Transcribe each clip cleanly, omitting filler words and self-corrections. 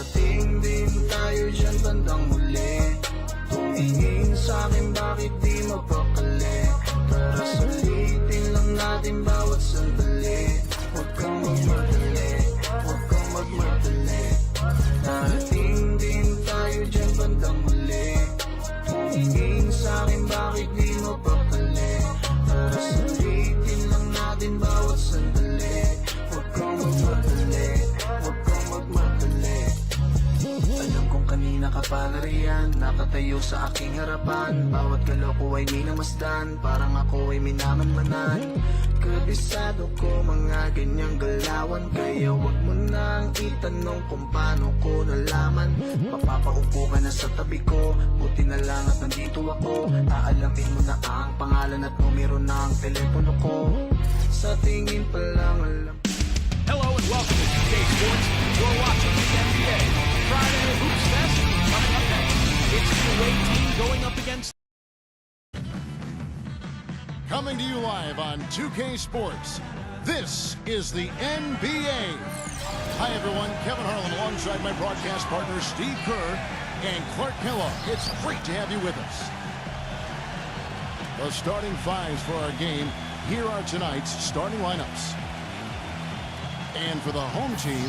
Darating din tayo dyan bandang huli. Tumingin sa'kin bakit di mapakali. Tara sulitin lang natin bawat sandali. Huwag kang magmadali, huwag kang magmadali. Darating din tayo dyan bandang huli. Tumingin sa'kin bakit di mapakali. Tara sulitin lang natin bawat sandali. Huwag kang magmadali, huwag kang magmadali. Alam kong kanina ka pa nariyan, nakatayo sa aking harapan. Bawat galaw ko ay minamasdan, parang ako ay minamanmanan. Kabisado ko mga ganyang galawan, kaya wag mo nang itanong kung paano ko nalaman. Papapaupo ka na sa tabi ko, buti na lang at nandito ako. Aalamin mo na ang pangalan at numero ng telepono ko. Sa tingin pa lang alam. Hello and welcome to 2K Sports. You're watching the NBA. Friday Hoops Fest coming up next. It's the away team going up against... Coming to you live on 2K Sports, this is the NBA. Hi everyone, Kevin Harlan alongside my broadcast partner Steve Kerr and Clark Kellogg. It's great to have you with us. The starting fives for our game. Here are tonight's starting lineups. And for the home team,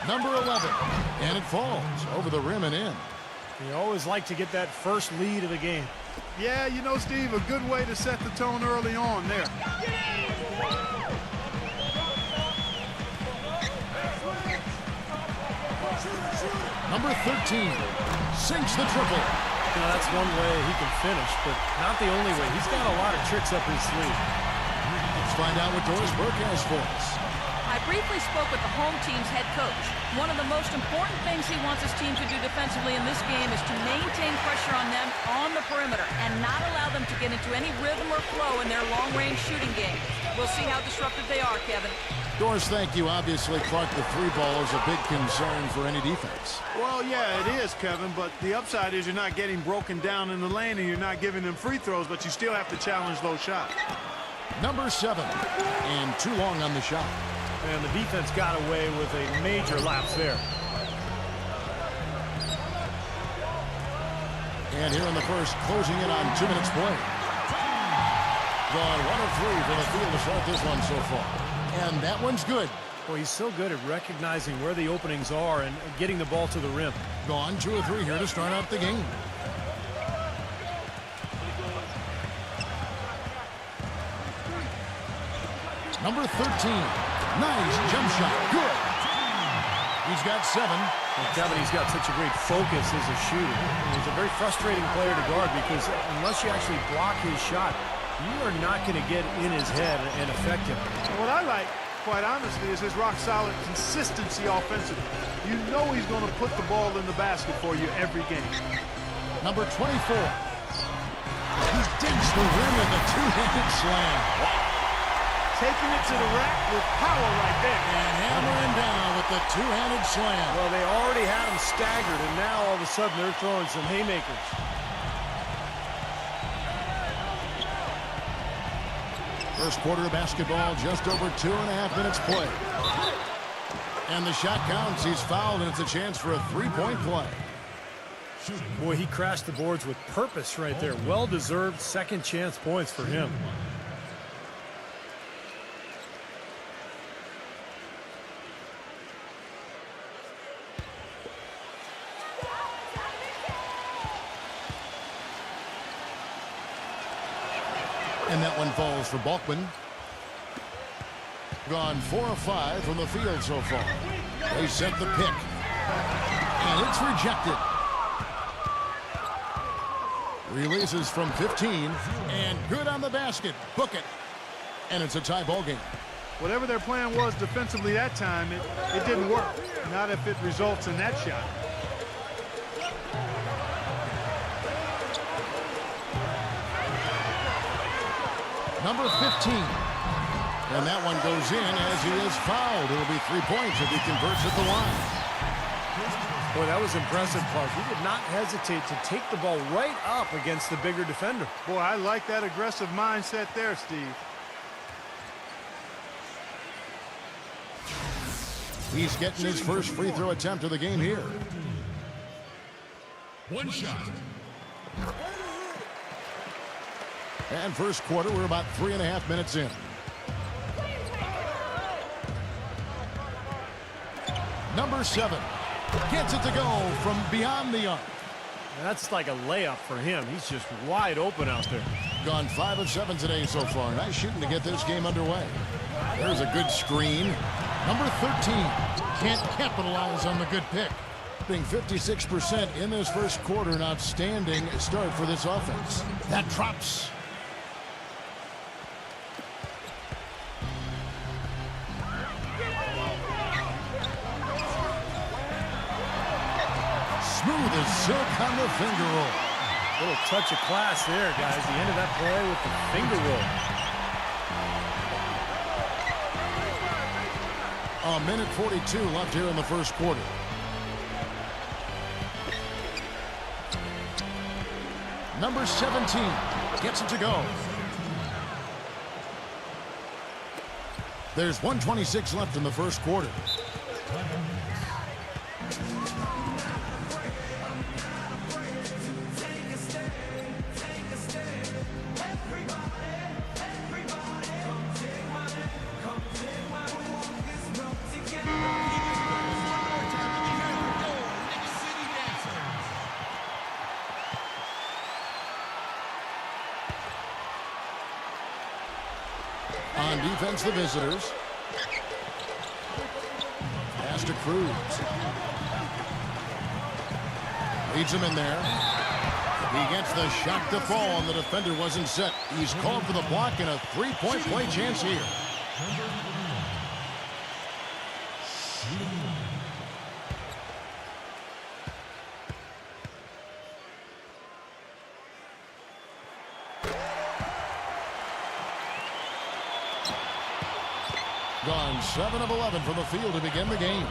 number 11, and it falls over the rim and in. You always like to get that first lead of the game. Yeah, you know, Steve, a good way to set the tone early on there. Number 13 sinks the triple. You know, that's one way he can finish, but not the only way. He's got a lot of tricks up his sleeve. Let's find out what Doris Burke has for us. I briefly spoke with the home team's head coach. One of the most important things he wants his team to do defensively in this game is to maintain pressure on them on the perimeter and not allow them to get into any rhythm or flow in their long-range shooting game. We'll see how disruptive they are, Kevin. Doris, thank you. Obviously, Clark, the three ball is a big concern for any defense. Well, yeah, it is, Kevin, but the upside is you're not getting broken down in the lane and you're not giving them free throws, but you still have to challenge those shots. Number 7, and too long on the shot. And the defense got away with a major lapse there. And here in the first, closing in on 2 minutes play. Gone 1 of 3 from the field to start this one so far. And that one's good. Well, he's so good at recognizing where the openings are and getting the ball to the rim. Gone 2 of 3 here to start out the game. Number 13. Nice jump shot. Good. He's got 7. Well, Kevin, he's got such a great focus as a shooter. He's a very frustrating player to guard because unless you actually block his shot, you are not going to get in his head and affect him. What I like, quite honestly, is his rock-solid consistency offensively. You know he's going to put the ball in the basket for you every game. Number 24. He digs the rim with a two-handed slam. Wow. Taking it to the rack with power right there. And hammering down with the two-handed slam. Well, they already had him staggered, and now all of a sudden they're throwing some haymakers. First quarter of basketball, just over 2.5 minutes play. And the shot counts. He's fouled, and it's a chance for a three-point play. Boy, he crashed the boards with purpose right there. Well-deserved second chance points for him. And that one falls for Balkman. Gone 4 of 5 from the field so far. They set the pick. And it's rejected. Releases from 15. And good on the basket. Book it. And it's a tie ball game. Whatever their plan was defensively that time, it didn't work. Not if it results in that shot. Number 15. And that one goes in as he is fouled. It'll be 3 points if he converts at the line. Boy, that was impressive, Clark. He did not hesitate to take the ball right up against the bigger defender. Boy, I like that aggressive mindset there, Steve. He's getting his first free throw attempt of the game here. One shot. And first quarter, we're about 3.5 minutes in. Number 7 gets it to go from beyond the arc. That's like a layup for him. He's just wide open out there. Gone 5 of 7 today so far. Nice shooting to get this game underway. There's a good screen. Number 13 can't capitalize on the good pick. Being 56% in this first quarter, an outstanding start for this offense. That drops. Smooth as silk on the finger roll. Little touch of class there, guys. The end of that play with the finger roll. A minute 42 left here in the first quarter. Number 17 gets it to go. There's 1:26 left in the first quarter. On defense, the visitors. Pass to Cruz. Leads him in there. He gets the shot to fall, and the defender wasn't set. He's called for the block and a three-point play chance here. Gone 7 of 11 from the field to begin the game.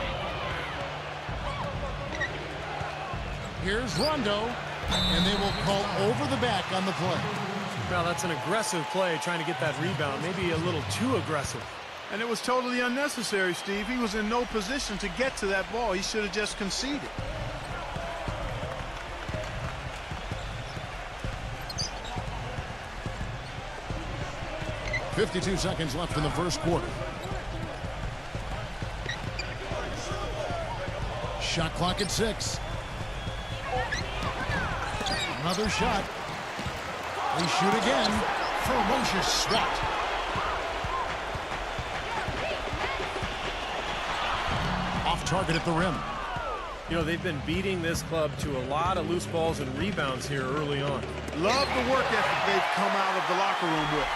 Here's Rondo, and they will call over the back on the play. Now that's an aggressive play, trying to get that rebound. Maybe a little too aggressive. And it was totally unnecessary, Steve. He was in no position to get to that ball. He should have just conceded. .52 seconds left in the first quarter. Shot clock at 6. Another shot. They shoot again. Ferocious swat. Off target at the rim. You know, they've been beating this club to a lot of loose balls and rebounds here early on. Love the work ethic they've come out of the locker room with.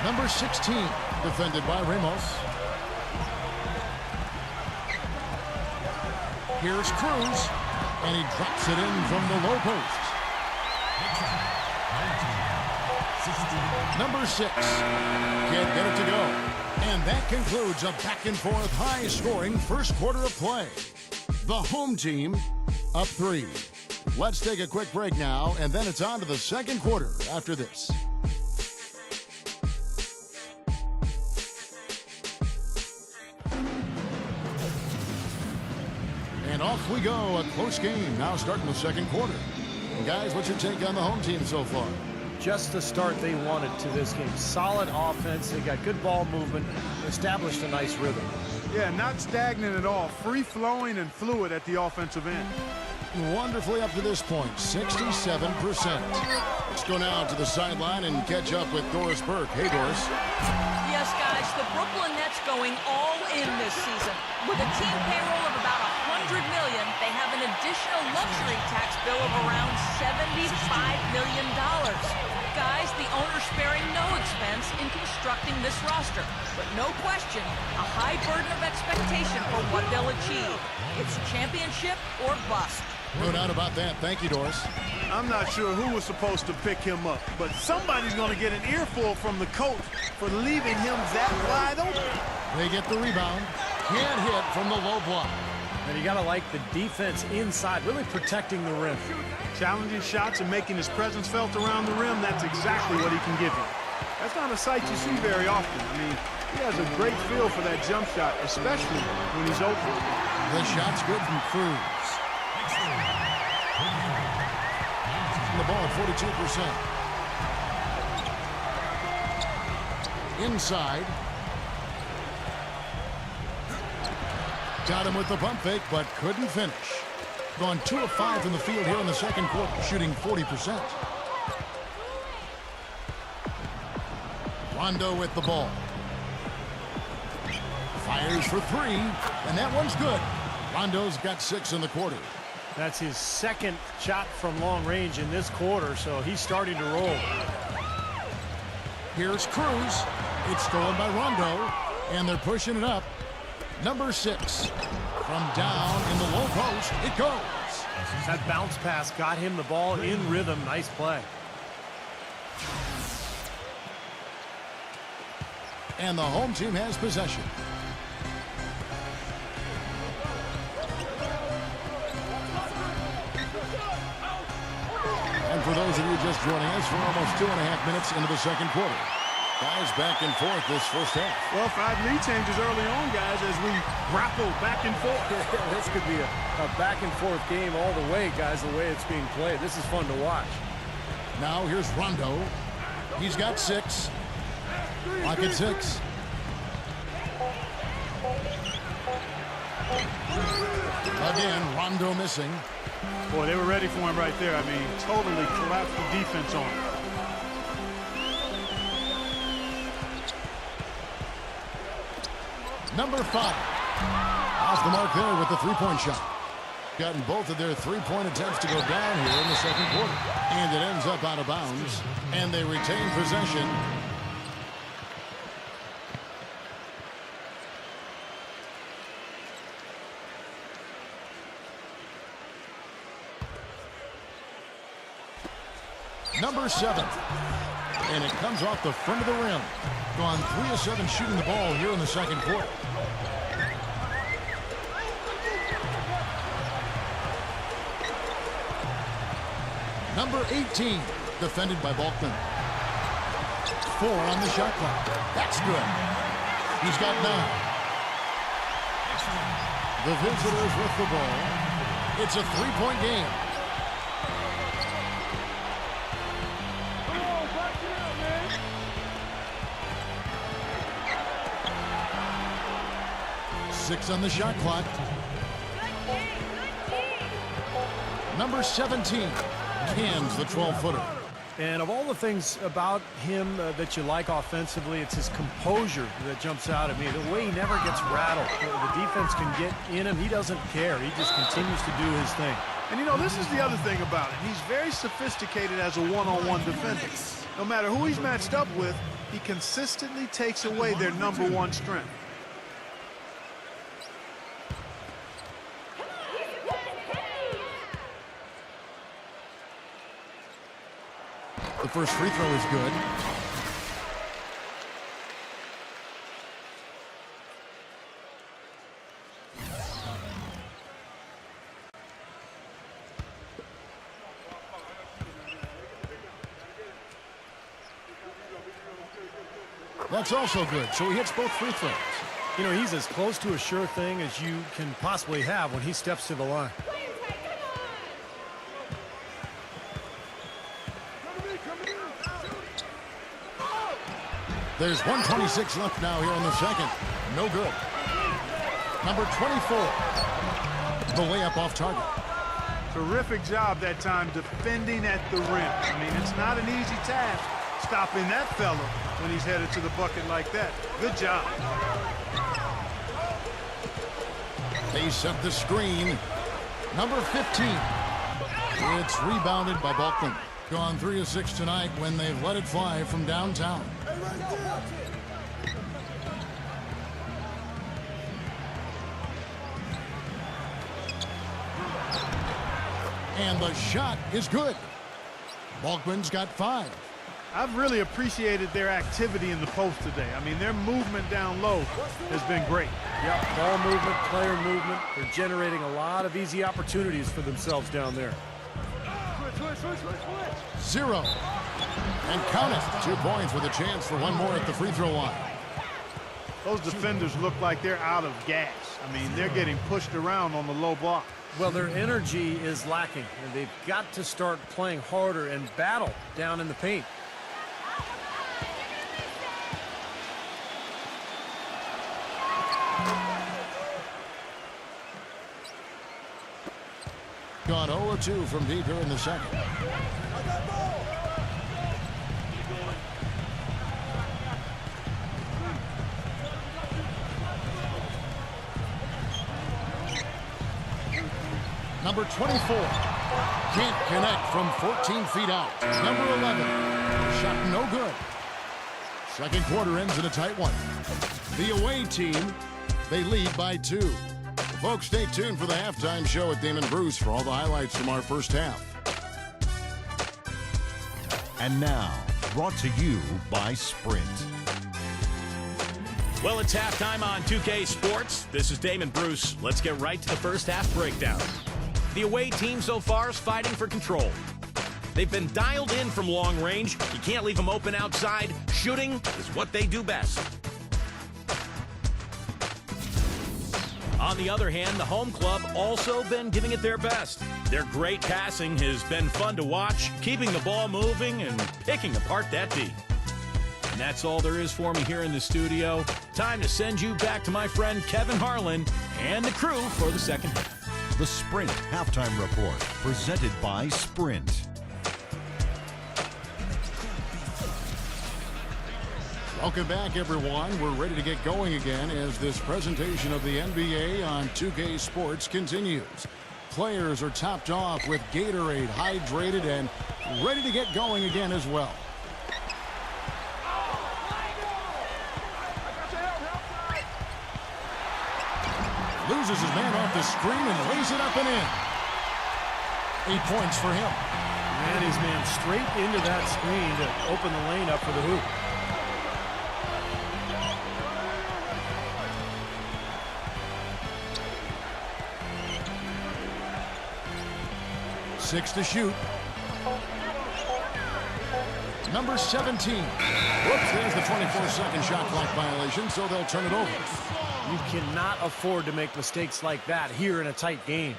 Number 16, defended by Ramos. Here's Cruz, and he drops it in from the low post. Number 6 can't get it to go. And that concludes a back-and-forth, high-scoring first quarter of play. The home team up 3. Let's take a quick break now, and then it's on to the second quarter after this. And off we go, a close game now starting the second quarter. And guys, what's your take on the home team so far? Just the start they wanted to this game. Solid offense. They got good ball movement. Established a nice rhythm. Yeah, not stagnant at all. Free-flowing and fluid at the offensive end. Wonderfully up to this point, 67%. Let's go now to the sideline and catch up with Doris Burke. Hey, Doris. Yes, guys, the Brooklyn Nets going all in this season. With a team payroll of about $100 million, they have an additional luxury tax bill of around $75 million. Guys, the owner's sparing no expense in constructing this roster. But no question, a high burden of expectation for what they'll achieve. It's championship or bust. No doubt about that. Thank you, Doris. I'm not sure who was supposed to pick him up, but somebody's going to get an earful from the coach for leaving him that wide open. They get the rebound. Can't hit from the low block. And you got to like the defense inside, really protecting the rim. Challenging shots and making his presence felt around the rim, that's exactly what he can give you. That's not a sight you see very often. I mean, he has a great feel for that jump shot, especially when he's open. The shot's good from Cruz. The ball at 42%. Inside. Got him with the pump fake, but couldn't finish. Gone 2 of 5 from the field here in the second quarter, shooting 40%. Rondo with the ball. Fires for 3, and that one's good. Rondo's got 6 in the quarter. That's his second shot from long range in this quarter, so he's starting to roll. Here's Cruz. It's stolen by Rondo, and they're pushing it up. Number 6. From down in the low post, it goes. That bounce pass got him the ball in rhythm. Nice play. And the home team has possession. And for those of you just joining us, we're almost 2.5 minutes into the second quarter. Guys, back and forth this first half. Well, 5 lead changes early on, guys, as we grapple back and forth. This could be a back and forth game all the way, guys, the way it's being played. This is fun to watch. Now here's Rondo. He's got 6. Lock at 6. Again, Rondo missing. Boy, they were ready for him right there. I mean, totally collapsed the defense on him. Number 5. Off the mark there with the three-point shot. Gotten both of their three-point attempts to go down here in the second quarter. And it ends up out of bounds. And they retain possession. Number 7. And it comes off the front of the rim. Gone 3 of 7 shooting the ball here in the second quarter. Number 18, defended by Balkman. 4 on the shot clock. That's good. He's got 9. The visitors with the ball. It's a 3-point game. Six on the shot clock. Number 17 cans the 12-footer. And of all the things about him that you like offensively, it's his composure that jumps out at me. The way he never gets rattled. The defense can get in him. He doesn't care. He just continues to do his thing. And, you know, this is the other thing about it. He's very sophisticated as a one-on-one defender. No matter who he's matched up with, he consistently takes away their number 1 strength. The first free throw is good. That's also good, so he hits both free throws. You know, he's as close to a sure thing as you can possibly have when he steps to the line. There's 1:26 left now here in the second. No good. Number 24. The layup off target. Terrific job that time defending at the rim. I mean, it's not an easy task stopping that fella when he's headed to the bucket like that. Good job. They set the screen. Number 15. It's rebounded by Balkman. Gone 3 of 6 tonight when they've let it fly from downtown. And the shot is good. Balkman's got 5. I've really appreciated their activity in the post today. I mean, their movement down low has been great. Yep, ball movement, player movement. They're generating a lot of easy opportunities for themselves down there. 0. And count it. 2 points with a chance for one more at the free throw line. Those defenders look like they're out of gas. I mean, they're getting pushed around on the low block. Well, their energy is lacking, and they've got to start playing harder and battle down in the paint. Gone 0-2 from deep here in the second. Number 24 can't connect from 14 feet out. Number 11, shot no good. Second quarter ends in a tight one. The away team, they lead by 2. Folks, stay tuned for the halftime show with Damon Bruce for all the highlights from our first half. And now, brought to you by Sprint. Well, it's halftime on 2K Sports. This is Damon Bruce. Let's get right to the first half breakdown. The away team so far is fighting for control. They've been dialed in from long range. You can't leave them open outside. Shooting is what they do best. On the other hand, the home club also been giving it their best. Their great passing has been fun to watch, keeping the ball moving and picking apart that D. And that's all there is for me here in the studio. Time to send you back to my friend Kevin Harlan and the crew for the second half. The Sprint Halftime Report, presented by Sprint. Welcome back, everyone. We're ready to get going again as this presentation of the NBA on 2K Sports continues. Players are topped off with Gatorade, hydrated, and ready to get going again as well. Loses his man off the screen and lays it up and in. 8 points for him. And his man straight into that screen to open the lane up for the hoop. 6 to shoot. Number 17. Whoops, there's the 24-second shot clock violation, so they'll turn it over. You cannot afford to make mistakes like that here in a tight game.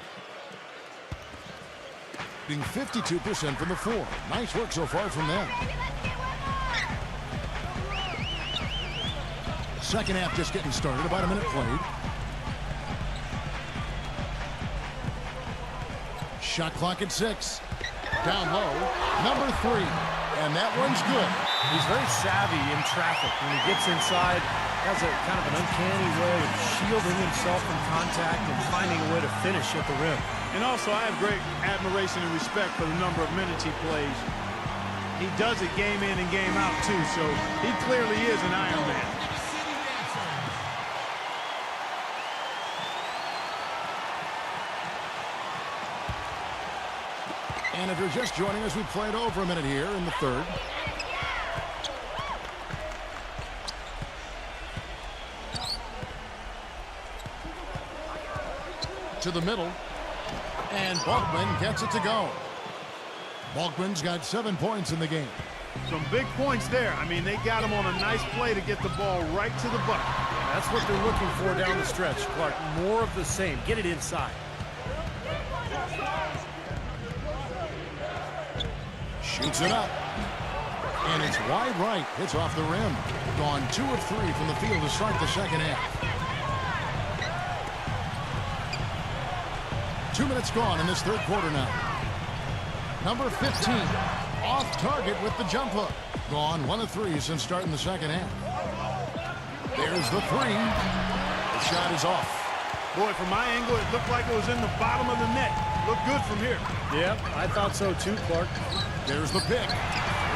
Being 52% from the floor. Nice work so far from them. Second half just getting started. About a minute played. Shot clock at 6. Down low. Number 3. And that one's good. He's very savvy in traffic. When he gets inside, has a kind of an uncanny way of shielding himself from contact and finding a way to finish at the rim. And also, I have great admiration and respect for the number of minutes he plays. He does it game in and game out, too, so he clearly is an Iron Man. And if you're just joining us, we played over a minute here in the third. To the middle. And Balkman gets it to go. Balkman's got 7 points in the game. Some big points there. I mean, they got him on a nice play to get the ball right to the bucket. That's what they're looking for down the stretch, Clark. More of the same. Get it inside. Shoots it up. And it's wide right. Hits off the rim. Gone 2 of 3 from the field to start the second half. 2 minutes gone in this third quarter now. Number 15. Off target with the jump hook. Gone 1 of 3 since starting the second half. There's the 3. The shot is off. Boy, from my angle, it looked like it was in the bottom of the net. Looked good from here. Yep, I thought so too, Clark. There's the pick.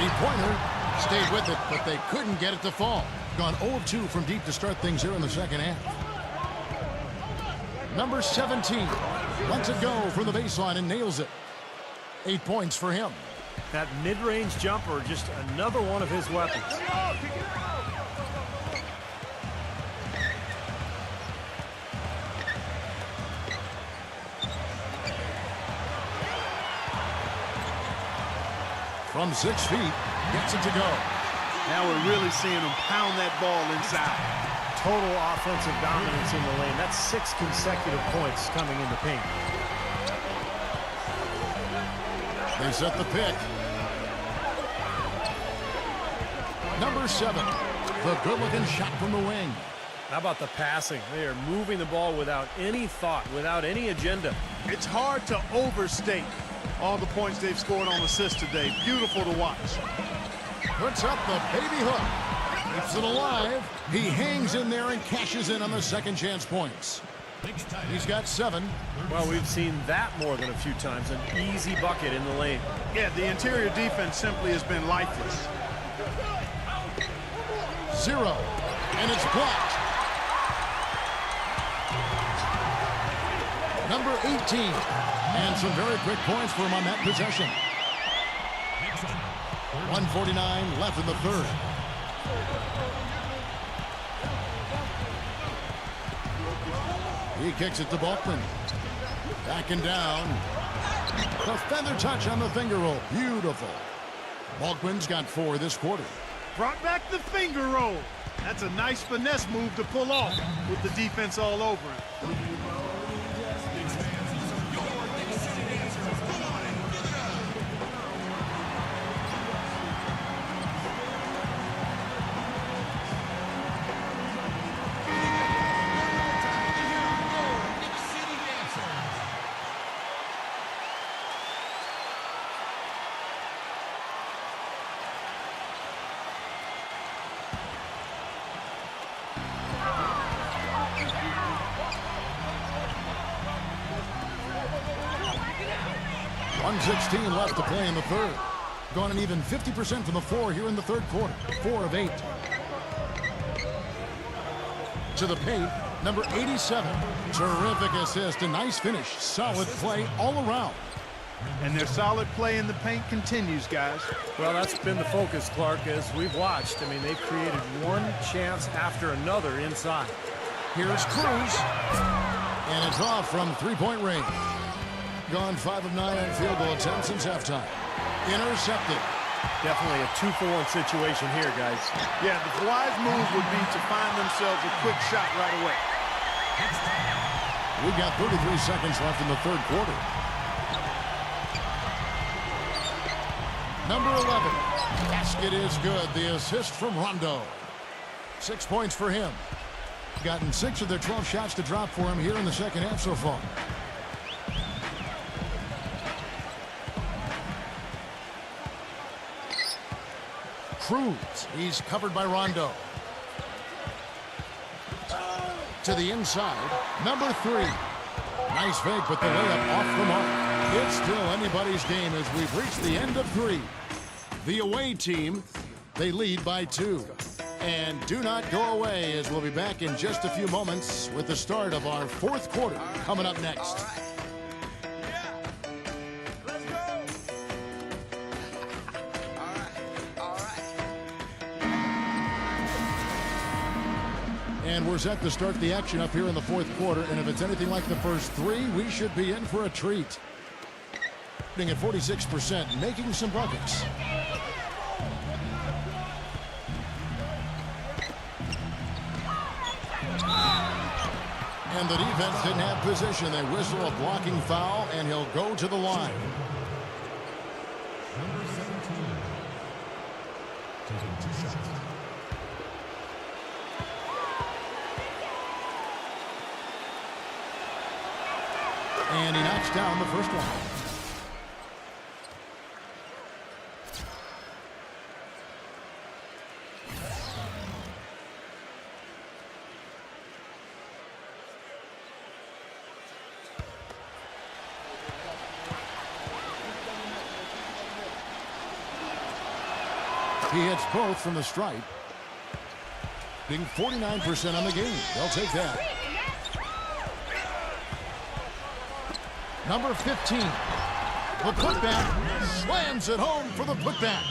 3-pointer. Stayed with it, but they couldn't get it to fall. Gone 0 of 2 from deep to start things here in the second half. Number 17. Lets it go from the baseline and nails it. 8 points for him. That mid-range jumper, just another one of his weapons. From 6 feet, gets it to go. Now we're really seeing him pound that ball inside. Total offensive dominance in the lane. That's 6 consecutive points coming in the paint. They set the pick. Number 7, the good-looking shot from the wing. How about the passing? They are moving the ball without any thought, without any agenda. It's hard to overstate all the points they've scored on assists today. Beautiful to watch. Puts up the baby hook. Keeps it alive. He hangs in there and cashes in on the second chance points. He's got 7. Well, we've seen that more than a few times. An easy bucket in the lane. Yeah, the interior defense simply has been lifeless. 0. And it's blocked. Number 18. And some very quick points for him on that possession. 1:49 left in the third. He kicks it to Balkman. Backing down. The feather touch on the finger roll. Beautiful. Balkman's got 4 this quarter. Brought back the finger roll. That's a nice finesse move to pull off with the defense all over him. .16 left to play in the third. Gone an even 50% from the floor here in the third quarter. 4 of 8. To the paint, number 87. Terrific assist, a nice finish. Solid play all around. And their solid play in the paint continues, guys. Well, that's been the focus, Clark, as we've watched. I mean, they've created one chance after another inside. Here's Cruz. And it's off from three-point range. Gone 5 of 9 on field goal attempts since halftime. Intercepted. Definitely a 2-for-1 situation here, guys. Yeah, the wise move would be to find themselves a quick shot right away. We've got 33 seconds left in the third quarter. Number 11. Basket is good. The assist from Rondo. 6 points for him. Gotten 6 of their 12 shots to drop for him here in the second half so far. Cruz. He's covered by Rondo. To the inside. Number 3. Nice fake, but the layup off the mark. It's still anybody's game as we've reached the end of 3. The away team, they lead by 2. And do not go away as we'll be back in just a few moments with the start of our fourth quarter coming up next. And we're set to start the action up here in the fourth quarter. And if it's anything like the first 3, we should be in for a treat. At 46%, making some buckets. And the defense didn't have position. They whistle a blocking foul, and he'll go to the line. Number 17. Taking 2 shots. And he knocks down the first one. He hits both from the stripe. Being 49% on the game. They'll take that. Number 15. The putback slams it home for the putback.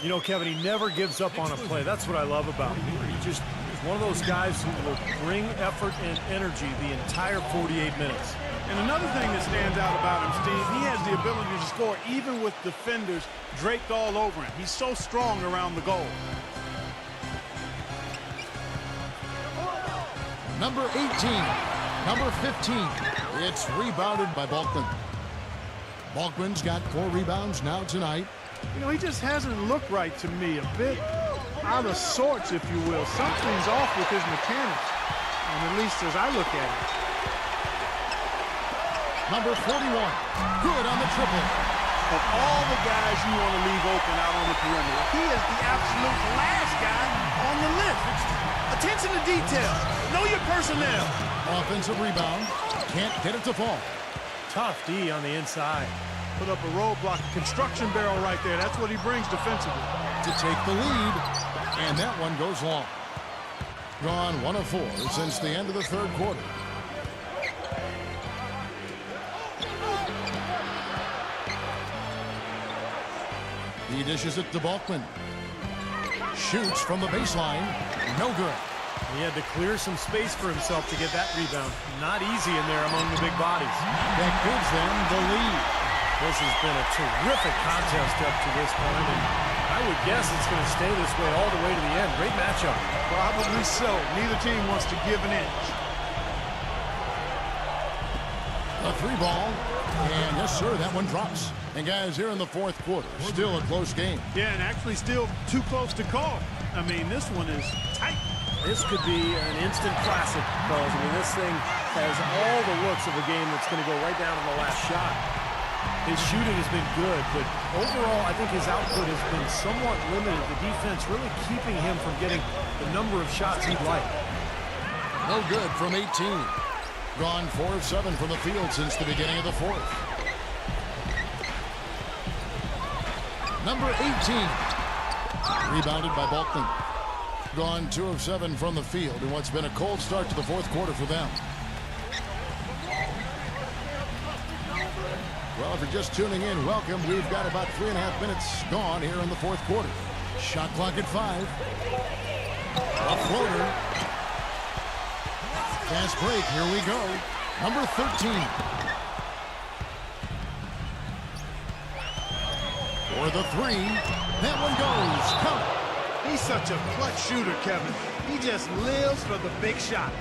You know, Kevin, he never gives up on a play. That's what I love about him. He just is one of those guys who will bring effort and energy the entire 48 minutes. And another thing that stands out about him, Steve, he has the ability to score even with defenders draped all over him. He's so strong around the goal. Number 18, number 15. It's rebounded by Balkman. Balkman's got 4 rebounds now tonight. You know, he just hasn't looked right to me. A bit out of sorts, if you will. Something's off with his mechanics, and at least as I look at it. Number 41, good on the triple. Of all the guys you want to leave open out on the perimeter, he is the absolute last guy on the list. Attention to detail. Know your personnel. Offensive rebound. Can't get it to fall. Tough D on the inside. Put up a roadblock, construction barrel right there. That's what he brings defensively. To take the lead, and that one goes long. Gone 1 of 4 since the end of the third quarter. He dishes it to Balkman. Shoots from the baseline. No good. He had to clear some space for himself to get that rebound. Not easy in there among the big bodies. That gives them the lead. This has been a terrific contest up to this point, and I would guess it's going to stay this way all the way to the end. Great matchup. Probably so. Neither team wants to give an inch. A 3 ball. And yes, sir, that one drops. And guys, here in the fourth quarter, still a close game. Yeah, and actually still too close to call. I mean, this one is tight. This could be an instant classic, because I mean, this thing has all the looks of a game that's going to go right down to the last shot. His shooting has been good, but overall, I think his output has been somewhat limited. The defense really keeping him from getting the number of shots he'd like. No good from 18. Gone 4 of 7 from the field since the beginning of the fourth. Number 18. Rebounded by Balkman. Gone 2 of 7 from the field in what's been a cold start to the fourth quarter for them. Well, if you're just tuning in, welcome. We've got about 3.5 minutes gone here in the fourth quarter. Shot clock at 5. A floater. Fast break. Here we go. Number 13. For the 3. That one goes. Count. He's such a clutch shooter, Kevin. He just lives for the big shot.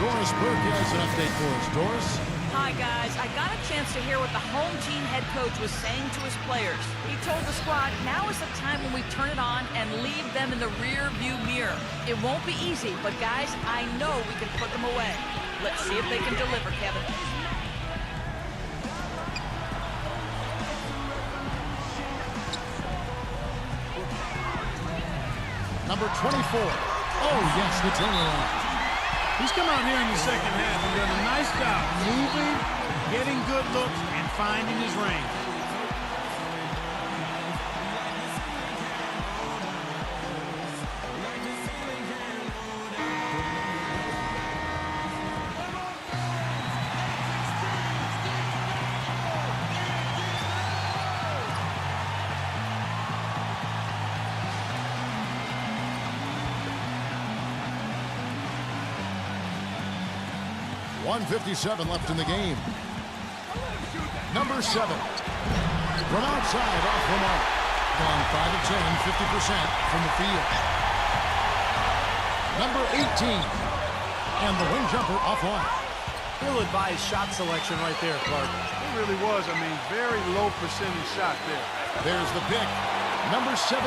Doris Burke has an update for us. Doris? Hi, guys. I got a chance to hear what the home team head coach was saying to his players. He told the squad, now is the time when we turn it on and leave them in the rear view mirror. It won't be easy, but guys, I know we can put them away. Let's see if they can deliver, Kevin. Number 24. Oh, yes, the turnaround. He's come out here in the second half and done a nice job moving, getting good looks, and finding his range. .157 left in the game. Number 7. From outside, off the mark. Gone 5 of 10, 50% from the field. Number 18. And the wing jumper offline. Ill-advised shot selection right there, Clark. It really was. I mean, very low percentage shot there. There's the pick. Number 17.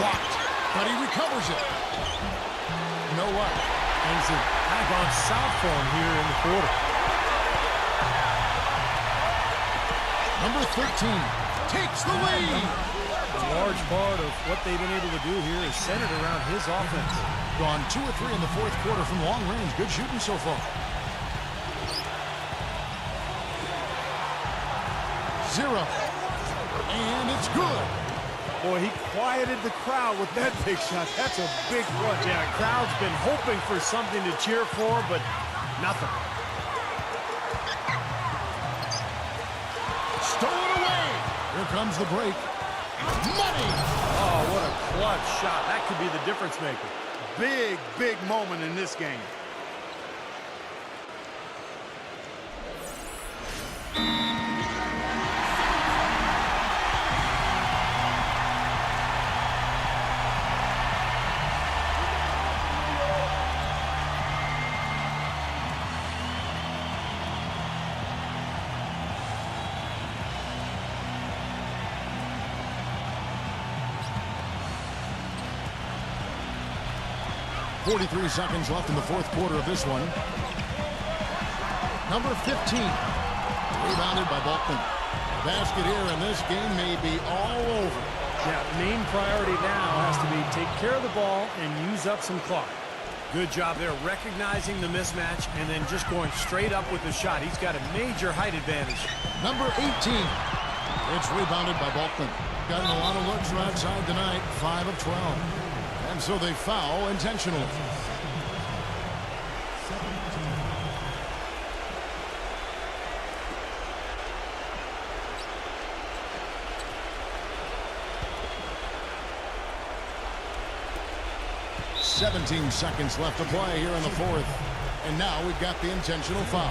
Blocked, but he recovers it. No luck. Things have kind of gone south for him here in the quarter. Number 13 takes the lead. A large part of what they've been able to do here is centered around his offense. Gone 2 or 3 in the fourth quarter from long range. Good shooting so far. 0. And it's good. Boy, he quieted the crowd with that big shot. That's a big clutch. Yeah, the crowd's been hoping for something to cheer for, but nothing. Stolen away. Here comes the break. Money. Oh, what a clutch shot. That could be the difference maker. Big, big moment in this game. .43 seconds left in the fourth quarter of this one. Number 15. Rebounded by Balkman. The basket here, and this game may be all over. Yeah, main priority now has to be take care of the ball and use up some clock. Good job there recognizing the mismatch and then just going straight up with the shot. He's got a major height advantage. Number 18. It's rebounded by Balkman. Gotten a lot of looks from outside tonight. 5 of 12. And so they foul intentionally. .17 seconds left to play here in the fourth. And now we've got the intentional foul.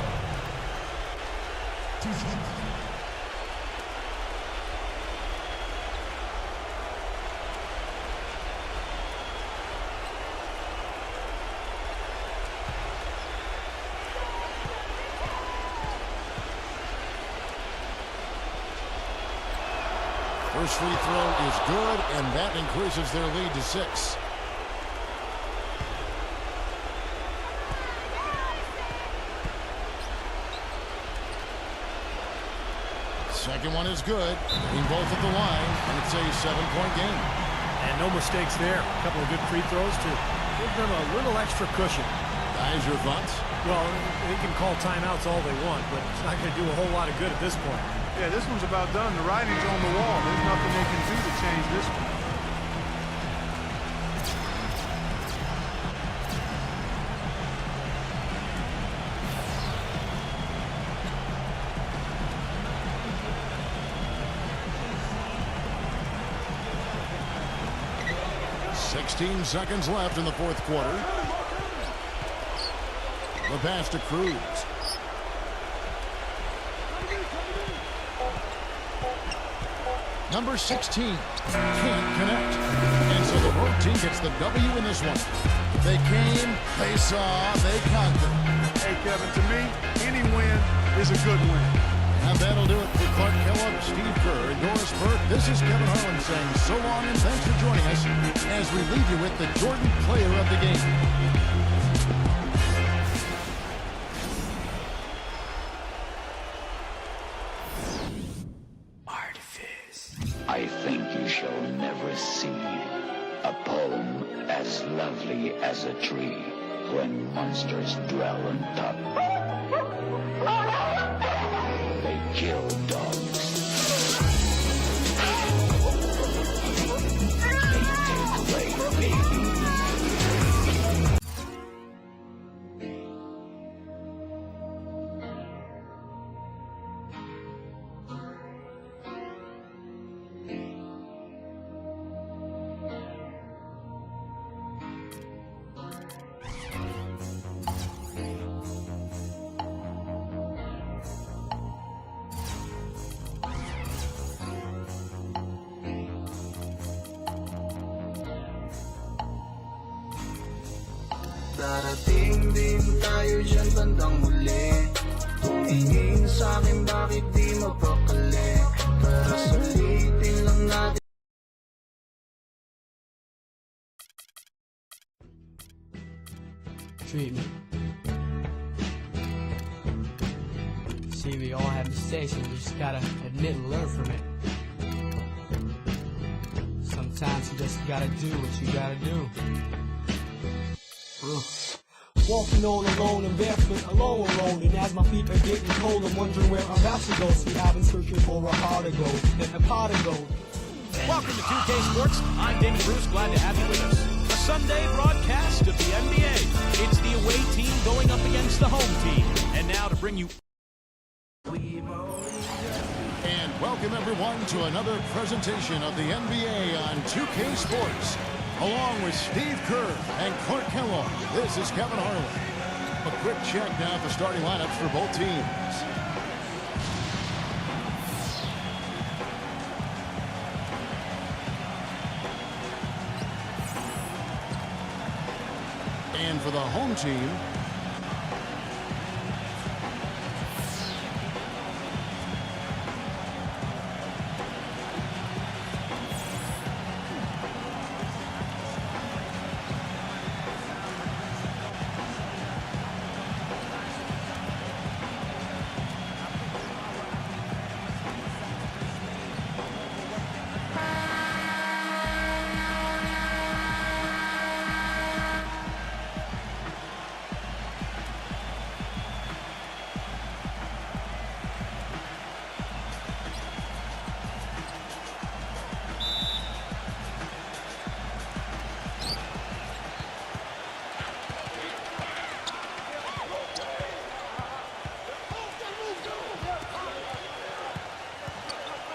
First free throw is good, and that increases their lead to 6. Second one is good. Hitting both at the line, and it's a 7-point game. And no mistakes there. A couple of good free throws to give them a little extra cushion. Guys, your thoughts? Well, they can call timeouts all they want, but it's not going to do a whole lot of good at this point. Yeah, this one's about done. The writing's on the wall. There's nothing they can do to change this one. .16 seconds left in the fourth quarter. The pass to Cruz. Number 16 can't connect. And so the road team gets the W in this one. They came, they saw, they conquered. Hey, Kevin, to me, any win is a good win. And that'll do it for Clark Kellogg, Steve Kerr, and Doris Burke. This is Kevin Harlan saying so long and thanks for joining us as we leave you with the Jordan player of the game. I think you shall never see a poem as lovely as a tree when monsters dwell on top. They kill dogs. They take away babies. Darating din tayo dyan bandang huli. Tumingin sa'kin bakit di mapakali. Para sulitin lang natin. Treatment. See, we all have mistakes and you just gotta admit and learn from it. Sometimes you just gotta do what you gotta do. Walking on alone and barefoot, alone, and as my feet are getting cold, I'm wondering where I'm about to go. See, I've been searching for a heart of gold and a pot of gold. Welcome to 2K Sports. I'm Danny Bruce. Glad to have you with us. A Sunday broadcast of the NBA. It's the away team going up against the home team. And now to bring you... And welcome everyone to another presentation of the NBA on 2K Sports. Along with Steve Kerr and Clark Kellogg, this is Kevin Harlan. A quick check now of the starting lineups for both teams. And for the home team,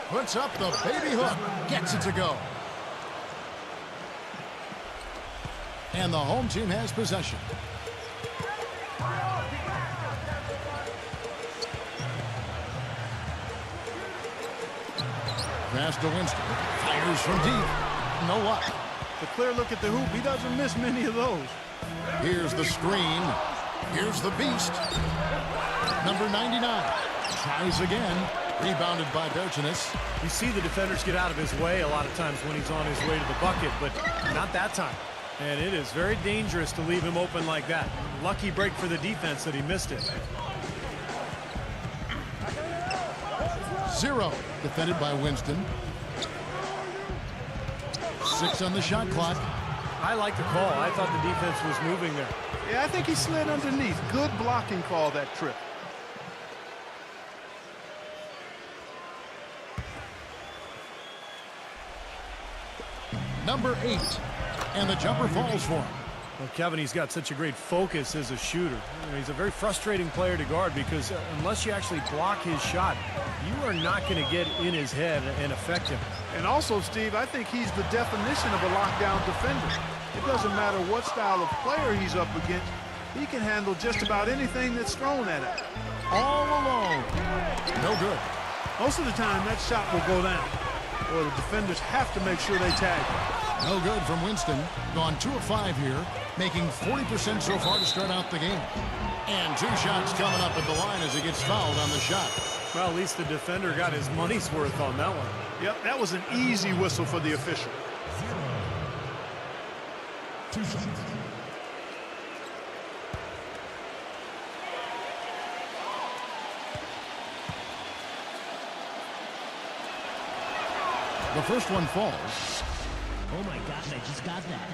puts up the baby hook, gets it to go. And the home team has possession. Pass to Winston. Fires from deep. No luck. The clear look at the hoop. He doesn't miss many of those. Here's the screen. Here's the beast. Number 99. Tries again. Rebounded by Bergenis. You see the defenders get out of his way a lot of times when he's on his way to the bucket, but not that time. And it is very dangerous to leave him open like that. Lucky break for the defense that he missed it. 0. Defended by Winston. 6 on the shot clock. I like the call. I thought the defense was moving there. Yeah, I think he slid underneath. Good blocking call that trip. Number 8. And the jumper falls for him. Well, Kevin, he's got such a great focus as a shooter. He's a very frustrating player to guard because unless you actually block his shot, you are not going to get in his head and affect him. And also, Steve, I think he's the definition of a lockdown defender. It doesn't matter what style of player he's up against. He can handle just about anything that's thrown at him. All alone. No good. Most of the time, that shot will go down. Or the defenders have to make sure they tag him. No good from Winston. Gone 2 of 5 here, making 40% so far to start out the game. And 2 shots coming up at the line as he gets fouled on the shot. Well, at least the defender got his money's worth on that one. Yep, that was an easy whistle for the official. 2 shots. The first one falls. Oh my gosh, I just got that.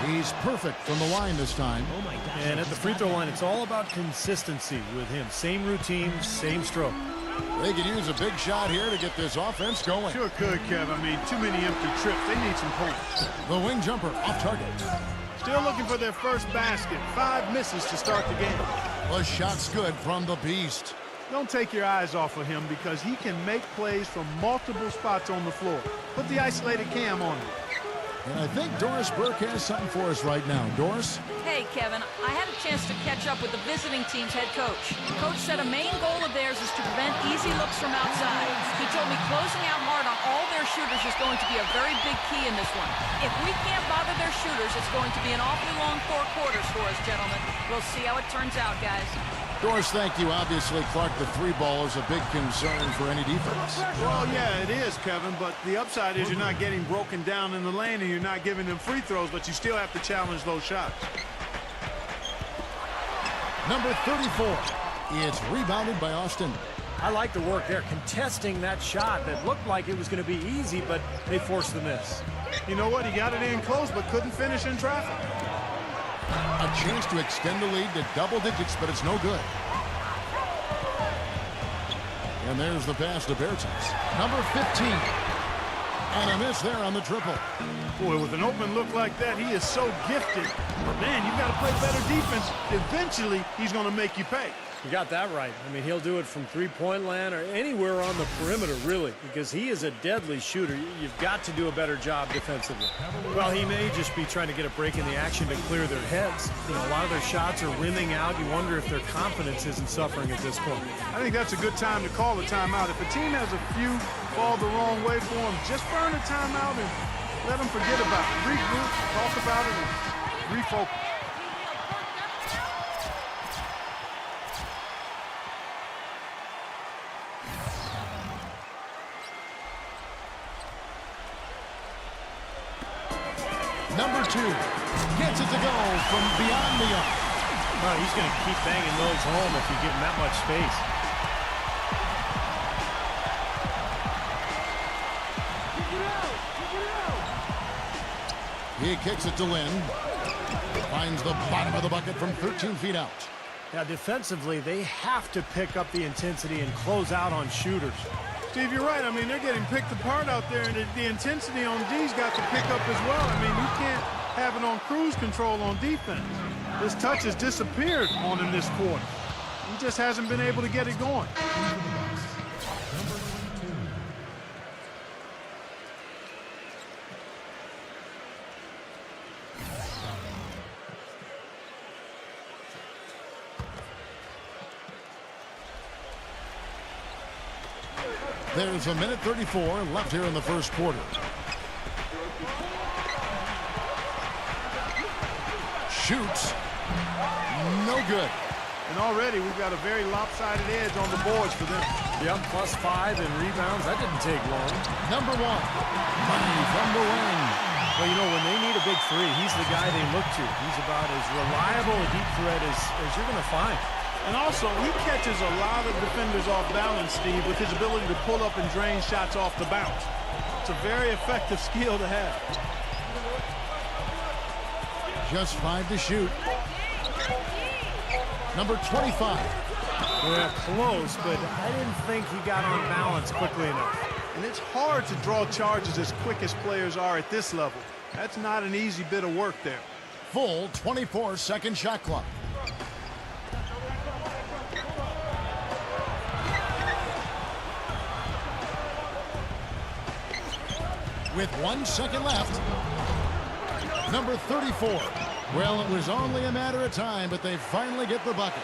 He's perfect from the line this time. Oh my gosh. And at the free throw line, it's all about consistency with him. Same routine, same stroke. They could use a big shot here to get this offense going. Sure could, Kev. I mean, too many empty trips. They need some points. The wing jumper off target. Still looking for their first basket. 5 misses to start the game. The shot's good from the beast. Don't take your eyes off of him because he can make plays from multiple spots on the floor. Put the isolated cam on him. And I think Doris Burke has something for us right now. Doris? Hey, Kevin, I had a chance to catch up with the visiting team's head coach. Coach said a main goal of theirs is to prevent easy looks from outside. He told me closing out hard on all their shooters is going to be a very big key in this one. If we can't bother their shooters, it's going to be an awfully long 4 quarters for us, gentlemen. We'll see how it turns out, guys. Doris, thank you. Obviously, Clark, the 3-ball is a big concern for any defense. Well, yeah, it is, Kevin, but the upside is you're not getting broken down in the lane and you're not giving them free throws, but you still have to challenge those shots. Number 34. It's rebounded by Austin. I like the work there, contesting that shot that looked like it was going to be easy, but they forced the miss. You know what? He got it in close, but couldn't finish in traffic. A chance to extend the lead to double digits, but it's no good. And there's the pass to Bertens. Number 15. And a miss there on the triple. Boy, with an open look like that, he is so gifted. But man, you've got to play better defense. Eventually, he's going to make you pay. You got that right. I mean, he'll do it from three-point land or anywhere on the perimeter, really, because he is a deadly shooter. You've got to do a better job defensively. Well, he may just be trying to get a break in the action to clear their heads. You know, a lot of their shots are rimming out. You wonder if their confidence isn't suffering at this point. I think that's a good time to call a timeout. If a team has a few fall the wrong way for them, just burn a timeout and let them forget about it. Regroup, talk about it, and refocus. Number 2 gets it to go from beyond the arc. Well, he's going to keep banging those home if you give him that much space. He kicks it to Lynn. Finds the bottom of the bucket from 13 feet out. Now, defensively, they have to pick up the intensity and close out on shooters. Steve, you're right. I mean, they're getting picked apart out there, and the intensity on D's got to pick up as well. I mean, you can't have it on cruise control on defense. This touch has disappeared on him this quarter. He just hasn't been able to get it going. There's a minute 34 left here in the first quarter. Shoots. No good. And already we've got a very lopsided edge on the boards for them. Yep, +5 in rebounds. That didn't take long. Number 1. Money from the wing. Well, you know, when they need a big three, he's the guy they look to. He's about as reliable a deep threat as you're going to find. And also, he catches a lot of defenders off balance, Steve, with his ability to pull up and drain shots off the bounce. It's a very effective skill to have. Just 5 to shoot. Number 25. Yeah, close, but I didn't think he got on balance quickly enough. And it's hard to draw charges as quick as players are at this level. That's not an easy bit of work there. Full 24-second shot clock. With 1 second left. Number 34. Well, it was only a matter of time, but they finally get the bucket.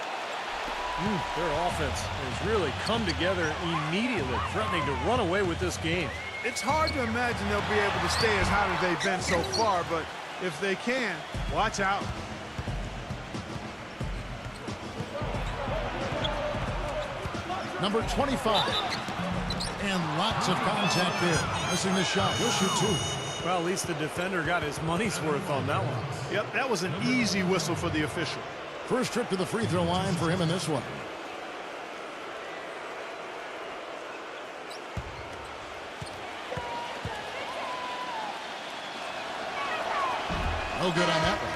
Their offense has really come together immediately, threatening to run away with this game. It's hard to imagine they'll be able to stay as hot as they've been so far, but if they can, watch out. Number 25. And lots of contact there. Missing the shot. He'll shoot 2. Well, at least the defender got his money's worth on that one. Yep, that was an easy whistle for the official. First trip to the free throw line for him in this one. No good on that one.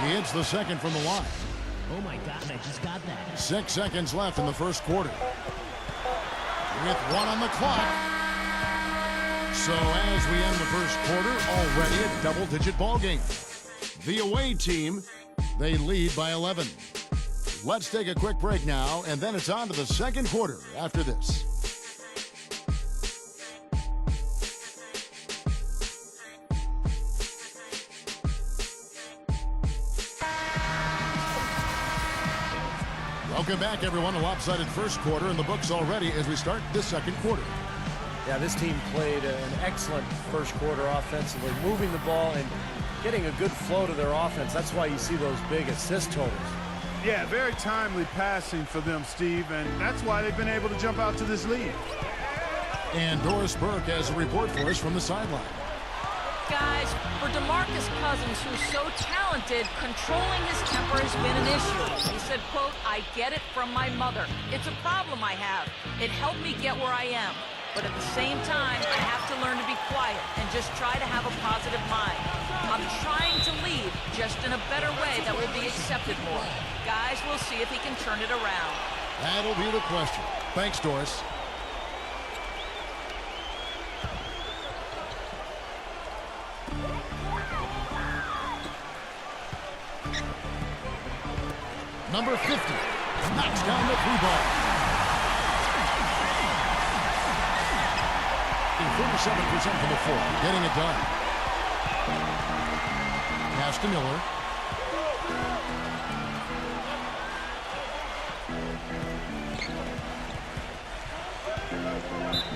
He hits the second from the line. Oh my God, I just got that. 6 seconds left in the first quarter. With 1 on the clock. So as we end the first quarter, already a double-digit ball game. The away team, they lead by 11. Let's take a quick break now, and then it's on to the second quarter after this. Welcome back, everyone. A lopsided first quarter in the books already as we start the second quarter. Yeah, this team played an excellent first quarter offensively, moving the ball and getting a good flow to their offense. That's why you see those big assist totals. Yeah, very timely passing for them, Steve, and that's why they've been able to jump out to this lead. And Doris Burke has a report for us from the sideline. Guys, for DeMarcus Cousins, who's so talented, controlling his temper has been an issue. He said, quote, "I get it from my mother. It's a problem I have. It helped me get where I am. But at the same time, I have to learn to be quiet and just try to have a positive mind. I'm trying to lead, just in a better way that will be accepted more. Guys, we'll see if he can turn it around." That'll be the question. Thanks, Doris. Number 50 knocks down the three ball. In 37% from the floor, getting it done. Pass to Miller.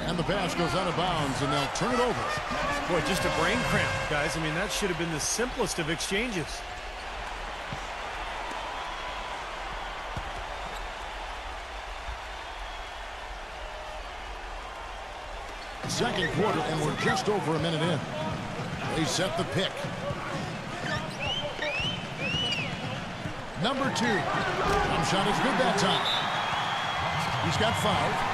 And the pass goes out of bounds, and they'll turn it over. Boy, just a brain cramp, guys. I mean, that should have been the simplest of exchanges. Second quarter, and we're just over a minute in. They set the pick. Number 2. Jump shot is good that time. He's got 5.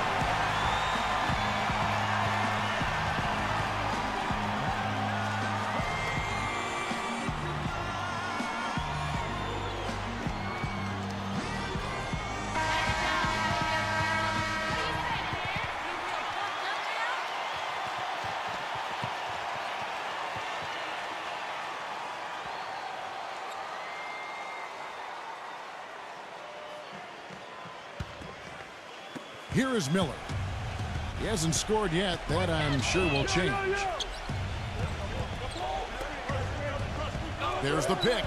Here is Miller. He hasn't scored yet. That, I'm sure, will change. There's the pick.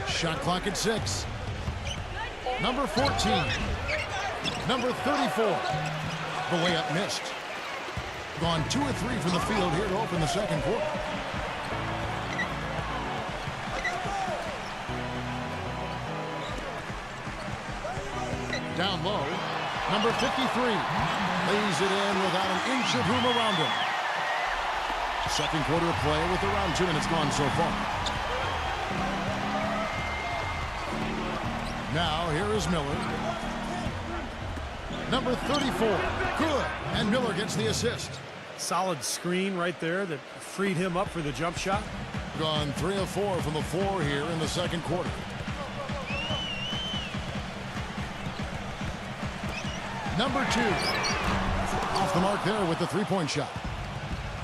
Shot clock at 6. Number 14. Number 34. The layup missed. Gone 2 or 3 from the field here to open the second quarter. Down low, number 53 lays it in without an inch of room around him. Second quarter of play with around 2 minutes gone so far. Now here is Miller. Number 34, good, and Miller gets the assist. Solid screen right there that freed him up for the jump shot. Gone 3 of 4 from the floor here in the second quarter. Number 2. Off the mark there with the three-point shot.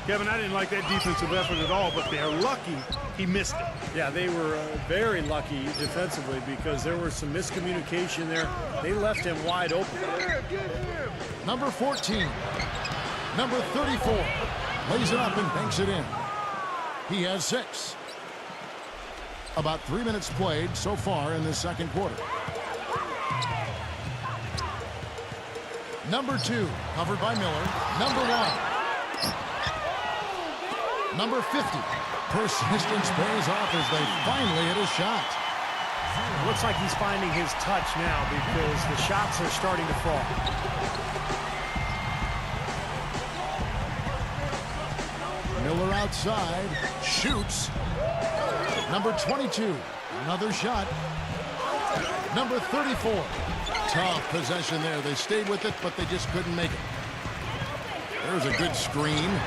Kevin, I didn't like that defensive effort at all, but they're lucky he missed it. Yeah, they were very lucky defensively because there was some miscommunication there. They left him wide open. Number 14. Number 34. Lays it up and banks it in. He has 6. About 3 minutes played so far in this second quarter. Number 2, covered by Miller. Number 1. Number 50. Persistence pays off as they finally hit a shot. Looks like he's finding his touch now because the shots are starting to fall. Miller outside, shoots. Number 22, another shot. Number 34. Tough possession there. They stayed with it, but they just couldn't make it. There's a good screen.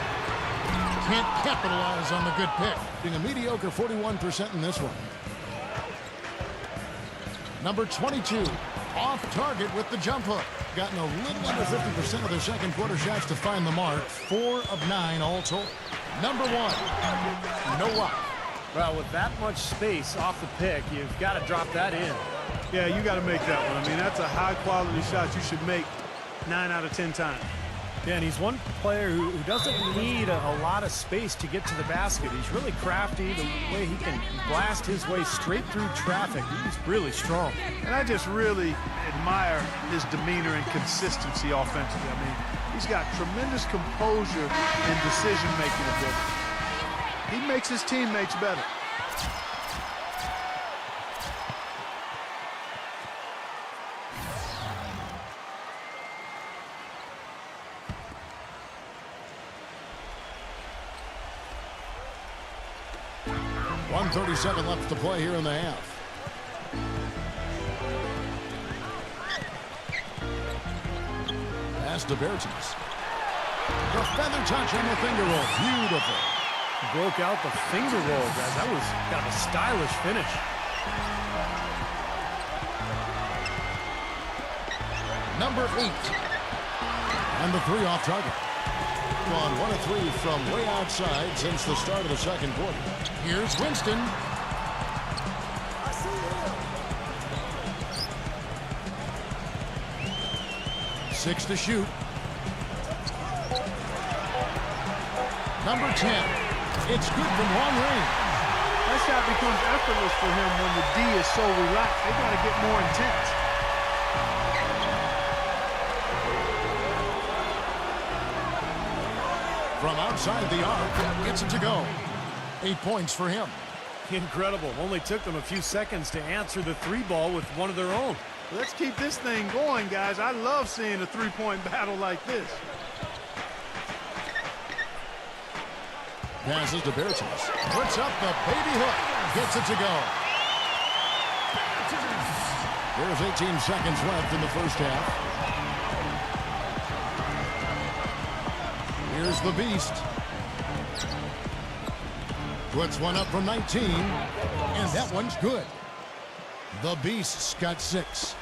Can't capitalize on the good pick. Being a mediocre 41% in this one. Number 22, off target with the jump hook. Gotten a little under 50% of their second quarter shots to find the mark. 4 of 9 all told. Number 1, no luck. Well, with that much space off the pick, you've got to drop that in. Yeah, you got to make that one. I mean, that's a high-quality shot you should make 9 out of 10 times. Yeah, and he's one player who doesn't need a lot of space to get to the basket. He's really crafty. The way he can blast his way straight through traffic, he's really strong. And I just really admire his demeanor and consistency offensively. I mean, He's got tremendous composure and decision-making ability. He makes his teammates better. .137 left to play here in the half. Pass to Bertens. The feather touch on the finger roll. Beautiful. Broke out the finger roll, guys. That was kind of a stylish finish. Number 8. And the 3 off target. Gone 1 of 3 from way outside since the start of the second quarter. Here's Winston. Six to shoot. Number 10. It's good from long range. That shot becomes effortless for him when the D is so relaxed. They got to get more intense. From outside the arc, gets it to go. 8 points for him. Incredible. Only took them a few seconds to answer the 3-ball with one of their own. Let's keep this thing going, guys. I love seeing a three-point battle like this. Passes to Bertens. Puts up the baby hook. Gets it to go. There's 18 seconds left in the first half. Here's the Beast. Puts one up from 19. And that one's good. The Beast's got 6.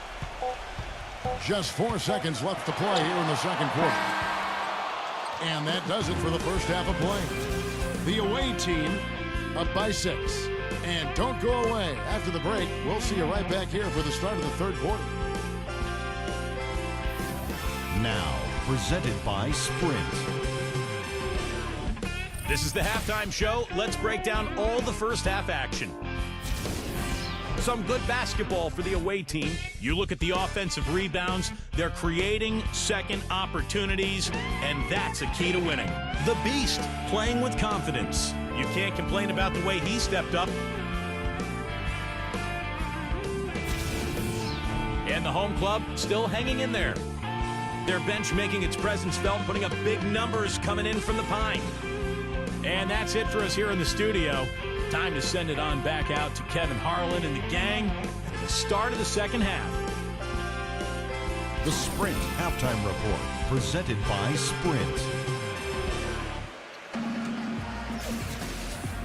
Just 4 seconds left to play here in the second quarter. And that does it for the first half of play. The away team up by 6. And don't go away. After the break, we'll see you right back here for the start of the third quarter. Now, presented by Sprint. This is the halftime show. Let's break down all the first half action. Some good basketball for the away team. You look at the offensive rebounds, they're creating second opportunities, and that's a key to winning. The Beast playing with confidence. You can't complain about the way he stepped up. And the home club still hanging in there. Their bench making its presence felt, putting up big numbers coming in from the Pine. And that's it for us here in the studio. Time to send it on back out to Kevin Harlan and the gang at the start of the second half. The Sprint Halftime Report, presented by Sprint.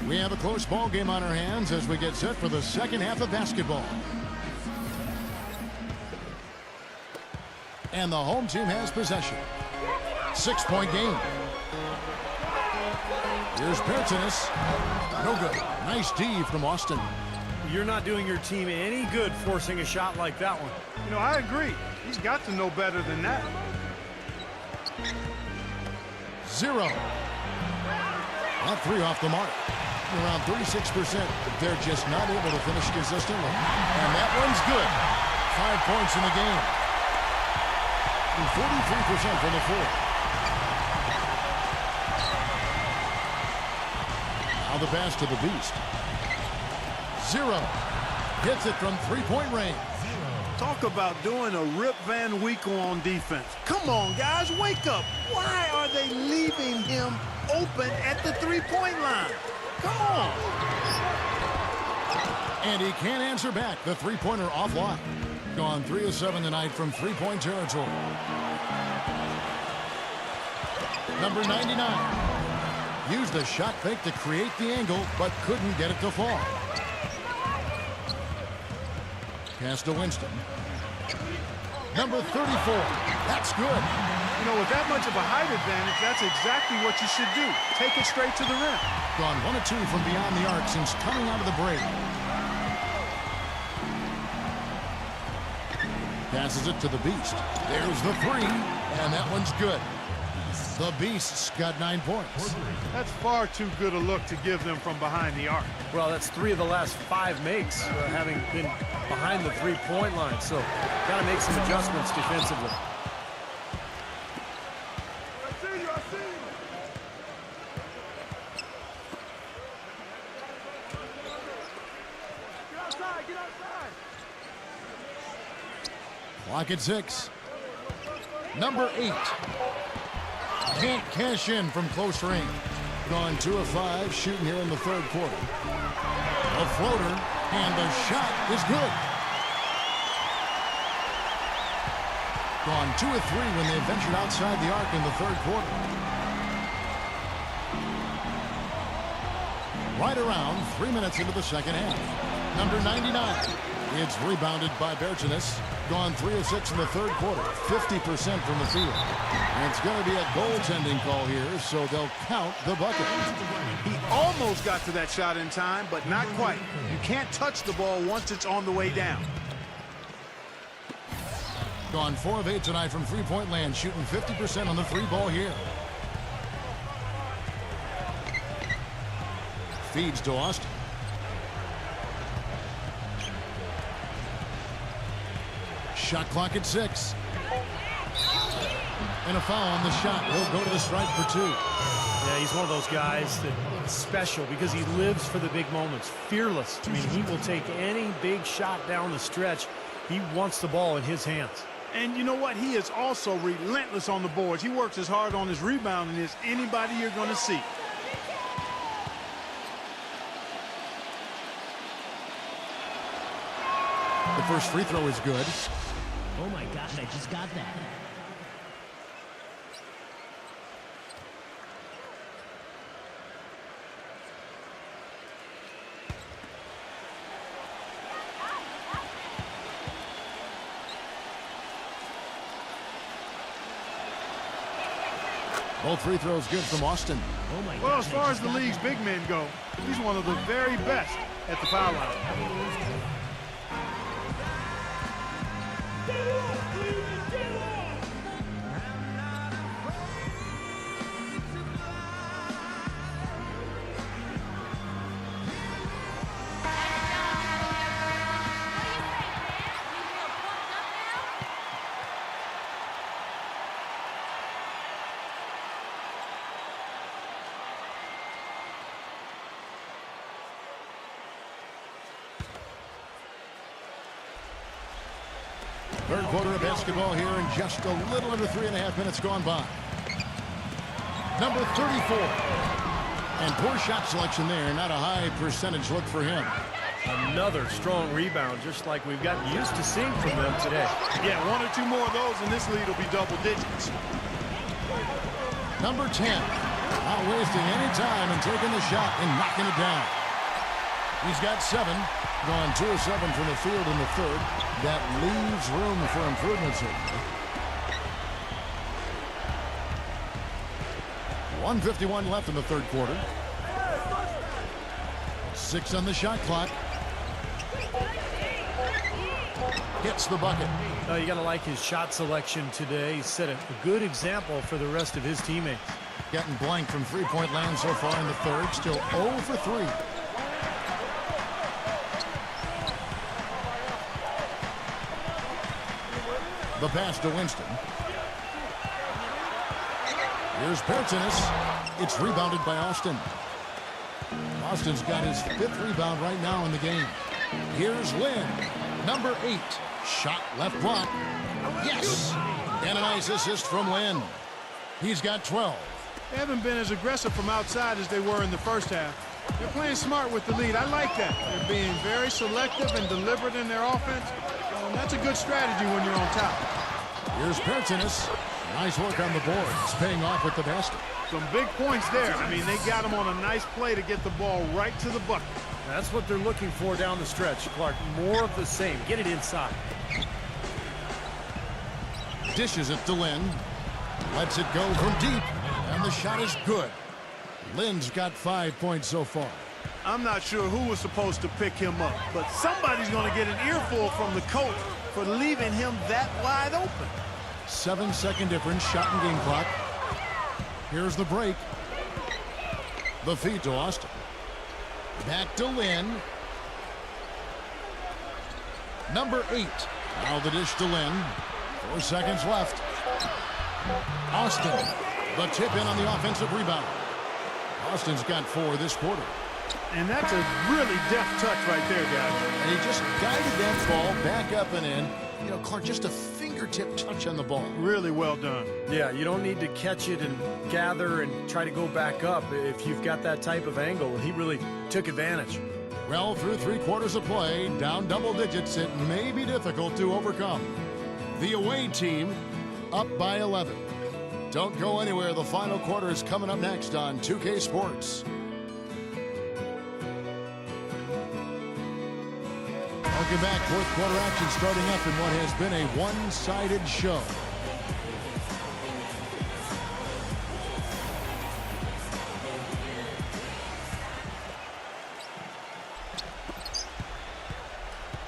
We have a close ball game on our hands as we get set for the second half of basketball. And the home team has possession. 6-point game. Here's Bertens. No good. Nice D from Austin. You're not doing your team any good forcing a shot like that one. You know, I agree. He's got to know better than that. 0. That 3 off the mark. Around 36%. They're just not able to finish consistently. And that one's good. 5 points in the game. And 43% from the floor. Now the pass to the Beast. 0. Hits it from 3-point range. Talk about doing a Rip Van Winkle on defense. Come on, guys, wake up. Why are they leaving him open at the 3-point line? Come on. And he can't answer back. The 3-pointer offline. Gone 3 of 7 tonight from 3-point territory. Number 99. Used a shot fake to create the angle, but couldn't get it to fall. Pass to Winston. Number 34. That's good. You know, with that much of a height advantage, that's exactly what you should do. Take it straight to the rim. Gone 1 of 2 from beyond the arc since coming out of the break. Passes it to the Beast. There's the 3, and that one's good. The Beast's got 9 points. That's far too good a look to give them from behind the arc. Well, that's 3 of the last 5 makes, having been behind the 3-point line. So, got to make some adjustments defensively. Clock at 6. Number 8. Can't cash in from close range. Gone 2 of 5 shooting here in the third quarter. A floater, and the shot is good. Gone 2 of 3 when they ventured outside the arc in the third quarter. Right around 3 minutes into the second half. Number 99. It's rebounded by Bertinas. Gone 3 of 6 in the third quarter. 50% from the field. And it's going to be a goaltending call here, so they'll count the bucket. He almost got to that shot in time, but not quite. You can't touch the ball once it's on the way down. Gone 4 of 8 tonight from three-point land, shooting 50% on the three ball here. Feeds to Austin. Shot clock at 6. And a foul on the shot. He'll go to the stripe for 2. Yeah, he's one of those guys that's special because he lives for the big moments. Fearless. I mean, he will take any big shot down the stretch. He wants the ball in his hands. And you know what? He is also relentless on the boards. He works as hard on his rebounding as anybody you're going to see. The first free throw is good. Oh my God, I just got that. Both free throws good from Austin. Oh my God. Well, as far as the league's big men go, he's one of the very best at the foul line. Third quarter of basketball here in just a little under 3.5 minutes gone by. Number 34. And poor shot selection there. Not a high percentage look for him. Another strong rebound, just like we've gotten used to seeing from them today. Yeah, 1 or 2 more of those and this lead will be double digits. Number 10. Not wasting any time and taking the shot and knocking it down. He's got 7. Gone 2 of 7 from the field in the third. That leaves room for improvements here. 1:51 left in the third quarter. 6 on the shot clock. Hits the bucket. You got to like his shot selection today. He set a good example for the rest of his teammates. Getting blank from three-point land so far in the third. Still 0 for 3. The pass to Winston. Here's Bertinas. It's rebounded by Austin. Austin's got his 5th rebound right now in the game. Here's Lynn. Number 8. Shot left block. Yes! And a nice assist from Lynn. He's got 12. They haven't been as aggressive from outside as they were in the first half. They're playing smart with the lead. I like that. They're being very selective and deliberate in their offense. And that's a good strategy when you're on top. Here's Bertinas. Nice work on the board. It's paying off with the basket. Some big points there. I mean, they got him on a nice play to get the ball right to the bucket. That's what they're looking for down the stretch, Clark. More of the same. Get it inside. Dishes it to Lynn. Lets it go from deep. And the shot is good. Lynn's got 5 points so far. I'm not sure who was supposed to pick him up, but somebody's going to get an earful from the coach for leaving him that wide open. 7-second difference, shot and game clock. Here's the break. The feed to Austin. Back to Lynn. Number 8. Now the dish to Lynn. 4 seconds left. Austin. The tip in on the offensive rebound. Austin's got 4 this quarter. And that's a really deft touch right there, guys. And he just guided that ball back up and in. You know, Clark, just a fingertip touch on the ball. Really well done. Yeah, you don't need to catch it and gather and try to go back up if you've got that type of angle. He really took advantage. Well, through 3 quarters of play, down double digits, it may be difficult to overcome. The away team up by 11. Don't go anywhere. The final quarter is coming up next on 2K Sports. Welcome back. Fourth quarter action starting up in what has been a one-sided show.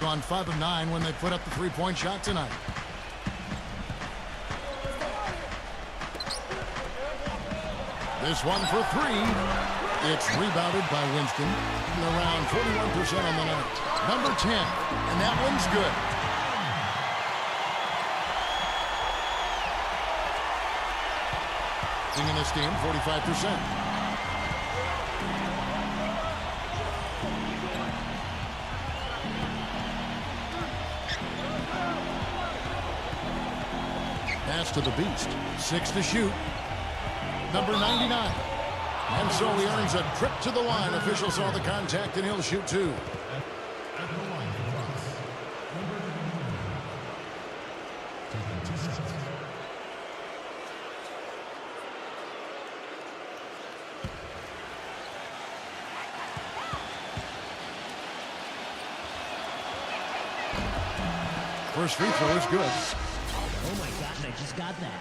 On 5 of 9 when they put up the three-point shot tonight. This one for 3. It's rebounded by Winston. And around 41% on the night. Number 10, and that one's good. In this game, 45%. Pass to the Beast. 6 to shoot. Number 99. And so he earns a trip to the line. Officials saw the contact, and he'll shoot 2. First free throw is good. Oh my God, I just got that.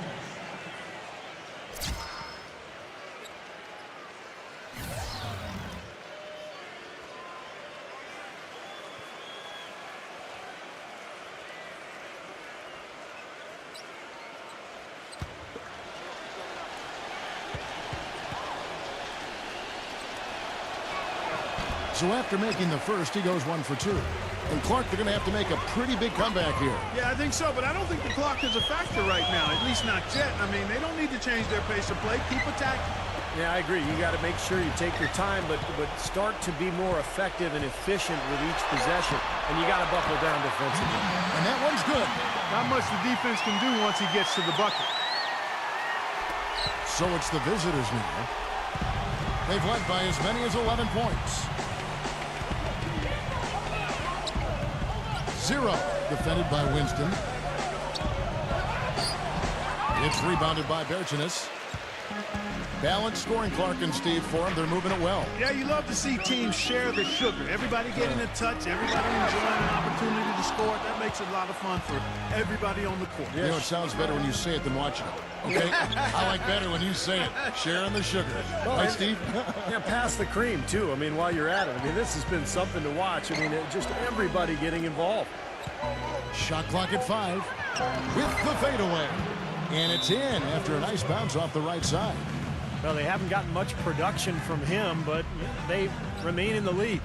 So after making the first, he goes 1 for 2. And Clark, they're going to have to make a pretty big comeback here. Yeah, I think so, but I don't think the clock is a factor right now, at least not yet. I mean, they don't need to change their pace of play. Keep attacking. Yeah, I agree. You got to make sure you take your time, but start to be more effective and efficient with each possession. And you got to buckle down defensively. And that one's good. Not much the defense can do once he gets to the bucket. So it's the visitors now. They've led by as many as 11 points. 0 defended by Winston. It's rebounded by Berginus. Balanced scoring, Clark and Steve, for them. They're moving it well. Yeah, you love to see teams share the sugar. Everybody getting a touch, everybody enjoying an opportunity to score. That makes it a lot of fun for everybody on the court. You know, it sounds better when you say it than watching it. Okay? I like better when you say it. Sharing the sugar. Right, Steve? Yeah, pass the cream, too. I mean, while you're at it. I mean, this has been something to watch. I mean, just everybody getting involved. Shot clock at 5 with the fadeaway. And it's in after a nice bounce off the right side. Well, they haven't gotten much production from him, but they remain in the lead.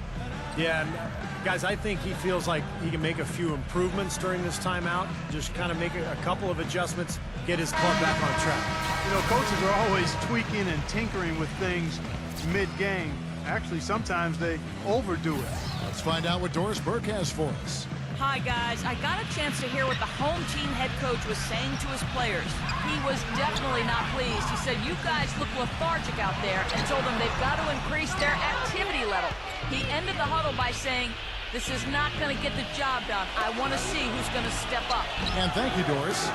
Yeah, and guys, I think he feels like he can make a few improvements during this timeout. Just kind of make a couple of adjustments, get his club back on track. You know, coaches are always tweaking and tinkering with things mid-game. Actually, sometimes they overdo it. Let's find out what Doris Burke has for us. Hi, guys. I got a chance to hear what the home team head coach was saying to his players. He was definitely not pleased. He said, you guys look lethargic out there, and told them they've got to increase their activity level. He ended the huddle by saying, this is not going to get the job done. I want to see who's going to step up. And thank you, Doris.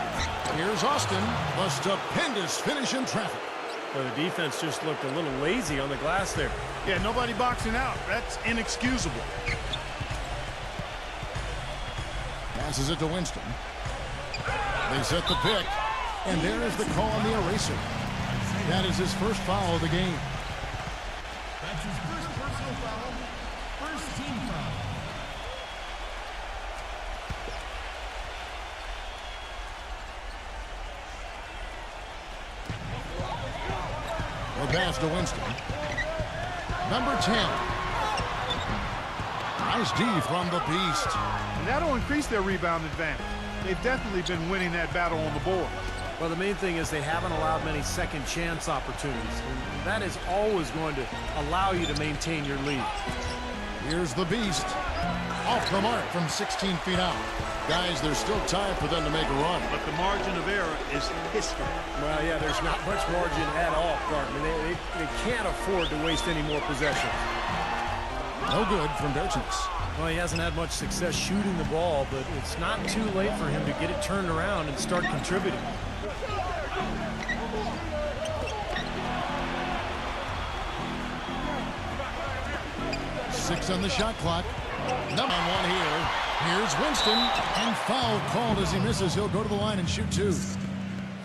Here's Austin. The stupendous finish in traffic. Well, the defense just looked a little lazy on the glass there. Yeah, nobody boxing out. That's inexcusable. Passes it to Winston. They set the pick. And there is the call on the eraser. That is his first foul of the game. That's his first personal foul. First team foul. The pass to Winston. Number 10. Nice D from the Beast. And that'll increase their rebound advantage. They've definitely been winning that battle on the board. Well, the main thing is they haven't allowed many second chance opportunities. And that is always going to allow you to maintain your lead. Here's the beast. Off the mark from 16 feet out. Guys, there's still time for them to make a run. But the margin of error is history. Well, yeah, there's not much margin at all, Clark. I mean, they can't afford to waste any more possessions. No good from Dirchens. Well, he hasn't had much success shooting the ball, but it's not too late for him to get it turned around and start contributing. Six on the shot clock. Number one here. Here's Winston, and foul called as he misses. He'll go to the line and shoot two.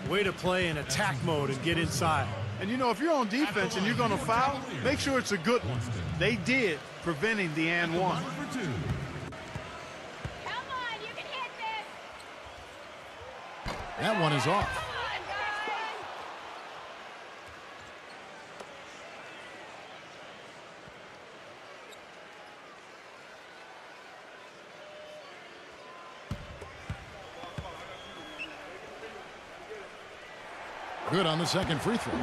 Way to play in attack mode and get inside. And, you know, if you're on defense and you're going to foul, make sure it's a good one. They did, preventing the and one. Number 2. Come on, you can hit this. That one is off. Good on the second free throw. A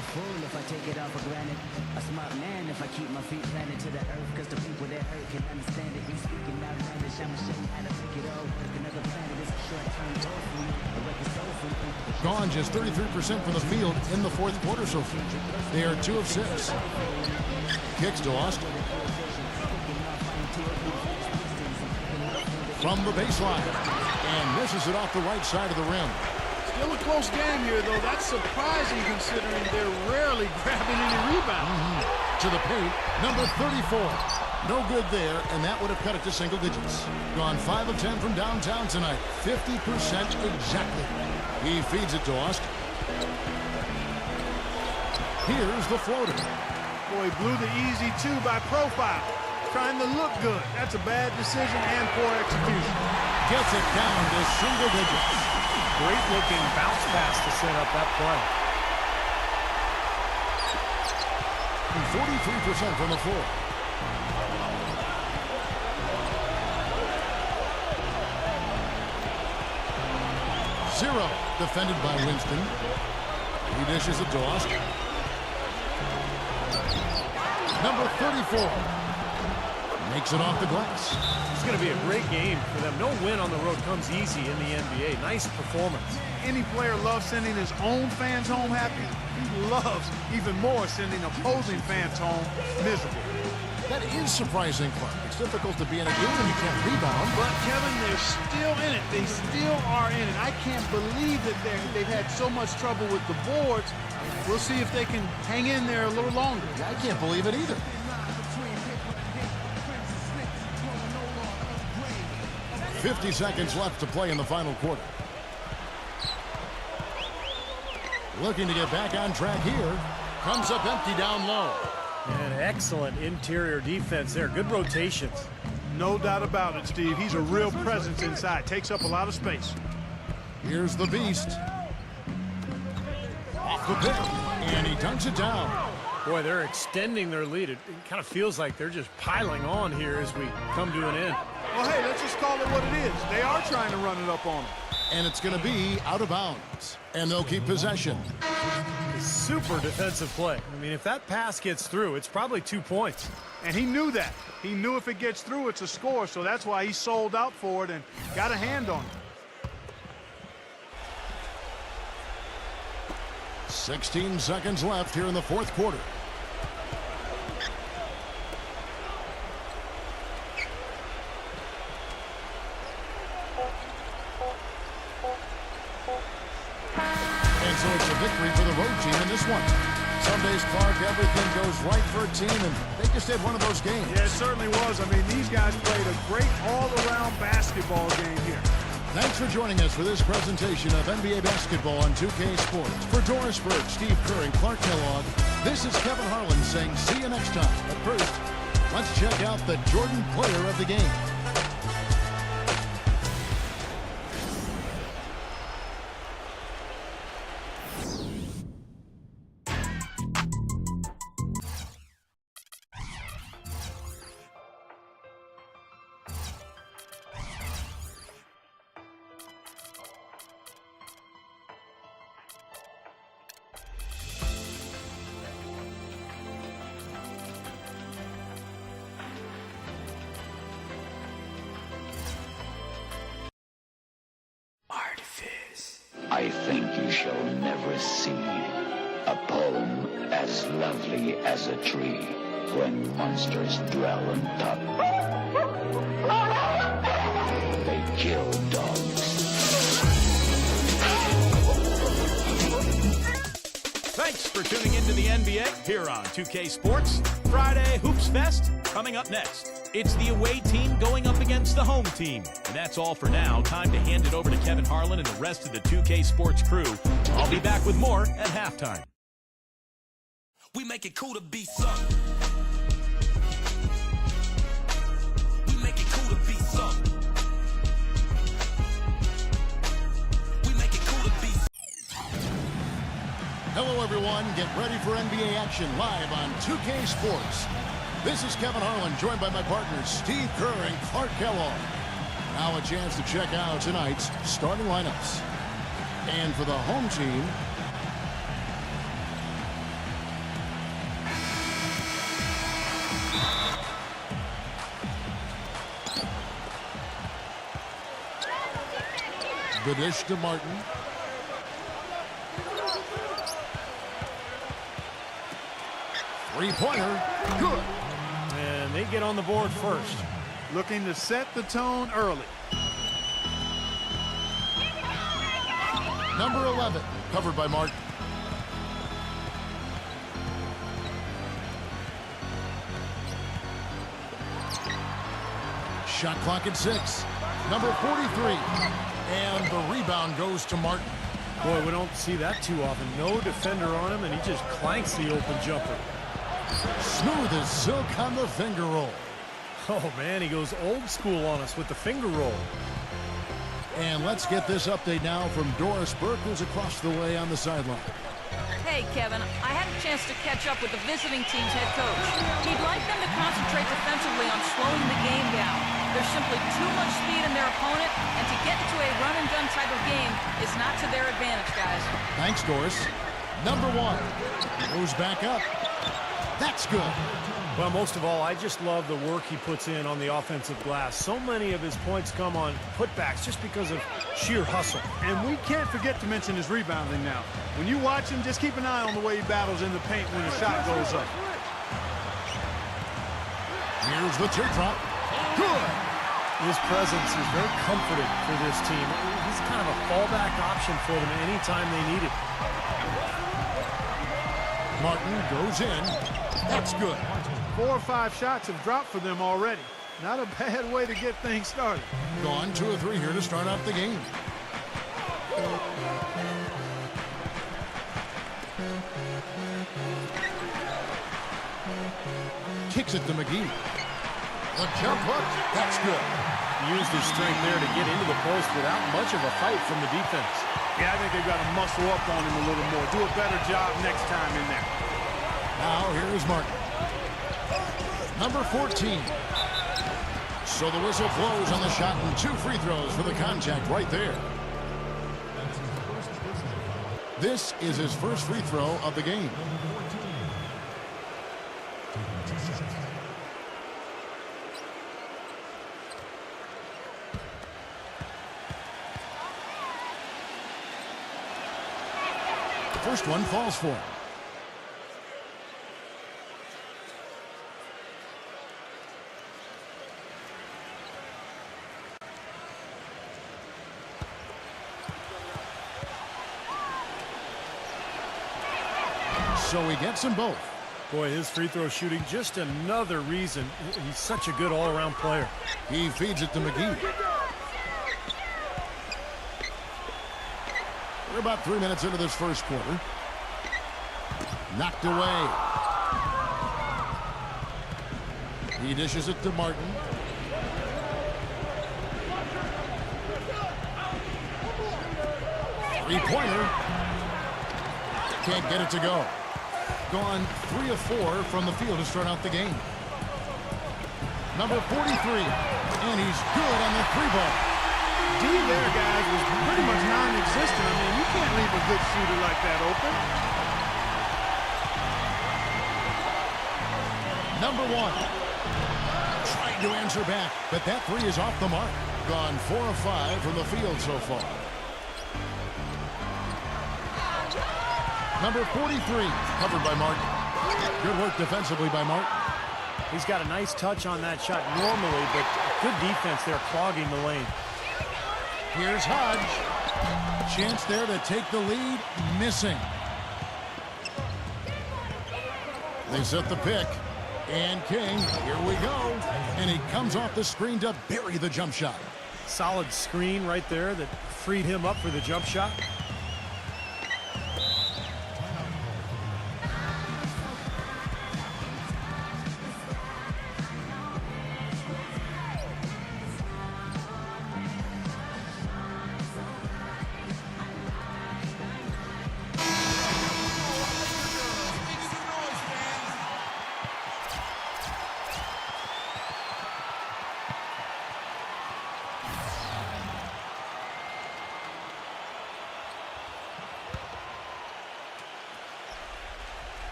fool if I take it all for granted. A smart man if I keep my feet planted to the earth. Cause the people that hurt can understand it. You speaking out language, I'ma show you how to make it all work. Another planet is a short-term goal for me. A record soul for me. Gone just 33% from the field in the fourth quarter so far. They are 2 of 6. Kicks to Austin. From the baseline. And misses it off the right side of the rim. Still a close game here, though. That's surprising considering they're rarely grabbing any rebounds. To the paint, number 34. No good there, and that would have cut it to single digits. Gone 5 of 10 from downtown tonight. 50% exactly. He feeds it to Austin. Here's the floater. Boy, he blew the easy 2 by profile. Trying to look good. That's a bad decision and poor execution. Gets it down to single digits. Great looking bounce pass to set up that play. 43% from the floor. Zero defended by Winston. He dishes it to Austin. Number 34 makes it off the glass. It's going to be a great game for them. No win on the road comes easy in the NBA. Nice performance. Any player loves sending his own fans home happy. He loves even more sending opposing fans home miserable. That is surprising, Clark. It's difficult to be in a game when you can't rebound. But, Kevin, they're still in it. They still are in it. I can't believe that they've had so much trouble with the boards. We'll see if they can hang in there a little longer. I can't believe it either. .50 seconds left to play in the final quarter. Looking to get back on track here. Comes up empty down low. And excellent interior defense there. Good rotations. No doubt about it, Steve. He's a real presence inside. Takes up a lot of space. Here's the beast. Off the pick. And he dunks it down. Boy, they're extending their lead. It kind of feels like they're just piling on here as we come to an end. Well, hey, let's just call it what it is. They are trying to run it up on them. And it's going to be out of bounds. And they'll keep possession. Super defensive play. I mean, if that pass gets through, it's probably 2 points. And he knew that. He knew if it gets through, it's a score. So that's why he sold out for it and got a hand on it. 16 seconds left here in the fourth quarter. And so it's a victory for the road team in this one. Some days, Clark, everything goes right for a team, and they just had one of those games. Yeah, it certainly was. I mean, these guys played a great all-around basketball game here. Thanks for joining us for this presentation of NBA basketball on 2K Sports. For Doris Burke, Steve Kerr, and Clark Kellogg, this is Kevin Harlan saying see you next time. But first, let's check out the Jordan player of the game. I think you shall never see a poem as lovely as a tree when monsters dwell on top. They kill dogs. Thanks for tuning into the NBA here on 2K Sports. Friday Hoops Fest coming up next. It's the away team going up against the home team. And that's all for now. Time to hand it over to Kevin Harlan and the rest of the 2K Sports crew. I'll be back with more at halftime. We make it cool to be something. We make it cool to be something. We make it cool to be something. Hello, everyone. Get ready for NBA action live on 2K Sports. This is Kevin Harlan, joined by my partners Steve Kerr and Clark Kellogg. Now a chance to check out tonight's starting lineups. And for the home team, the dish to Martin. Three-pointer, good. And they get on the board first. Looking to set the tone early. Number 11, covered by Martin. Shot clock at 6. Number 43. And the rebound goes to Martin. Boy, we don't see that too often. No defender on him, and he just clanks the open jumper. Smooth as silk on the finger roll. Oh, man, he goes old school on us with the finger roll. And let's get this update now from Doris Burke, who's across the way on the sideline. Hey, Kevin, I had a chance to catch up with the visiting team's head coach. He'd like them to concentrate defensively on slowing the game down. There's simply too much speed in their opponent, and to get into a run-and-gun type of game is not to their advantage, guys. Thanks, Doris. Number 1 goes back up. That's good. Well, most of all, I just love the work he puts in on the offensive glass. So many of his points come on putbacks just because of sheer hustle. And we can't forget to mention his rebounding now. When you watch him, just keep an eye on the way he battles in the paint when the shot goes up. Here's the teardrop. Good. His presence is very comforting for this team. He's kind of a fallback option for them anytime they need it. Martin goes in. That's good. 4 or 5 shots have dropped for them already. Not a bad way to get things started. Gone 2 or 3 here to start out the game. Kicks it to McGee. The jump hook. That's good. He used his strength there to get into the post without much of a fight from the defense. Yeah, I think they've got to muscle up on him a little more. Do a better job next time in there. Now here's Martin. Number 14. So the whistle blows on the shot and 2 free throws for the contact right there. This is his first free throw of the game. First one falls for him. So he gets them both. Boy, his free throw shooting, just another reason he's such a good all-around player. He feeds it to McGee. We're about 3 minutes into this first quarter. Knocked away. He dishes it to Martin. Three-pointer. Can't get it to go. Gone 3 of 4 from the field to start out the game. Number 43. And he's good on the 3-ball. D there, guys, was pretty much non-existent. I mean, you can't leave a good shooter like that open. Number 1. Trying to answer back, but that 3 is off the mark. Gone 4 of 5 from the field so far. Number 43, covered by Martin. Good work defensively by Martin. He's got a nice touch on that shot normally, but good defense there clogging the lane. Here's Hodge. Chance there to take the lead. Missing. They set the pick. And King, here we go. And he comes off the screen to bury the jump shot. Solid screen right there that freed him up for the jump shot.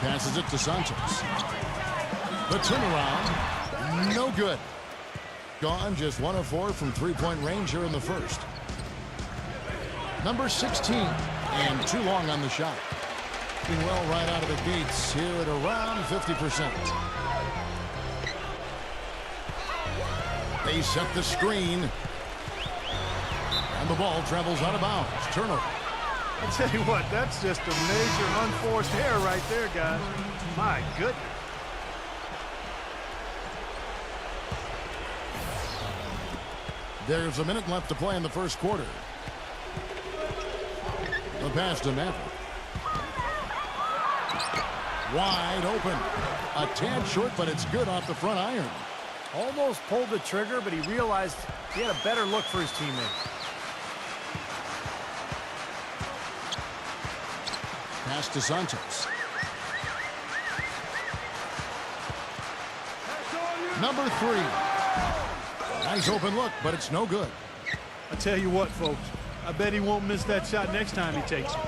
Passes it to Santos. The turnaround, no good. Gone just 1 of 4 from three-point range here in the first. Number 16, and too long on the shot. Doing well right out of the gates here at around 50%. They set the screen. And the ball travels out of bounds. Turnover. I tell you what, that's just a major unforced error right there, guys. My goodness. There's a minute left to play in the first quarter. The pass to Maverick. Wide open. A tad short, but it's good off the front iron. Almost pulled the trigger, but he realized he had a better look for his teammate. Pass to Santos. Number 3. Nice open look, but it's no good. I tell you what, folks. I bet he won't miss that shot next time he takes it.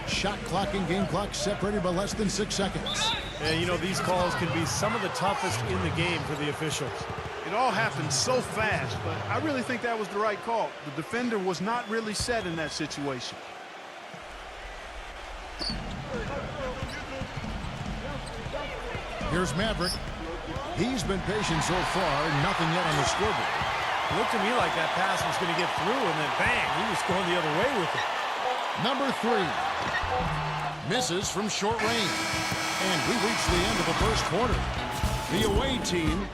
Shot clock and game clock separated by less than 6 seconds. Yeah, you know, these calls can be some of the toughest in the game for the officials. It all happened so fast, but I really think that was the right call. The defender was not really set in that situation. Here's Maverick. He's been patient so far. Nothing yet on the scoreboard. It looked to me like that pass was going to get through, and then bang, he was going the other way with it. Number 3. Misses from short range. And we reach the end of the first quarter. The away team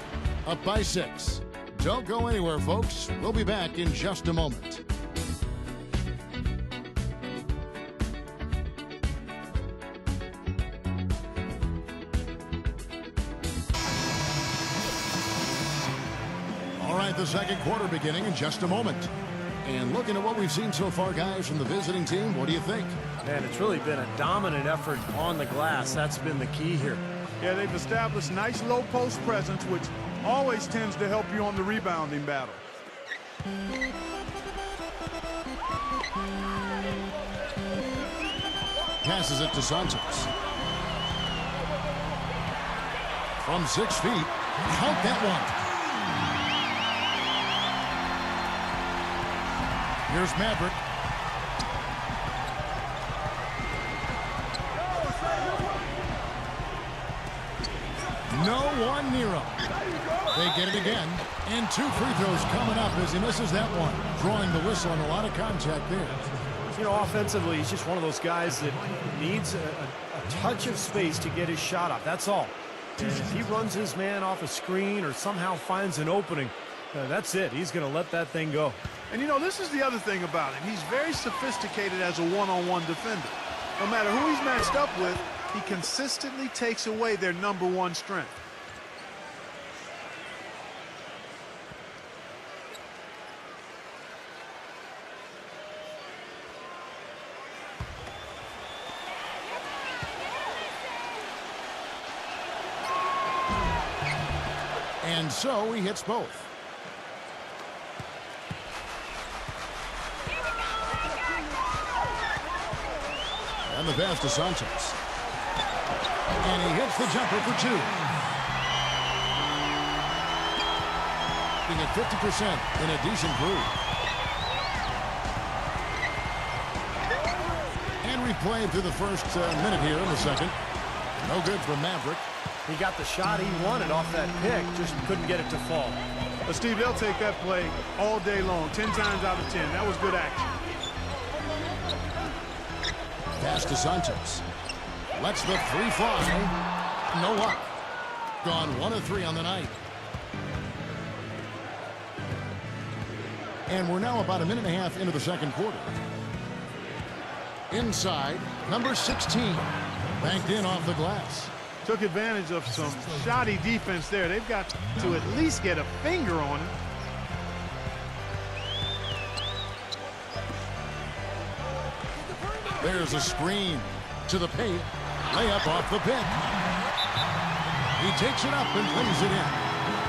up by 6. Don't go anywhere, folks. We'll be back in just a moment. All right, the second quarter beginning in just a moment. And looking at what we've seen so far, guys, from the visiting team, what do you think? Man, it's really been a dominant effort on the glass. That's been the key here. Yeah, they've established nice low post presence, which always tends to help you on the rebounding battle. Passes it to Santos. From 6 feet, count that one. Here's Maverick. No one near him. They get it again. And 2 free throws coming up as he misses that one. Drawing the whistle and a lot of contact there. You know, offensively, he's just one of those guys that needs a touch of space to get his shot up. That's all. If he runs his man off a screen or somehow finds an opening, that's it. He's going to let that thing go. And, you know, this is the other thing about it. He's very sophisticated as a one-on-one defender. No matter who he's matched up with, he consistently takes away their number one strength. And so he hits both. And the pass to Santos. And he hits the jumper for 2. shooting at 50% in a decent group. And replayed through the first minute here in the second. No good for Maverick. He got the shot he wanted off that pick, just couldn't get it to fall. But Steve, they'll take that play all day long, 10 times out of 10. That was good action. Pass to Sanchez. Lets the three fly. No luck. Gone 1 of 3 on the night. And we're now about a minute and a half into the second quarter. Inside, number 16. Banked in off the glass. Took advantage of some shoddy defense there. They've got to at least get a finger on it. There's a screen to the paint. Layup off the pick. He takes it up and plays it in.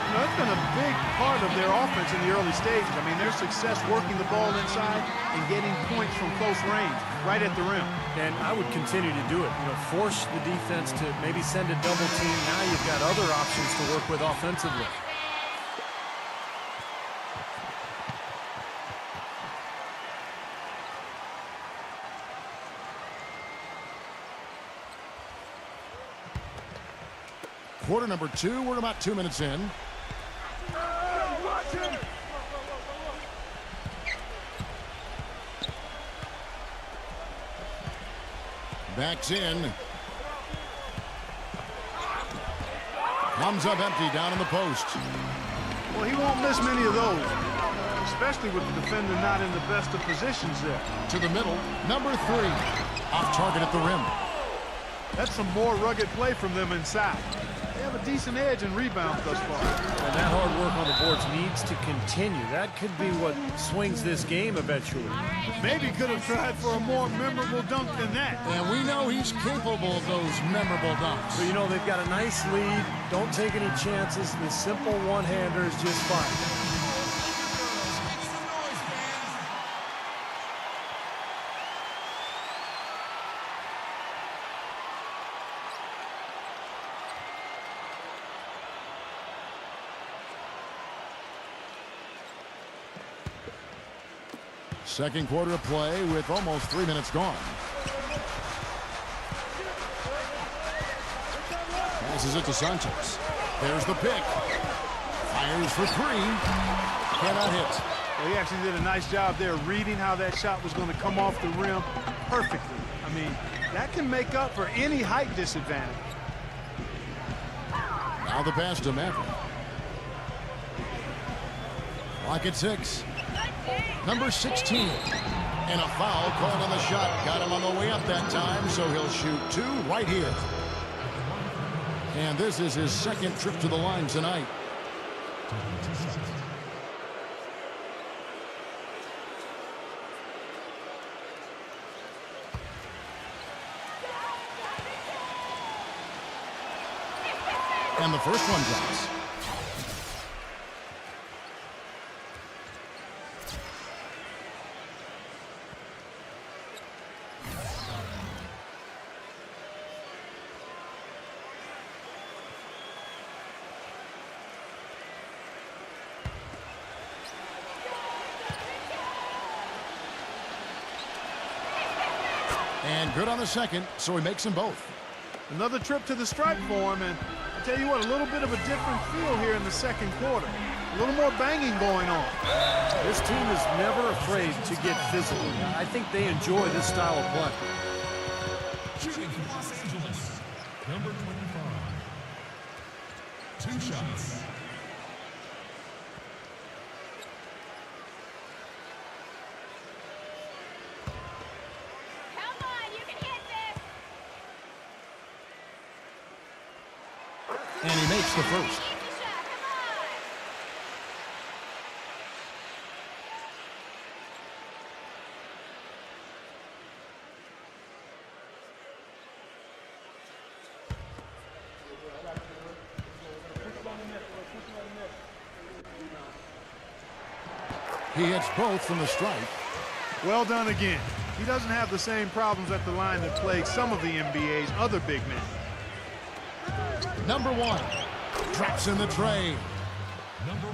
You know, that's been a big part of their offense in the early stages. I mean, their success working the ball inside and getting points from close range, right at the rim. And I would continue to do it. You know, force the defense to maybe send a double team. Now you've got other options to work with offensively. Quarter number 2, we're about 2 minutes in. Backs in. Comes up empty down in the post. Well, he won't miss many of those, especially with the defender not in the best of positions there. To the middle, number 3. Off target at the rim. That's some more rugged play from them inside. They have a decent edge and rebound thus far. And that hard work on the boards needs to continue. That could be what swings this game eventually. Maybe could have tried for a more memorable dunk than that. And we know he's capable of those memorable dunks. But you know, they've got a nice lead. Don't take any chances. The simple one-hander is just fine. Second quarter of play with almost 3 minutes gone. Passes it to Sanchez. There's the pick. Fires for 3. Cannot hit. Well, he actually did a nice job there reading how that shot was going to come off the rim perfectly. I mean, that can make up for any height disadvantage. Now the pass to Maverick. Clock at 6. Number 16. And a foul called on the shot. Got him on the way up that time, so he'll shoot 2 right here. And this is his second trip to the line tonight. And the first one drops. And good on the second, so he makes them both. Another trip to the stripe for him, and I tell you what, a little bit of a different feel here in the second quarter. A little more banging going on. This team is never afraid to get physical. I think they enjoy this style of play. Shooting for Los Angeles, number 25. 2 shots. And he makes the first. He hits both from the stripe. Well done again. He doesn't have the same problems at the line that plague some of the NBA's other big men. Number 1. Drops in the tray.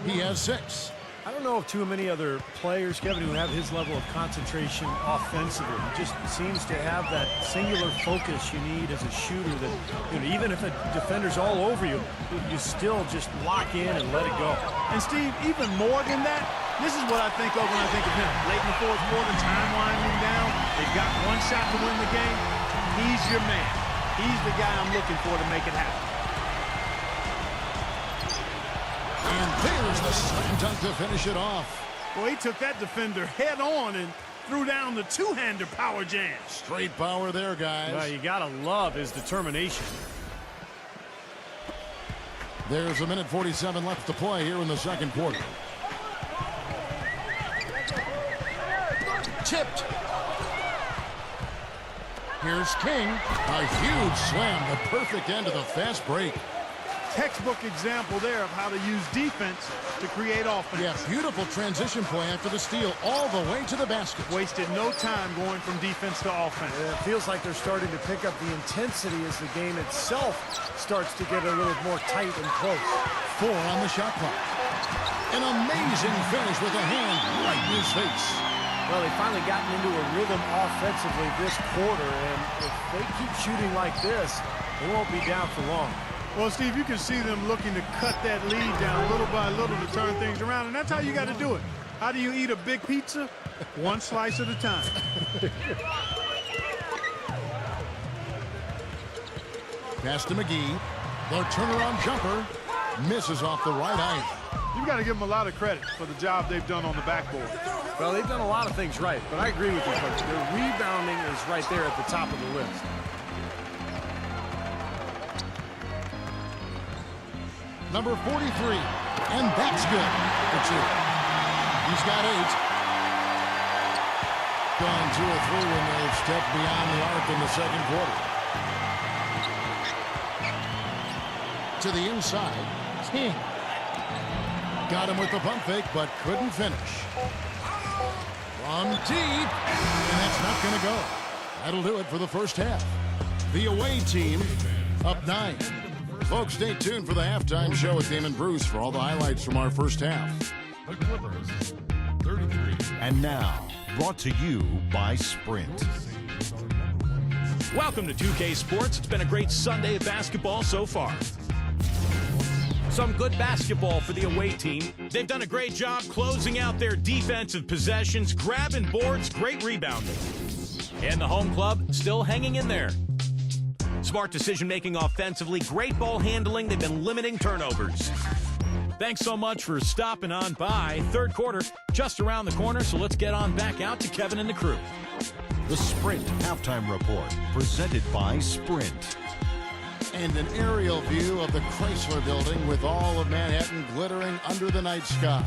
He has 6. I don't know of too many other players, Kevin, who have his level of concentration offensively. He just seems to have that singular focus you need as a shooter that, even if a defender's all over you, you still just lock in and let it go. And Steve, even more than that, this is what I think of when I think of him. Late in the fourth quarter, time winding down. They've got one shot to win the game. He's your man. He's the guy I'm looking for to make it happen. And there's the slam dunk to finish it off. Well, he took that defender head on and threw down the two-hander power jam. Straight power there, guys. Well, you got to love his determination. There's a minute 47 left to play here in the second quarter. Tipped. Here's King. A huge slam, the perfect end of the fast break. Textbook example there of how to use defense to create offense. Yeah, beautiful transition play after the steal all the way to the basket. Wasted no time going from defense to offense. It feels like they're starting to pick up the intensity as the game itself starts to get a little more tight and close. 4 on the shot clock. An amazing finish with a hand right in his face. Well, they've finally gotten into a rhythm offensively this quarter, and if they keep shooting like this, they won't be down for long. Well, Steve, you can see them looking to cut that lead down little by little to turn things around, and that's how you got to do it. How do you eat a big pizza? One slice at a time. Pass to McGee. The turnaround jumper misses off the right eye. You've got to give them a lot of credit for the job they've done on the backboard. Well, they've done a lot of things right, but I agree with you, Coach. Their rebounding is right there at the top of the list. Number 43, and that's good for 2. He's got 8. Gone 2 or 3 when they've stepped beyond the arc in the second quarter. To the inside, King. Got him with the pump fake, but couldn't finish. From deep, and that's not going to go. That'll do it for the first half. The away team up 9. Folks, stay tuned for the halftime show with Damon Bruce for all the highlights from our first half. The Clippers, 33. And now, brought to you by Sprint. Welcome to 2K Sports. It's been a great Sunday of basketball so far. Some good basketball for the away team. They've done a great job closing out their defensive possessions, grabbing boards, great rebounding. And the home club still hanging in there. Smart decision-making offensively, great ball handling. They've been limiting turnovers. Thanks so much for stopping on by. Third quarter just around the corner, so let's get on back out to Kevin and the crew. The Sprint Halftime Report, presented by Sprint. And an aerial view of the Chrysler Building with all of Manhattan glittering under the night sky.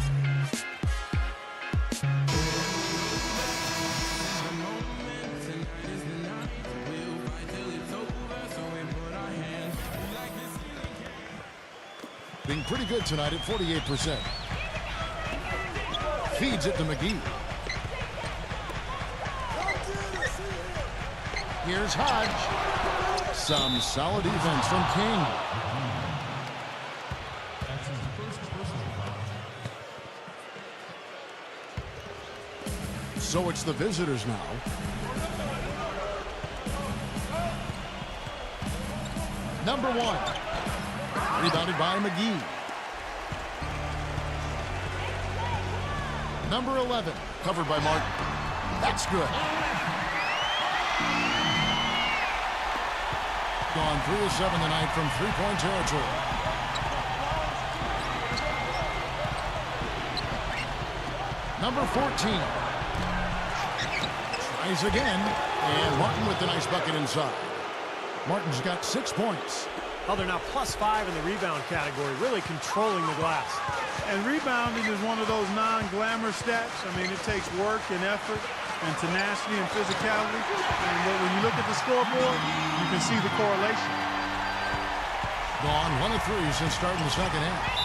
Being pretty good tonight at 48%. Feeds it to McGee. Here's Hodge. Some solid defense from King. That's his first personal foul. So it's the visitors now. Number 1. Rebounded by McGee. Number 11. Covered by Martin. That's good. Gone 3 of 7 tonight from three-point territory. Number 14. Tries again. And Martin with the nice bucket inside. Martin's got 6 points. Oh, they're now +5 in the rebound category, really controlling the glass. And rebounding is one of those non-glamour stats. I mean, it takes work and effort and tenacity and physicality. And when you look at the scoreboard, you can see the correlation. Gone 1 of 3 since starting the second half.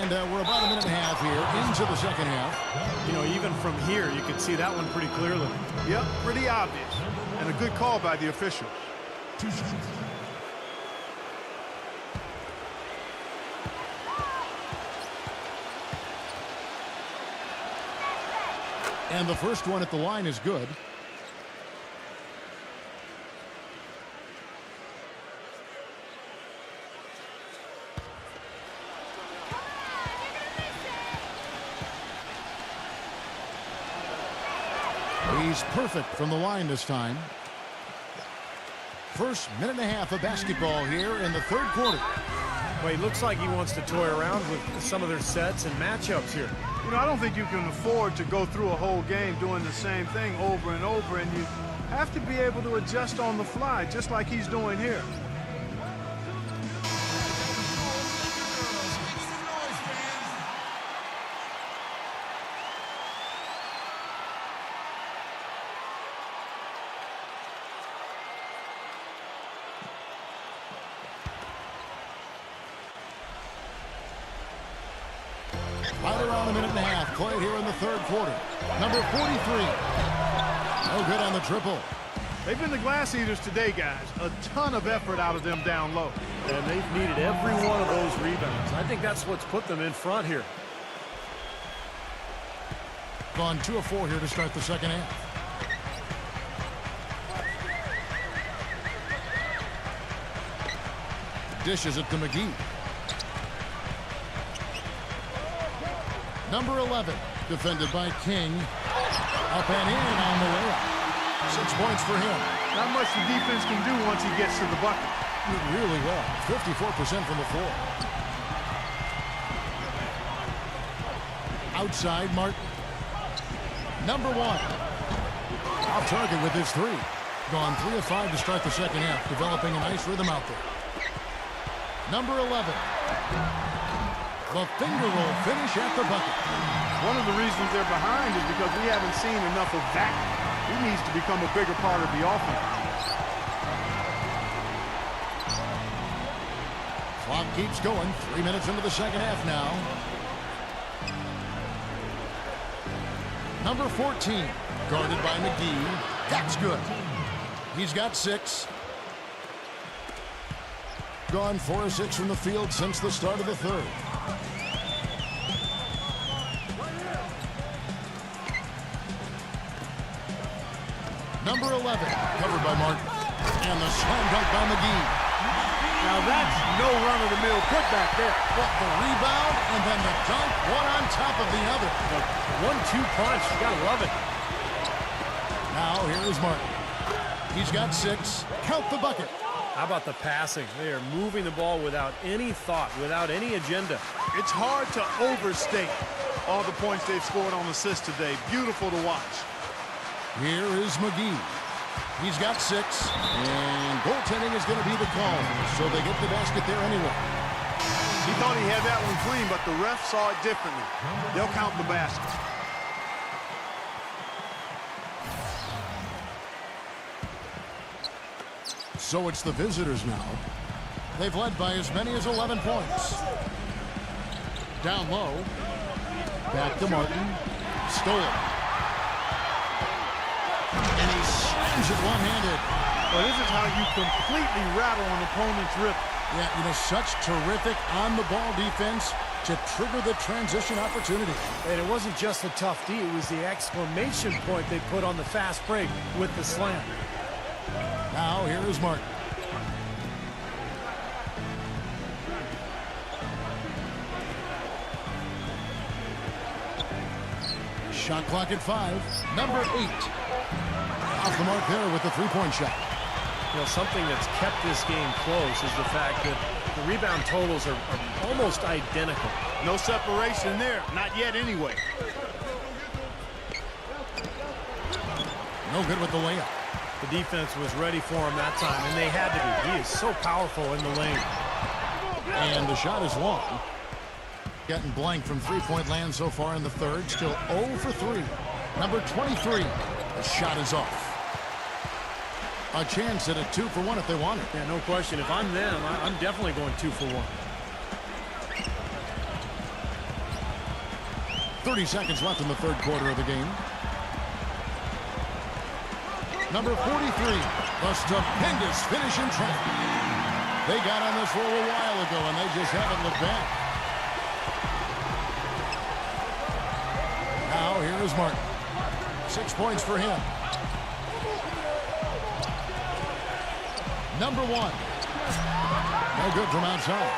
And we're about a minute and a half here into the second half. You know, even from here, you can see that one pretty clearly. Yep, pretty obvious. And a good call by the official. 2 shots. And the first one at the line is good. He's perfect from the line this time. First minute and a half of basketball here in the third quarter. Well, he looks like he wants to toy around with some of their sets and matchups here. You know, I don't think you can afford to go through a whole game doing the same thing over and over, and you have to be able to adjust on the fly, just like he's doing here. Right around a minute and a half played here in the third quarter. Number 43. No good on the triple. They've been the glass eaters today, guys. A ton of effort out of them down low. And they've needed every one of those rebounds. I think that's what's put them in front here. Gone 2 of 4 here to start the second half. Dishes it to McGee. Number 11, defended by King. Up and in on the layup. 6 points for him. Not much the defense can do once he gets to the bucket. Did really well. 54% from the floor. Outside, Martin. Number 1. Off target with his 3. Gone 3 of 5 to start the second half, developing a nice rhythm out there. Number 11. The finger roll finish at the bucket. One of the reasons they're behind is because we haven't seen enough of that. He needs to become a bigger part of the offense. Clock keeps going. 3 minutes into the second half now. Number 14, guarded by McGee. That's good. He's got 6. Gone 4 of 6 from the field since the start of the third. Number 11, covered by Martin. And the slam dunk by McGee. Now that's no run-of-the-mill putback there. But the rebound and then the dunk, one on top of the other. The 1-2 punch, you gotta love it. Now here is Martin. He's got 6. Count the bucket. How about the passing? They are moving the ball without any thought, without any agenda. It's hard to overstate all the points they've scored on assists today. Beautiful to watch. Here is McGee. He's got 6, and goaltending is going to be the call, so they get the basket there anyway. He thought he had that one clean, but the ref saw it differently. They'll count the basket. So it's the visitors now. They've led by as many as 11 points. Down low. Back to Martin. Stolen. And he slams it one-handed. Well, this is how you completely rattle an opponent's rhythm. Yeah, you know, such terrific on-the-ball defense to trigger the transition opportunity. And it wasn't just the tough D, it was the exclamation point they put on the fast break with the slam. Now, here is Martin. Shot clock at 5. Number 8. Off the mark there with the three-point shot. You know, something that's kept this game close is the fact that the rebound totals are almost identical. No separation there. Not yet anyway. No good with the layup. The defense was ready for him that time, and they had to be. He is so powerful in the lane. And the shot is long. Getting blank from three-point land so far in the third. Still 0 for 3. Number 23. The shot is off. A chance at a 2 for 1 if they want it. Yeah, no question. If I'm them, I'm definitely going 2 for 1. 30 seconds left in the third quarter of the game. Number 43, the stupendous finish in track. They got on this roll a while ago, and they just haven't looked back. Now, here is Martin. 6 points for him. Number 1. No good from outside.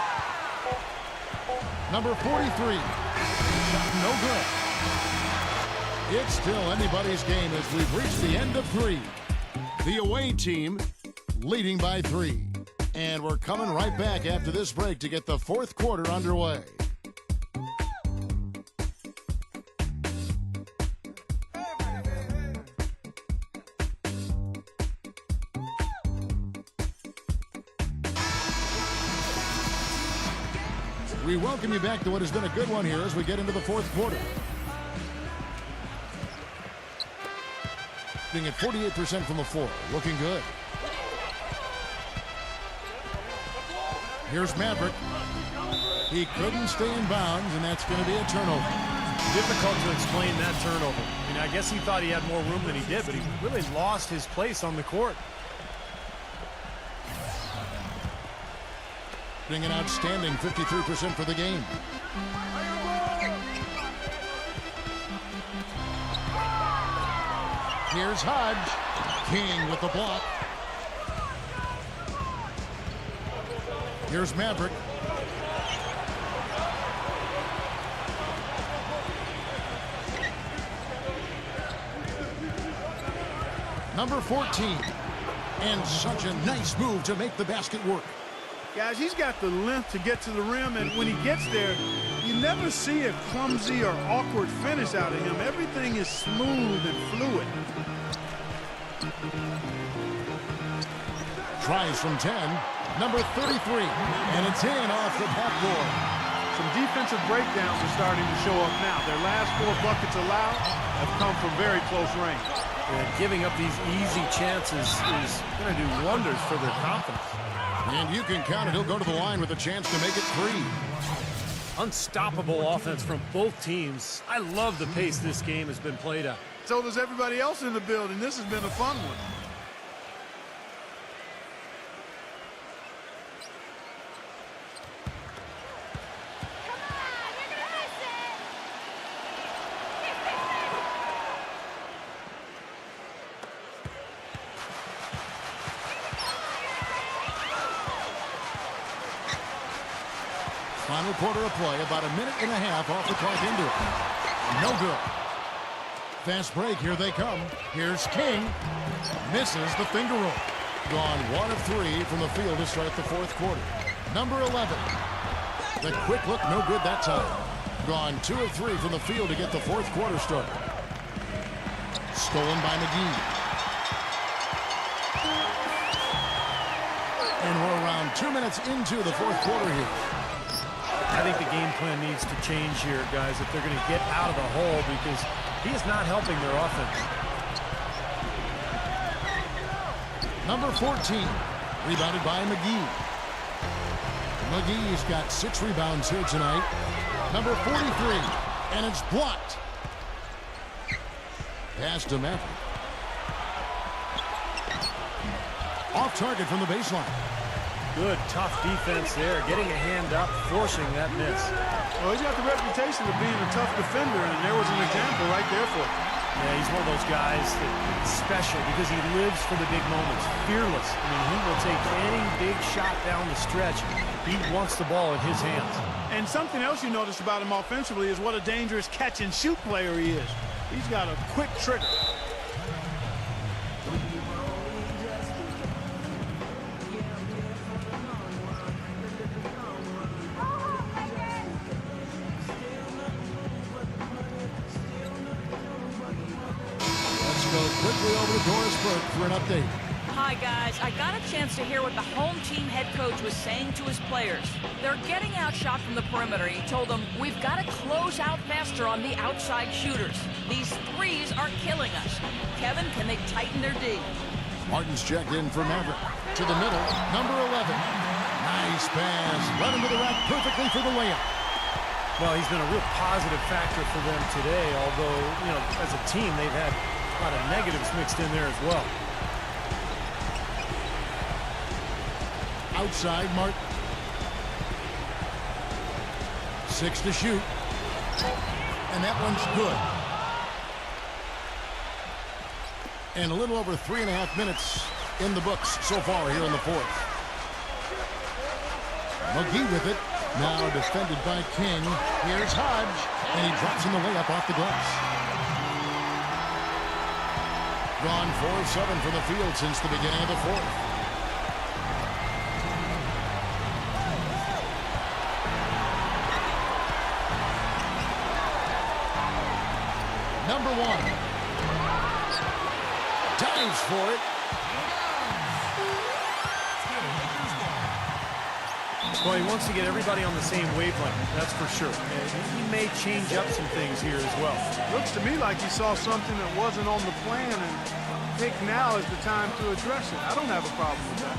Number 43. No good. It's still anybody's game as we've reached the end of 3. The away team leading by 3. And we're coming right back after this break to get the fourth quarter underway. We welcome you back to what has been a good one here as we get into the fourth quarter. Being at 48% from the floor. Looking good. Here's Maverick. He couldn't stay in bounds, and that's going to be a turnover. Difficult to explain that turnover. I mean, I guess he thought he had more room than he did, but he really lost his place on the court. Being an outstanding 53% for the game. Here's Hodge. King with the block. Here's Maverick. Number 14. And such a nice move to make the basket work. Guys, he's got the length to get to the rim, and when he gets there, you never see a clumsy or awkward finish out of him. Everything is smooth and fluid. Tries from 10. Number 33. And it's in off the backboard. Some defensive breakdowns are starting to show up now. Their last 4 buckets allowed have come from very close range. And giving up these easy chances is going to do wonders for their confidence. And you can count it. He'll go to the line with a chance to make it 3. Unstoppable offense from both teams. I love the pace this game has been played at. So does everybody else in the building. This has been a fun one. Final quarter of play, about a minute and a half off the clock into it. No good. Fast break, here they come. Here's King. Misses the finger roll. Gone 1 of 3 from the field to start the fourth quarter. Number 11. The quick look, no good that time. Gone 2 of 3 from the field to get the fourth quarter started. Stolen by McGee. And we're around 2 minutes into the fourth quarter here. I think the game plan needs to change here, guys, if they're going to get out of the hole, because he is not helping their offense. Number 14, rebounded by McGee. McGee's got 6 rebounds here tonight. Number 43, and it's blocked. Pass to Maverick. Off target from the baseline. Good, tough defense there, getting a hand up, forcing that miss. Well, he's got the reputation of being a tough defender, and there was an example right there for him. Yeah, he's one of those guys that's special because he lives for the big moments. Fearless. I mean, he will take any big shot down the stretch. He wants the ball in his hands. And something else you notice about him offensively is what a dangerous catch-and-shoot player he is. He's got a quick trigger. Quickly over to Doris Burke for an update. Hi, guys. I got a chance to hear what the home team head coach was saying to his players. They're getting outshot from the perimeter. He told them, we've got to close out faster on the outside shooters. These threes are killing us. Kevin, can they tighten their D? Martin's checked in for Maverick. To the middle, number 11. Nice pass. Led him to the rack perfectly for the layup. Well, he's been a real positive factor for them today, although, you know, as a team, they've had a lot of negatives mixed in there as well. Outside, Martin. 6 to shoot. And that one's good. And a little over 3.5 minutes in the books so far here in the fourth. McGee with it. Now defended by King. Here's Hodge. And he drops in the layup off the glass. Gone 4-7 from the field since the beginning of the fourth. Number 1. Dives for it. Well, he wants to get everybody on the same wavelength, that's for sure. And he may change up some things here as well. Looks to me like he saw something that wasn't on the plan, and I think now is the time to address it. I don't have a problem with that.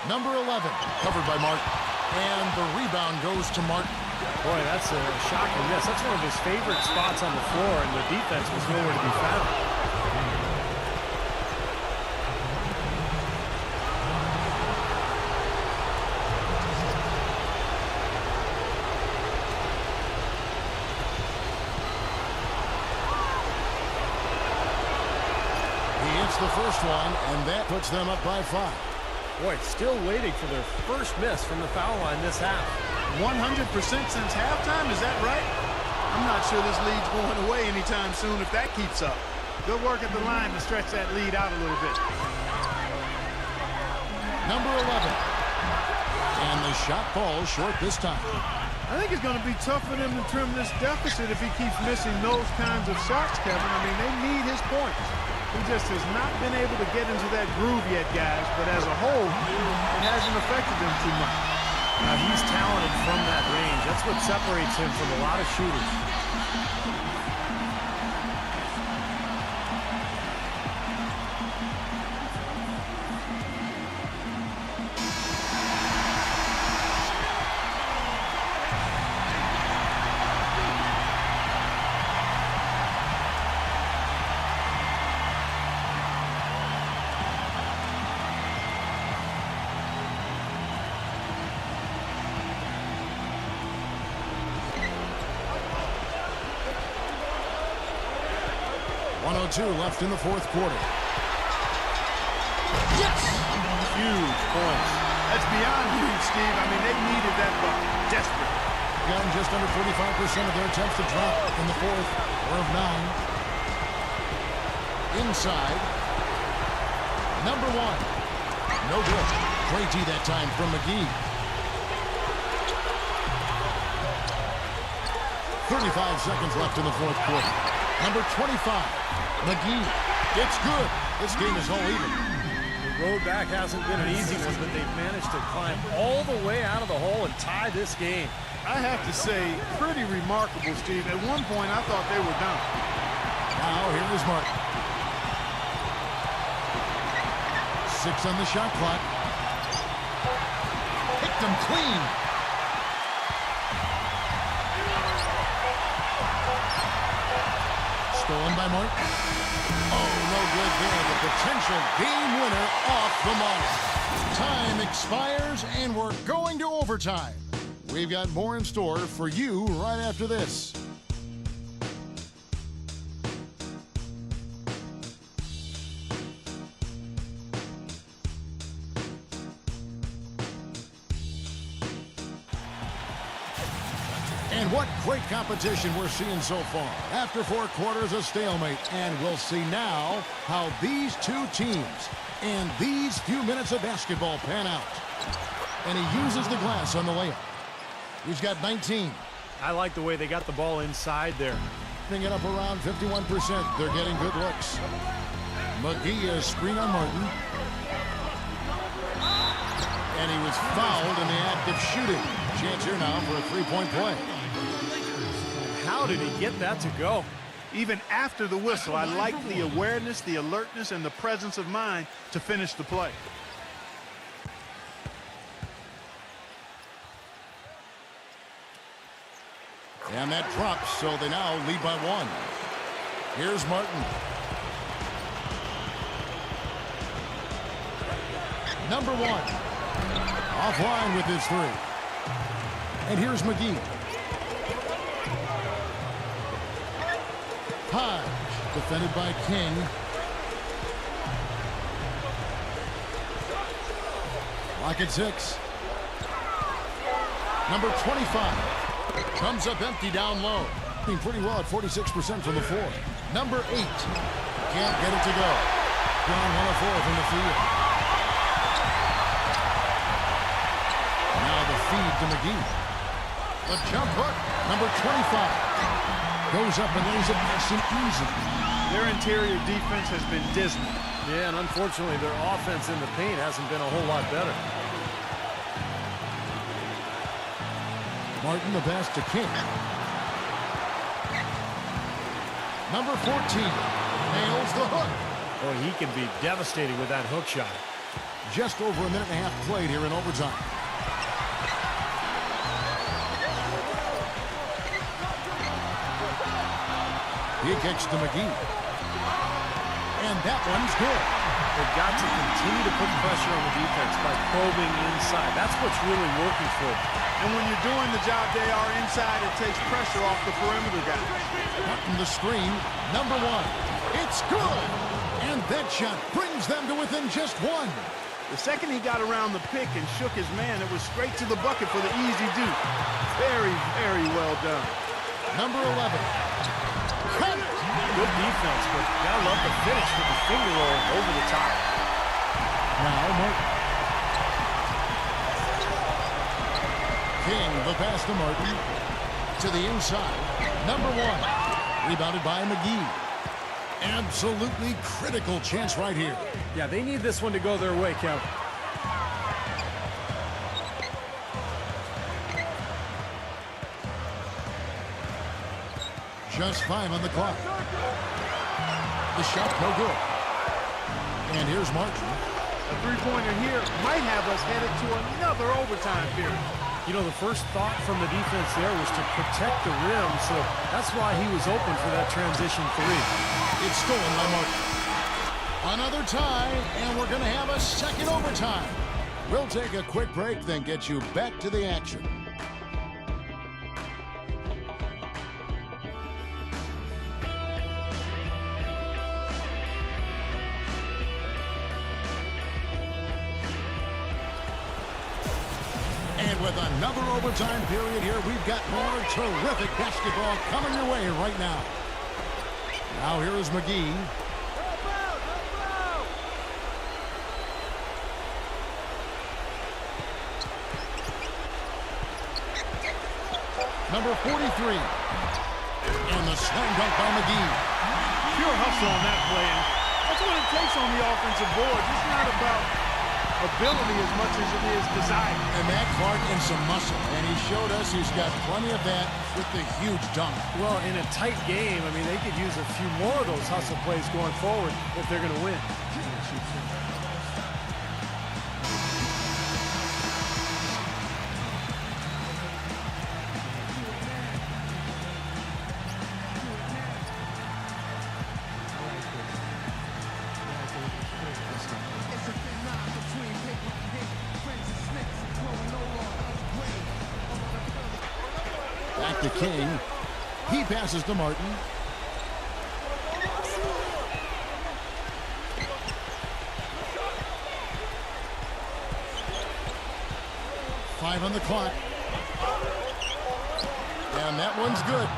Number 11, covered by Martin. And the rebound goes to Martin. Boy, that's a shocking miss. That's one of his favorite spots on the floor, and the defense was nowhere to be found. He hits the first one, and that puts them up by 5. Boy, still waiting for their first miss from the foul line this half. 100% since halftime, is that right? I'm not sure this lead's going away anytime soon if that keeps up. Good work at the line to stretch that lead out a little bit. Number 11. And the shot falls short this time. I think it's going to be tough for them to trim this deficit if he keeps missing those kinds of shots, Kevin. I mean, they need his points. He just has not been able to get into that groove yet, guys. But as a whole, it hasn't affected them too much. Now, he's talented from that range. That's what separates him from a lot of shooters. Left in the fourth quarter. Yes! Huge points. That's beyond huge, Steve. I mean, they needed that bucket. Desperate. Down just under 45% of their attempts to drop in the fourth. 4 of 9. Inside. Number 1. No good. Great D that time from McGee. 35 seconds left in the fourth quarter. Number 25. McGee, it's good. This game is all even. The road back hasn't been an easy one, but they've managed to climb all the way out of the hole and tie this game. I have to say, pretty remarkable, Steve. At one point, I thought they were done. Now, here is Martin. 6 on the shot clock. Picked them clean. Stolen by Martin. Oh, no good there. The potential game winner off the mark. Time expires, and we're going to overtime. We've got more in store for you right after this. And what great competition we're seeing so far. After 4 quarters, a stalemate. And we'll see now how these two teams and these few minutes of basketball pan out. And he uses the glass on the layup. He's got 19. I like the way they got the ball inside there. Putting it up around 51%. They're getting good looks. McGee is screen on Martin. And he was fouled in the act of shooting. Chance here now for a three-point play. How did he get that to go? Even after the whistle, I like the awareness, the alertness, and the presence of mind to finish the play. And that drops, so they now lead by one. Here's Martin. Number one. Offline with his three. And here's McGee. Hodge, defended by King. Lock at 6. Number 25. Comes up empty down low. Being pretty well at 46% from the floor. Number 8. Can't get it to go. Down 1 of 4 from the field. Now the feed to McGee. The jump hook. Number 25. Goes up and lays it nice and easy. Their interior defense has been dismal. Yeah, and unfortunately their offense in the paint hasn't been a whole lot better. Martin the pass to King. Number 14 nails the hook. Boy, he can be devastating with that hook shot. Just over a minute and a half played here in overtime. He kicks to McGee. And that one's good. They've got to continue to put pressure on the defense by probing inside. That's what's really working for them. And when you're doing the job they are inside, it takes pressure off the perimeter guys. Martin the screen. Number 1. It's good. And that shot brings them to within just one. The second he got around the pick and shook his man, it was straight to the bucket for the easy deuce. Very, very well done. Number 11. Cut it. Good defense, but gotta love the finish with the finger roll over the top. Now Martin. King the pass to Martin. To the inside. Number 1. Rebounded by McGee. Absolutely critical chance right here. Yeah, they need this one to go their way, Kev. Just 5 on the clock. The shot no good. And here's Martin. A three-pointer here might have us headed to another overtime period. You know, the first thought from the defense there was to protect the rim, so that's why he was open for that transition 3. It's stolen by Martin. Another tie, and we're going to have a second overtime. We'll take a quick break, then get you back to the action. And with another overtime period here, we've got more terrific basketball coming your way right now. Now here is McGee. Number 43. And the slam dunk by McGee. Pure hustle on that play. And that's what it takes on the offensive board. It's not about ability as much as it is desire. And Matt Clark in some muscle. And he showed us he's got plenty of that with the huge dunk. Well, in a tight game, I mean, they could use a few more of those hustle plays going forward if they're going to win. Back to King. He passes to Martin. Five on the clock. And that one's good.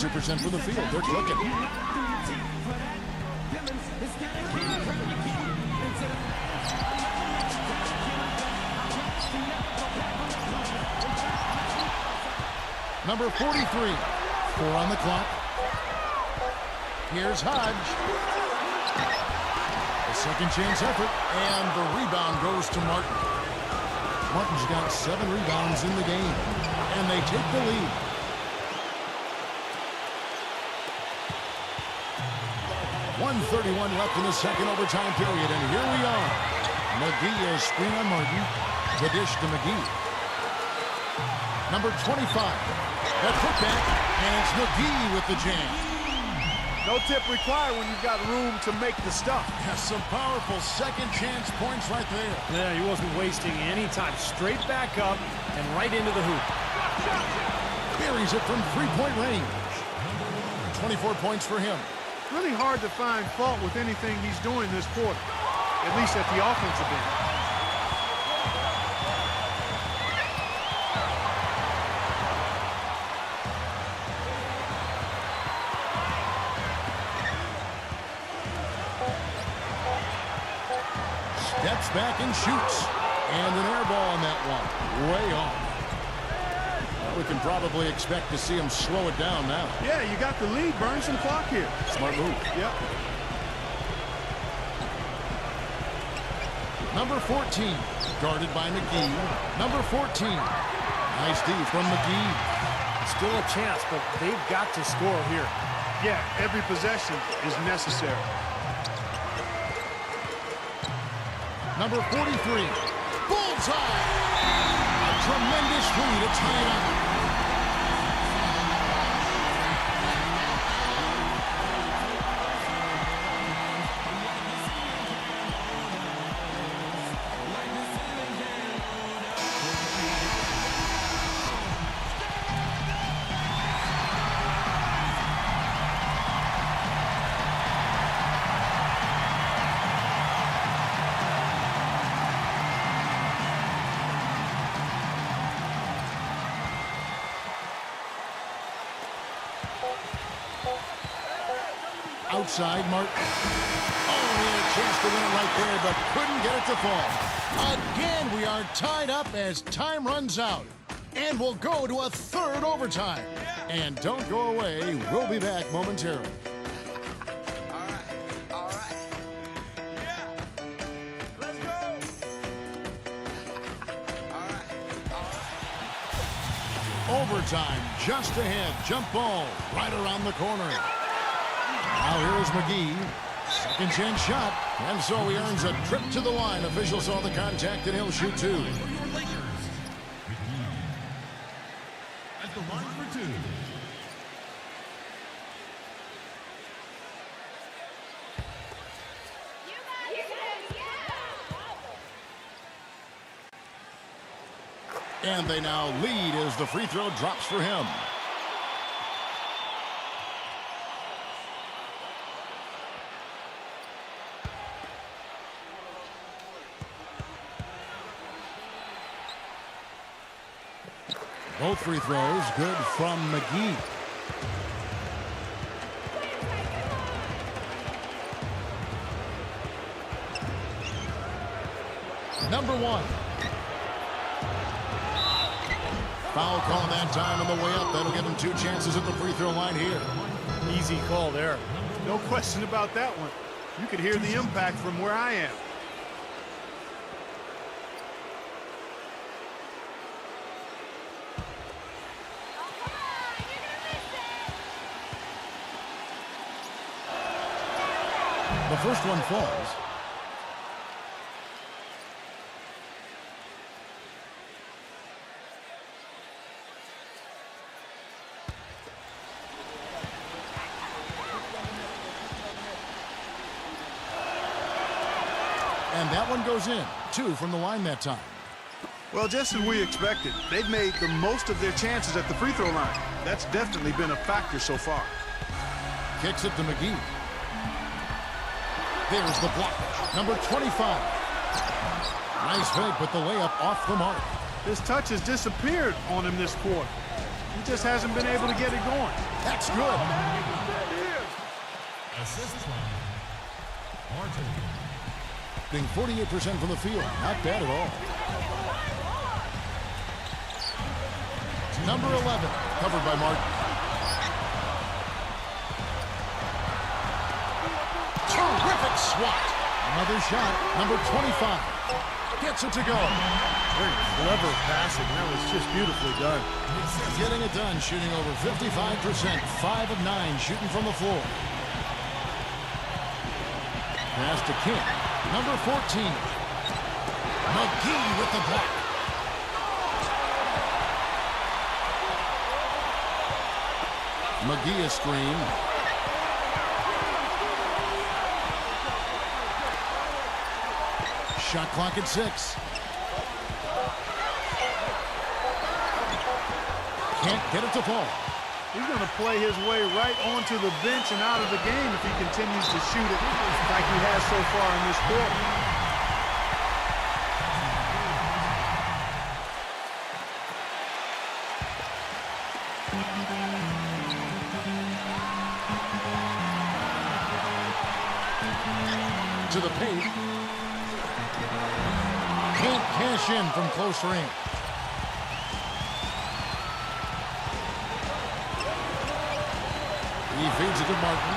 72% for the field. They're clicking. Number 43. 4 on the clock. Here's Hodge. A second chance effort, and the rebound goes to Martin. Martin's got 7 rebounds in the game, and they take the lead. .131 left in the second overtime period, and here we are. McGee is screen on Martin. The dish to McGee. Number 25. That putback, and it's McGee with the jam. No tip required when you've got room to make the stuff. Has some powerful second chance points right there. Yeah, he wasn't wasting any time. Straight back up and right into the hoop. Buries it from three-point range. 24 points for him. Really hard to find fault with anything he's doing this quarter, at least at the offensive end. Steps back and shoots. And an air ball on that one. Way off. Well, we can probably expect to see him slow it down now. Yeah, you got the lead. Burn some clock here. Smart move. Yep. Number 14. Guarded by McGee. Number 14. Nice D from McGee. Still a chance, but they've got to score here. Yeah, every possession is necessary. Number 43. Bullseye! A tremendous three to tie it up. Outside, Martin. Oh, he had a chance to win it right there, but couldn't get it to fall. Again, we are tied up as time runs out. And we'll go to a third overtime. And don't go away. We'll be back momentarily. Overtime just ahead. Jump ball right around the corner. Now here's McGee. Second chance shot. And so he earns a trip to the line. Officials saw the contact and he'll shoot two. At the line for two. And they now lead as the free throw drops for him. Both free throws good from McGee. Number one. Foul call that time on the way up. That'll give him two chances at the free throw line here. Easy call there. No question about that one. You could hear the impact from where I am. The first one falls. And that one goes in. Two from the line that time. Well, just as we expected, they've made the most of their chances at the free throw line. That's definitely been a factor so far. Kicks it to McGee. There's the block. Number 25. Nice fake, but the layup off the mark. His touch has disappeared on him this quarter. He just hasn't been able to get it going. That's good. Assist line. Martin. Being 48% from the field. Not bad at all. Number 11, covered by Martin. Terrific swat. Another shot. Number 25 gets it to go. Very clever passing. That was just beautifully done. Getting it done, shooting over 55%. 5 of 9 shooting from the floor. Pass to King. Number 14. McGee with the block. McGee a screen. Shot clock at 6. Can't get it to fall. He's going to play his way right onto the bench and out of the game if he continues to shoot it like he has so far in this quarter. To the paint. Can't cash in from close range. He feeds it to Martin.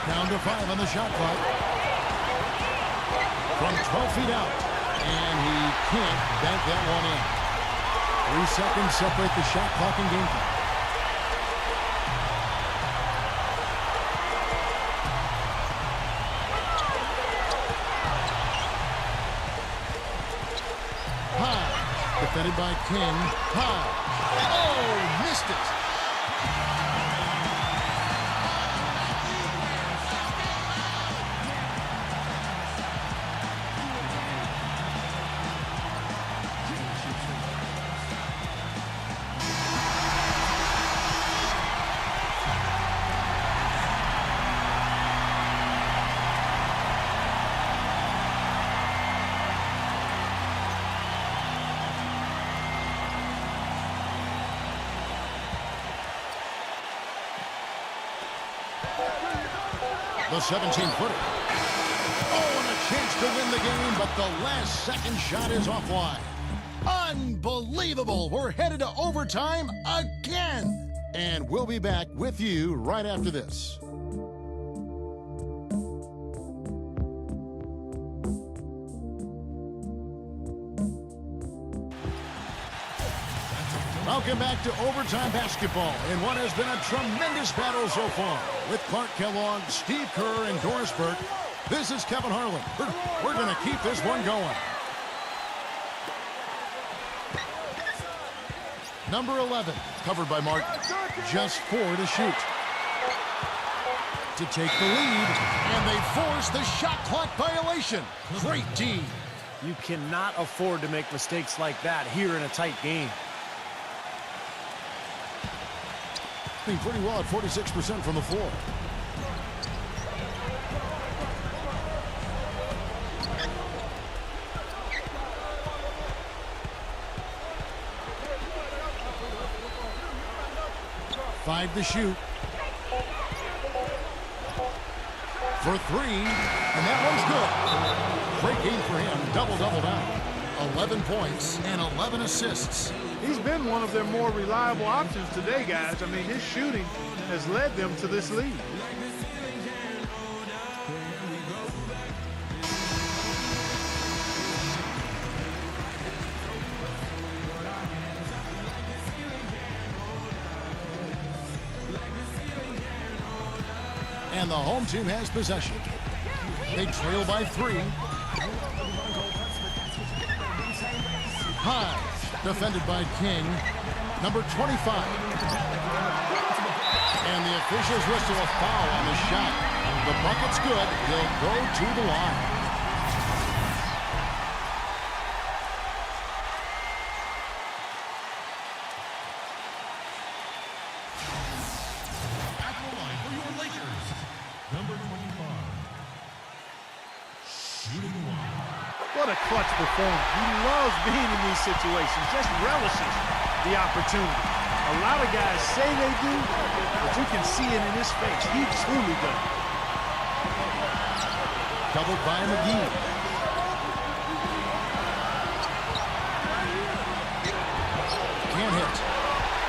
Down to 5 on the shot clock. From 12 feet out. And he can't bank that one in. 3 seconds separate the shot clock and game clock. Defended by King. High. Oh, missed it. The 17-footer. Oh, and a chance to win the game, but the last second shot is offline. Unbelievable. We're headed to overtime again. And we'll be back with you right after this. Welcome back to overtime basketball in what has been a tremendous battle so far. With Clark Kellogg, Steve Kerr, and Doris Burke, this is Kevin Harlan. We're going to keep this one going. Number 11, covered by Martin. Just 4 to shoot. To take the lead, and they force the shot clock violation. Great D. You cannot afford to make mistakes like that here in a tight game. Pretty well at 46% from the floor. Five to shoot. For 3, and that one's good. Great game for him. Double-double down. 11 points and 11 assists. He's been one of their more reliable options today, guys. I mean, his shooting has led them to this lead. And the home team has possession. They trail by 3. High. Defended by King. Number 25. And the officials whistle a foul on the shot. The bucket's good. He'll go to the line. At the line for your Lakers, number 25. Shooting one. What a clutch performance. He loves being in these situations, just relishes the opportunity. A lot of guys say they do, but you can see it in his face. He truly does. Doubled by McGee. Can't hit.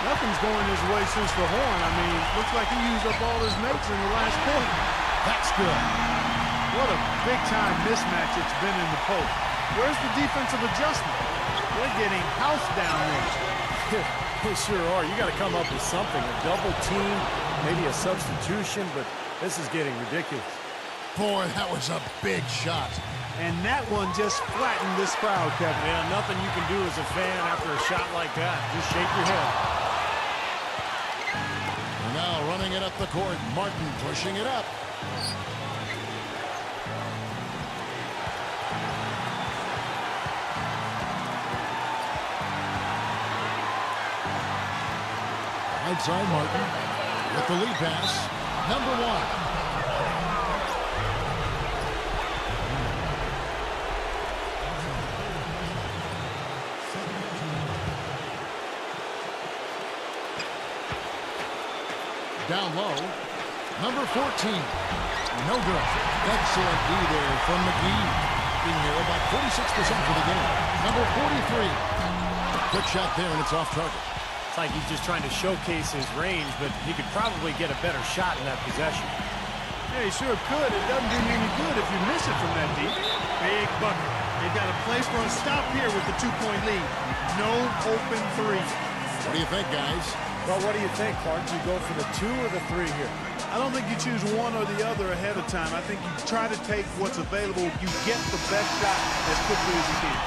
Nothing's going his way since the horn. I mean, looks like he used up all his mates in the last quarter. That's good. What a big-time mismatch it's been in the post. Where's the defensive adjustment? They're getting housed down there. They sure are. You got to come up with something. A double team, maybe a substitution, but this is getting ridiculous. Boy, that was a big shot. And that one just flattened this crowd, Kevin. Yeah, nothing you can do as a fan after a shot like that. Just shake your head. Now running it up the court. Martin pushing it up. Outside Martin with the lead pass. Number 1. Down low. Number 14. No good. Excellent D there from McGee. Being here about 46% for the game. Number 43. Quick shot there, and it's off target. It's like he's just trying to showcase his range, but he could probably get a better shot in that possession. Yeah, he sure could. It doesn't do you any good if you miss it from that deep. Big bucket. They've got a place for a stop here with the 2-point lead. No open three. What do you think, guys? Well, what do you think, Clark? Do you go for the 2 or the 3 here? I don't think you choose one or the other ahead of time. I think you try to take what's available. You get the best shot as quickly as you can.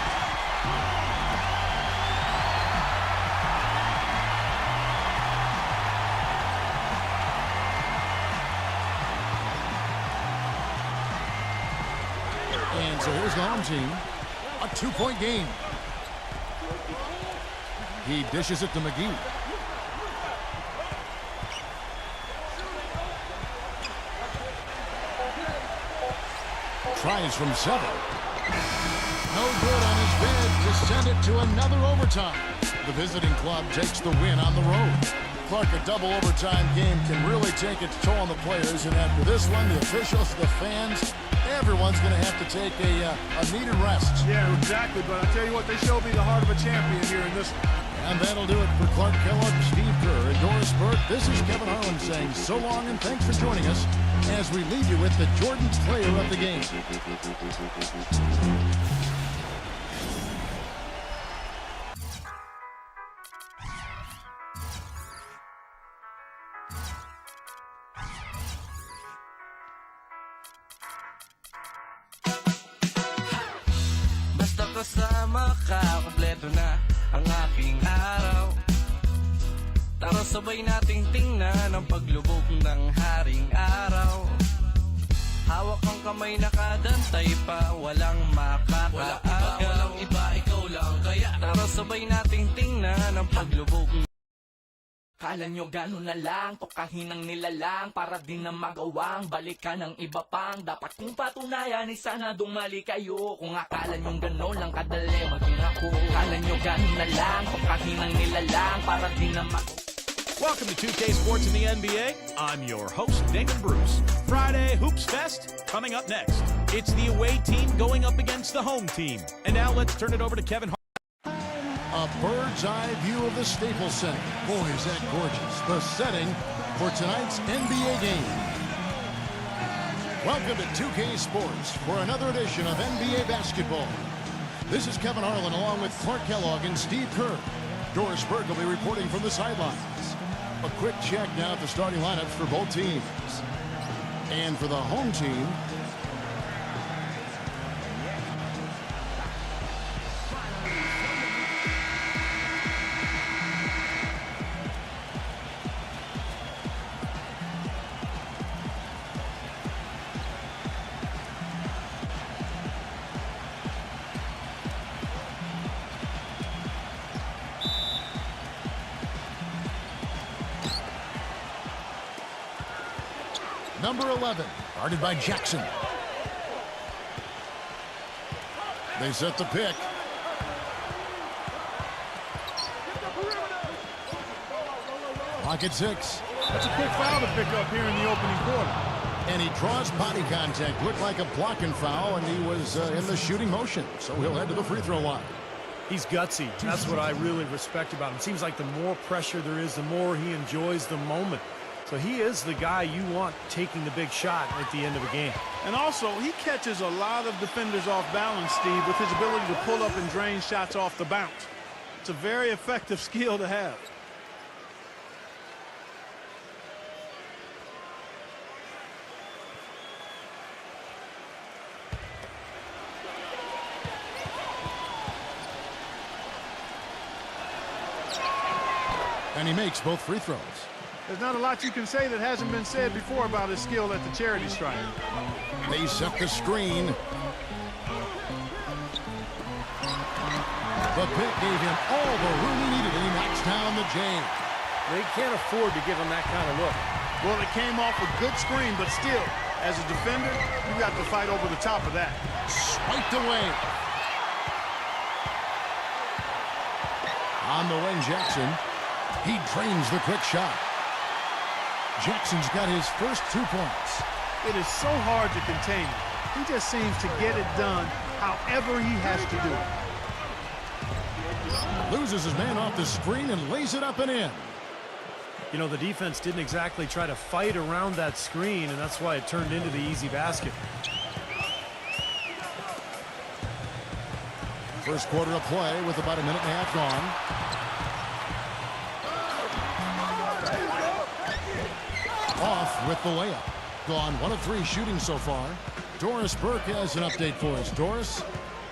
And so here's the home team. A 2-point game. He dishes it to McGee. Tries from 7. No good on his bed to send it to another overtime. The visiting club takes the win on the road. Clark, a double overtime game can really take its toll on the players, and after this one, the officials, the fans, everyone's going to have to take a needed rest. Yeah, exactly, but I tell you what, they showed me the heart of a champion here in this one. And that'll do it for Clark Kellogg, Steve Kerr, and Doris Burke. This is Kevin Harlan saying so long and thanks for joining us as we leave you with the Jordan player of the game. Basta kasama ka, kompleto na ang aking araw. Tara sabay nating tingnan ang paglubog ng haring araw. Hawak ang kamay nakadantay pa, walang makakaagaw. Walang iba, ikaw lang kaya tara sabay nating tingnan ang paglubog. Kala nyo gano'n na lang, tokahin ng nilalang para din na magawang balikan ng iba pang dapat kong patunayan ay sana dumali kayo. Kung akala nyo gano'n lang kadali maging ako. Kala nyo gano'n na lang, tokahin ng nilalang para din na Welcome to 2K Sports in the NBA. I'm your host, Nathan Bruce. Friday Hoops Fest coming up next. It's the away team going up against the home team. And now let's turn it over to Kevin. A bird's eye view of the Staples Center. Boy, is that gorgeous. The setting for tonight's NBA game. Welcome to 2K Sports for another edition of NBA basketball. This is Kevin Harlan along with Clark Kellogg and Steve Kerr. Doris Burke will be reporting from the sidelines. A quick check now at the starting lineups for both teams. And for the home team, number 11, guarded by Jackson. They set the pick. Clock at 6. That's a quick foul to pick up here in the opening quarter. And he draws body contact. Looked like a blocking foul, and he was in the shooting motion. So he'll head to the free throw line. He's gutsy. That's what I really respect about him. Seems like the more pressure there is, the more he enjoys the moment. So he is the guy you want taking the big shot at the end of a game. And also, he catches a lot of defenders off balance, Steve, with his ability to pull up and drain shots off the bounce. It's a very effective skill to have. And he makes both free throws. There's not a lot you can say that hasn't been said before about his skill at the charity stripe. They set the screen. The pick gave him all the room he needed, and he knocks down the J. They can't afford to give him that kind of look. Well, it came off a good screen, but still, as a defender, you got to fight over the top of that. Swiped away. On the wing, Jackson. He drains the quick shot. Jackson's got his first 2 points. It is so hard to contain him. He just seems to get it done however he has to do it. Loses his man off the screen and lays it up and in. You know, the defense didn't exactly try to fight around that screen, and that's why it turned into the easy basket. First quarter of play with about a minute and a half gone. Off with the layup. Gone 1 of 3 shooting so far. Doris Burke has an update for us. Doris?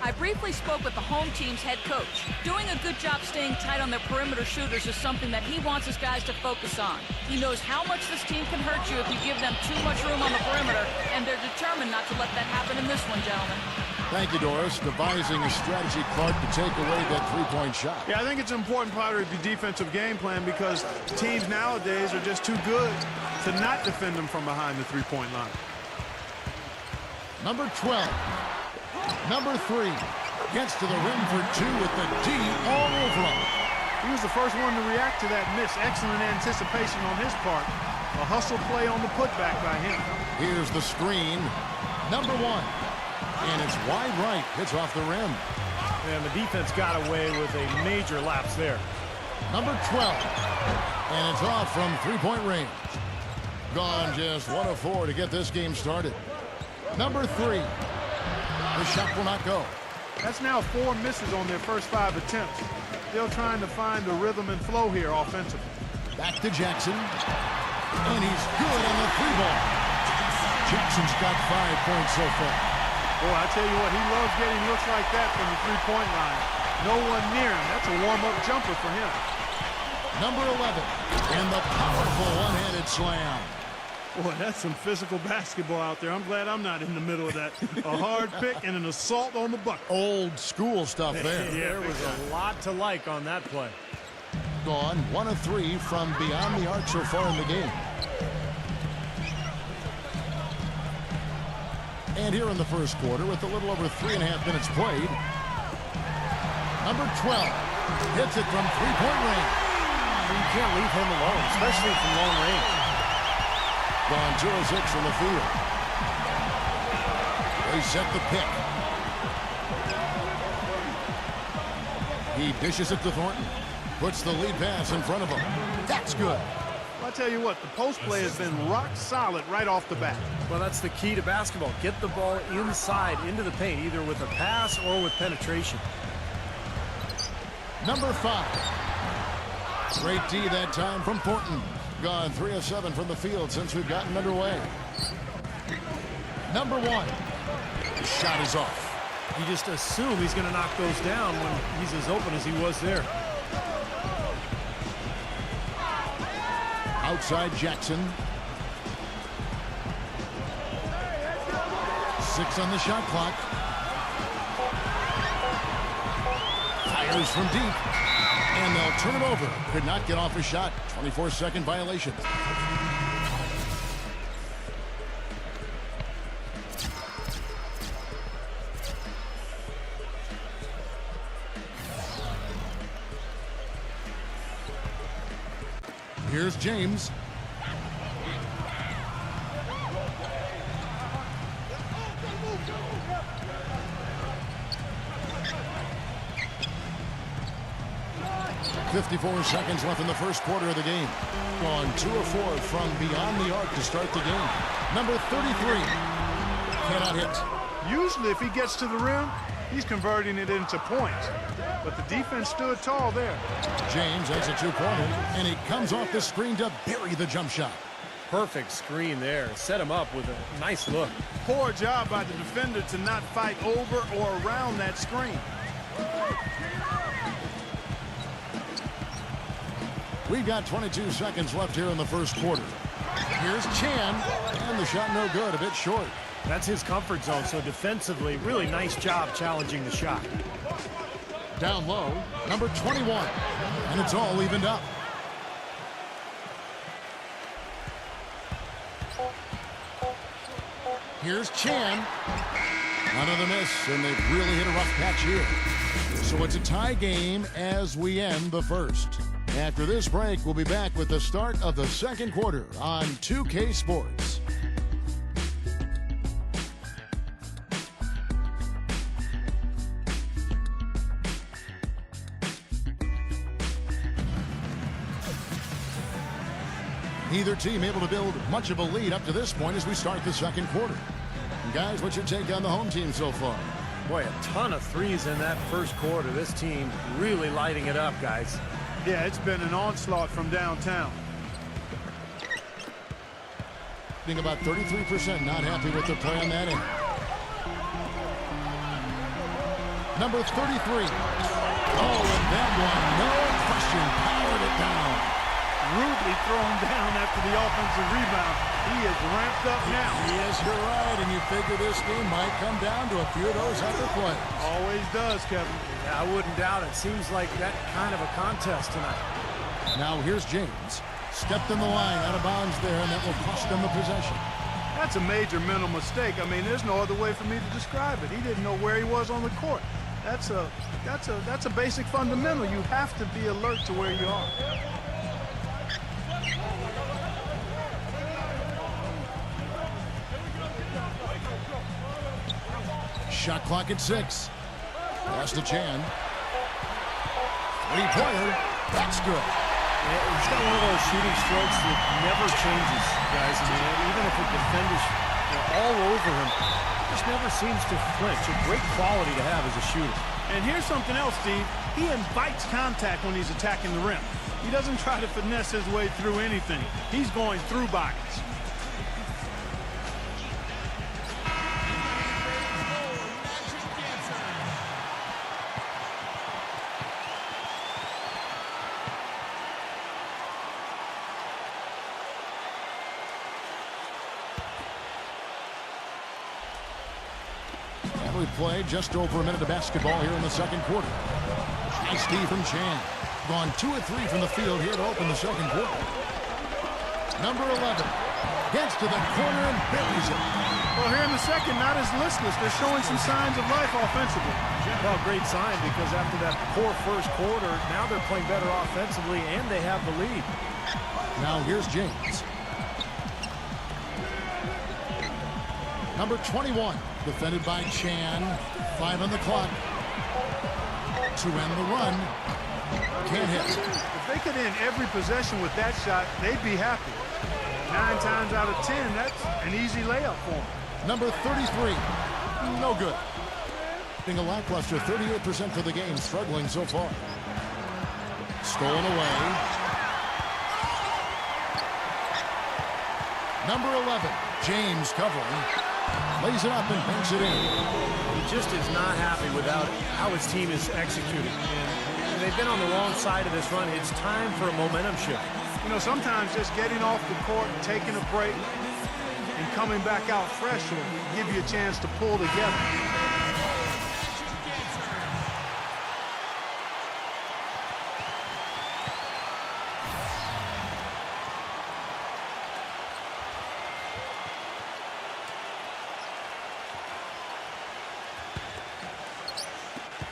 I briefly spoke with the home team's head coach. Doing a good job staying tight on their perimeter shooters is something that he wants his guys to focus on. He knows how much this team can hurt you if you give them too much room on the perimeter, and they're determined not to let that happen in this one, gentlemen. Thank you, Doris. Devising a strategy, Clark, to take away that three-point shot. Yeah, I think it's an important part of the defensive game plan because teams nowadays are just too good to not defend them from behind the three-point line. Number 12. Number 3 gets to the rim for 2 with the D all over him. He was the first one to react to that miss. Excellent anticipation on his part. A hustle play on the putback by him. Here's the screen. Number 1. And it's wide right. Hits off the rim. And the defense got away with a major lapse there. Number 12. And it's off from three-point range. Gone just 1 of 4 to get this game started. Number 3. The shot will not go. That's now 4 misses on their first 5 attempts. Still trying to find the rhythm and flow here offensively. Back to Jackson. And he's good on the 3-ball. Jackson's got 5 points so far. Boy, I tell you what, he loves getting looks like that from the three-point line. No one near him. That's a warm-up jumper for him. Number 11. And the powerful one-handed slam. Boy, that's some physical basketball out there. I'm glad I'm not in the middle of that. A hard pick and an assault on the bucket. Old school stuff there. Yeah, there was a lot to like on that play. Gone 1 of 3 from beyond the arc so far in the game. And here in the first quarter with a little over 3.5 minutes played. Number 12 hits it from three-point range. You can't leave him alone, especially from long range. Gone 2 of 6 from the field. They set the pick. He dishes it to Thornton. Puts the lead pass in front of him. That's good. I'll tell you what, the post play has been rock solid right off the bat. Well, that's the key to basketball. Get the ball inside into the paint, either with a pass or with penetration. Number 5. Great D that time from Thornton. Gone 3 of 7 from the field since we've gotten underway. Number 1. The shot is off. You just assume he's going to knock those down when he's as open as he was there. Outside Jackson. 6 on the shot clock. Fires from deep. And they'll turn it over. Could not get off a shot. 24-second violation. Here's James. "54 seconds left in the first quarter of the game. Gone 2 of 4 from beyond the arc to start the game. Number 33 cannot hit. Usually if he gets to the rim, he's converting it into points. But the defense stood tall there. James has a two-pointer, and he comes off the screen to bury the jump shot. Perfect screen there. Set him up with a nice look. Poor job by the defender to not fight over or around that screen. We've got 22 seconds left here in the first quarter. Here's Chan, and the shot no good, a bit short. That's his comfort zone, so defensively, really nice job challenging the shot. Down low, number 21, and it's all evened up. Here's Chan. Another miss, and they've really hit a rough patch here. So it's a tie game as we end the first. After this break, we'll be back with the start of the second quarter on 2K Sports. Neither team able to build much of a lead up to this point as we start the second quarter. And guys, what's your take on the home team so far? Boy, a ton of threes in that first quarter. This team really lighting it up, guys. Yeah, it's been an onslaught from downtown. Being about 33% not happy with their play on that end. Number 33. Oh, and that one, no question, powered it down. Rudely thrown down after the offensive rebound. He is ramped up now. Yes, you're right, and you figure this game might come down to a few of those other plays. Always does, Kevin. Yeah, I wouldn't doubt it. Seems like that kind of a contest tonight. Now here's James. Stepped in the line, out of bounds there, and that will cost them the possession. That's a major mental mistake. I mean, there's no other way for me to describe it. He didn't know where he was on the court. That's a basic fundamental. You have to be alert to where you are. Shot clock at 6. Pass to Chan. Three-pointer. That's good. Yeah, he's got one of those shooting strokes that never changes, guys. I mean, even if a defender's all over him, just never seems to flinch. A great quality to have as a shooter. And here's something else, Steve. He invites contact when he's attacking the rim. He doesn't try to finesse his way through anything. He's going through bodies. We played just over a minute of basketball here in the second quarter. Nice D from Chan. Gone 2 of 3 from the field here to open the second quarter. Number 11 gets to the corner and buries it. Well, here in the second, not as listless. They're showing some signs of life offensively. Well, great sign because after that poor first quarter, now they're playing better offensively and they have the lead. Now here's James. Number 21, defended by Chan. 5 on the clock. To end the run. Can't hit. If they could end every possession with that shot, they'd be happy. 9 times out of 10, that's an easy layup for them. Number 33, no good. Being a lackluster 38% for the game, struggling so far. Stolen away. Number 11, James covering. Lays it up and banks it in. He just is not happy without how his team is executing. And they've been on the wrong side of this run. It's time for a momentum shift. You know, sometimes just getting off the court, taking a break, and coming back out fresh will give you a chance to pull together.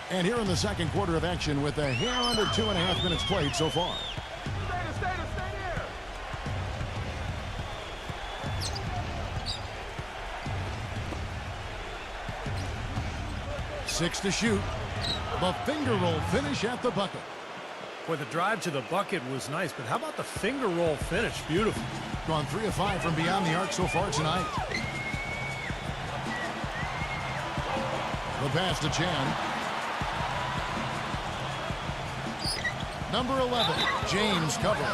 And here in the second quarter of action with a hair under 2.5 minutes played so far. 6 to shoot. The finger roll finish at the bucket. Boy, the drive to the bucket was nice, but how about the finger roll finish? Beautiful. Gone 3 of 5 from beyond the arc so far tonight. The pass to Chan. Number 11, James covering.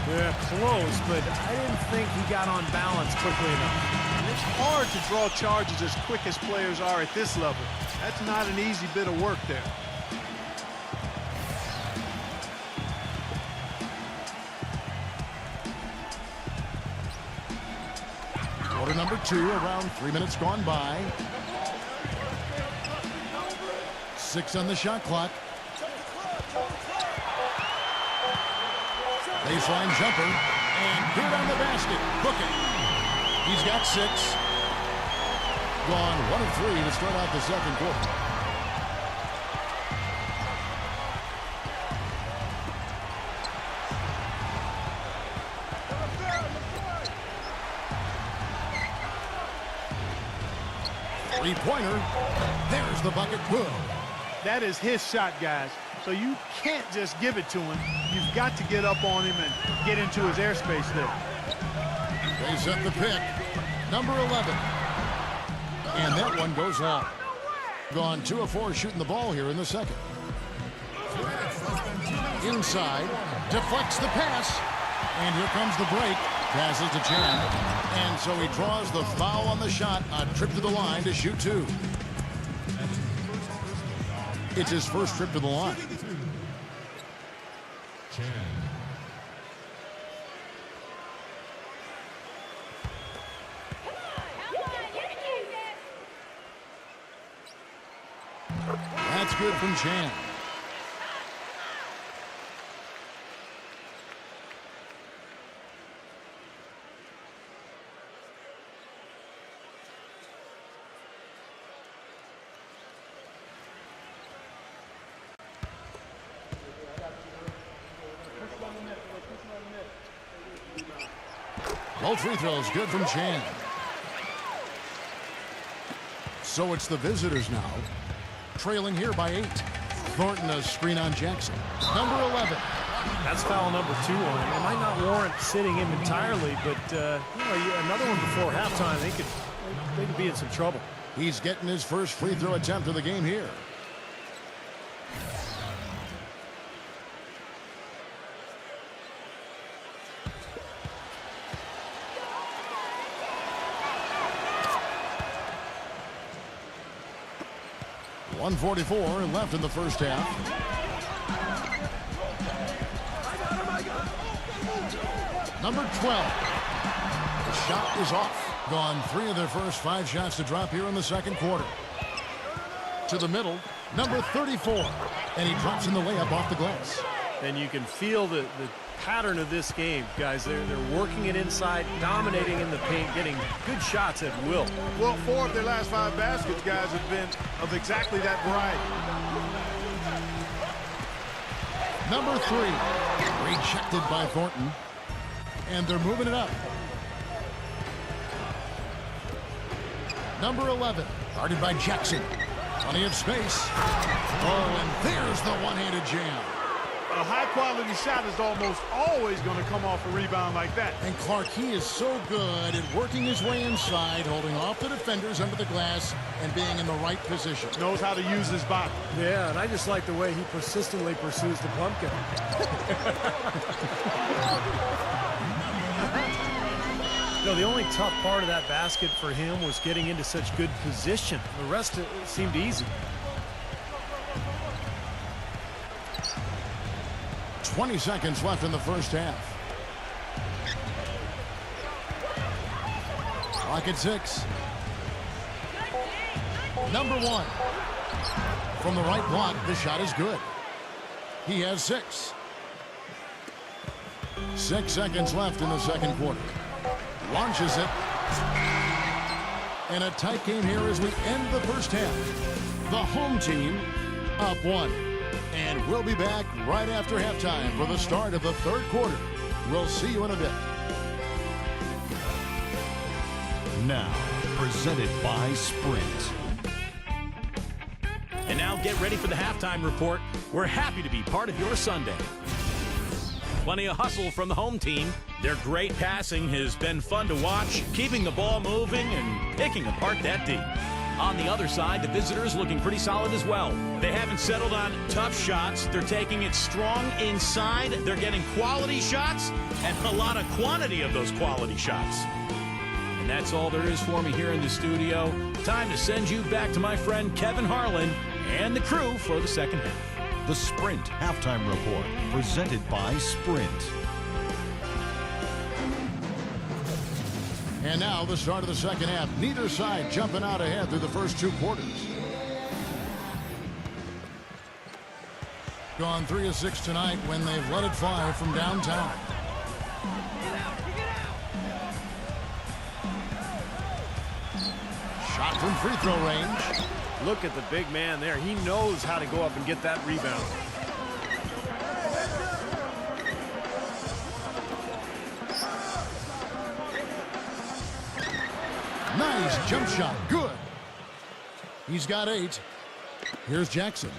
Yeah, close, but I didn't think he got on balance quickly enough. It's hard to draw charges as quick as players are at this level. That's not an easy bit of work there. Quarter number 2, around 3 minutes gone by. 6 on the shot clock. Baseline jumper, and good on the basket. Booking. He's got 6. Gone 1 of 3 to start out the second quarter. Three-pointer. There's the bucket. Good. That is his shot, guys. So you can't just give it to him. You've got to get up on him and get into his airspace there. They set the pick. Number 11. And that one goes long. Gone 2 of 4 shooting the ball here in the second. Inside. Deflects the pass. And here comes the break. Passes to Chan. And so he draws the foul on the shot. A trip to the line to shoot 2. It's his first trip to the line. That's good from Chan. Both free throws good from Chan. So it's the visitors now. Trailing here by 8. Thornton a screen on Jackson. Number 11. That's foul number 2 on him. It might not warrant sitting him entirely, but another one before halftime, they could be in some trouble. He's getting his first free throw attempt of the game here. .144 left in the first half. Number 12. The shot is off. Gone 3 of their first 5 shots to drop here in the second quarter. To the middle, number 34. And he drops in the layup off the glass. And you can feel the pattern of this game, guys. They're working it inside, dominating in the paint, getting good shots at will. Well, 4 of their last 5 baskets, guys, have been of exactly that variety. Number 3. Rejected by Thornton. And they're moving it up. Number 11. Guarded by Jackson. Plenty of space. Oh, and there's the one-handed jam. A high-quality shot is almost always going to come off a rebound like that. And Clark, he is so good at working his way inside, holding off the defenders under the glass, and being in the right position. Knows how to use his body. Yeah, and I just like the way he persistently pursues the pumpkin. The only tough part of that basket for him was getting into such good position. The rest seemed easy. 20 seconds left in the first half. Clock at 6. Number 1. From the right block, the shot is good. He has 6. 6 seconds left in the second quarter. Launches it. And a tight game here as we end the first half. The home team up 1. And we'll be back right after halftime for the start of the third quarter. We'll see you in a bit. Now, presented by Sprint. And now get ready for the halftime report. We're happy to be part of your Sunday. Plenty of hustle from the home team. Their great passing has been fun to watch, keeping the ball moving and picking apart that D. On the other side, the visitors looking pretty solid as well. They haven't settled on tough shots. They're taking it strong inside. They're getting quality shots and a lot of quantity of those quality shots. And that's all there is for me here in the studio. Time to send you back to my friend Kevin Harlan and the crew for the second half. The Sprint Halftime Report, presented by Sprint. And now the start of the second half. Neither side jumping out ahead through the first 2 quarters. Gone 3 of 6 tonight when they've let it fly from downtown. Shot from free throw range. Look at the big man there. He knows how to go up and get that rebound. Nice jump shot. Good. He's got 8. Here's Jackson.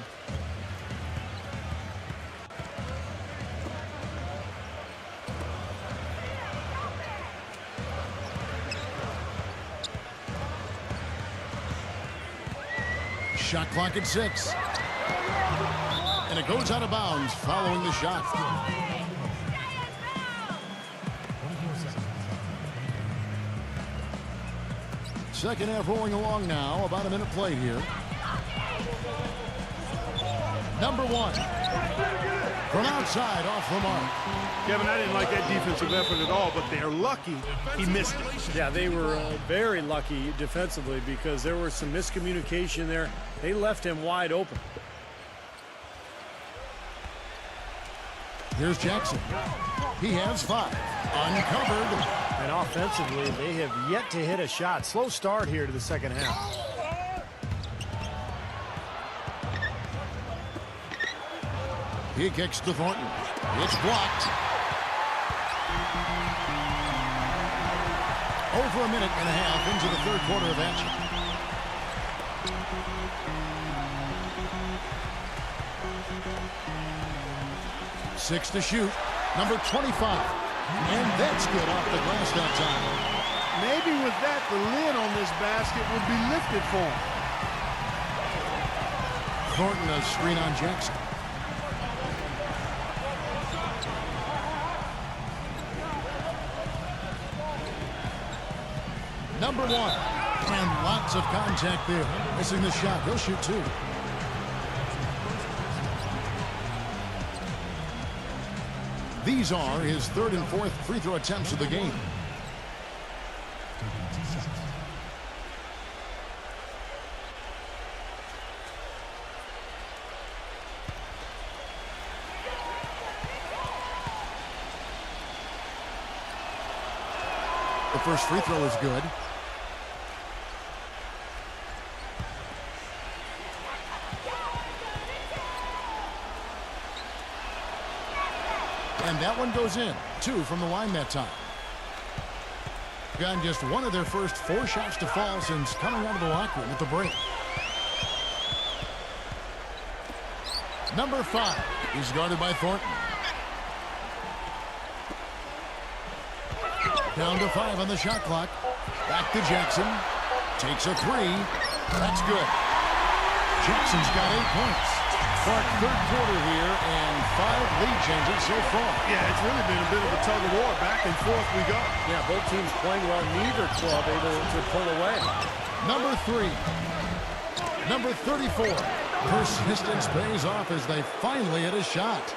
Shot clock at 6. And it goes out of bounds following the shot. Second half rolling along now. About a minute played here. Number 1. From outside off the mark. Kevin, I didn't like that defensive effort at all, but they're lucky he missed it. Yeah, they were very lucky defensively because there was some miscommunication there. They left him wide open. Here's Jackson. He has 5. Uncovered. And offensively, they have yet to hit a shot. Slow start here to the second half. He kicks to Thornton. It's blocked. Over a minute and a half into the third quarter of action. Six to shoot. Number 25. And that's good off the glass that time. Maybe with that, the lid on this basket would be lifted for him. Thornton a screen on Jackson. Number 1. And lots of contact there. Missing the shot. He'll shoot 2. These are his 3rd and 4th free throw attempts of the game. The first free throw is good. And that one goes in. 2 from the line that time. Gotten just one of their first 4 shots to fall since coming out of the locker room at the break. Number 5. He's guarded by Thornton. Down to 5 on the shot clock. Back to Jackson. Takes a 3. That's good. Jackson's got 8 points. Clark, third quarter here, and 5 lead changes so far. Yeah, it's really been a bit of a tug of war. Back and forth we go. Yeah, both teams playing well. Neither club able to pull away. Number 3. Number 34. Persistence pays off as they finally hit a shot.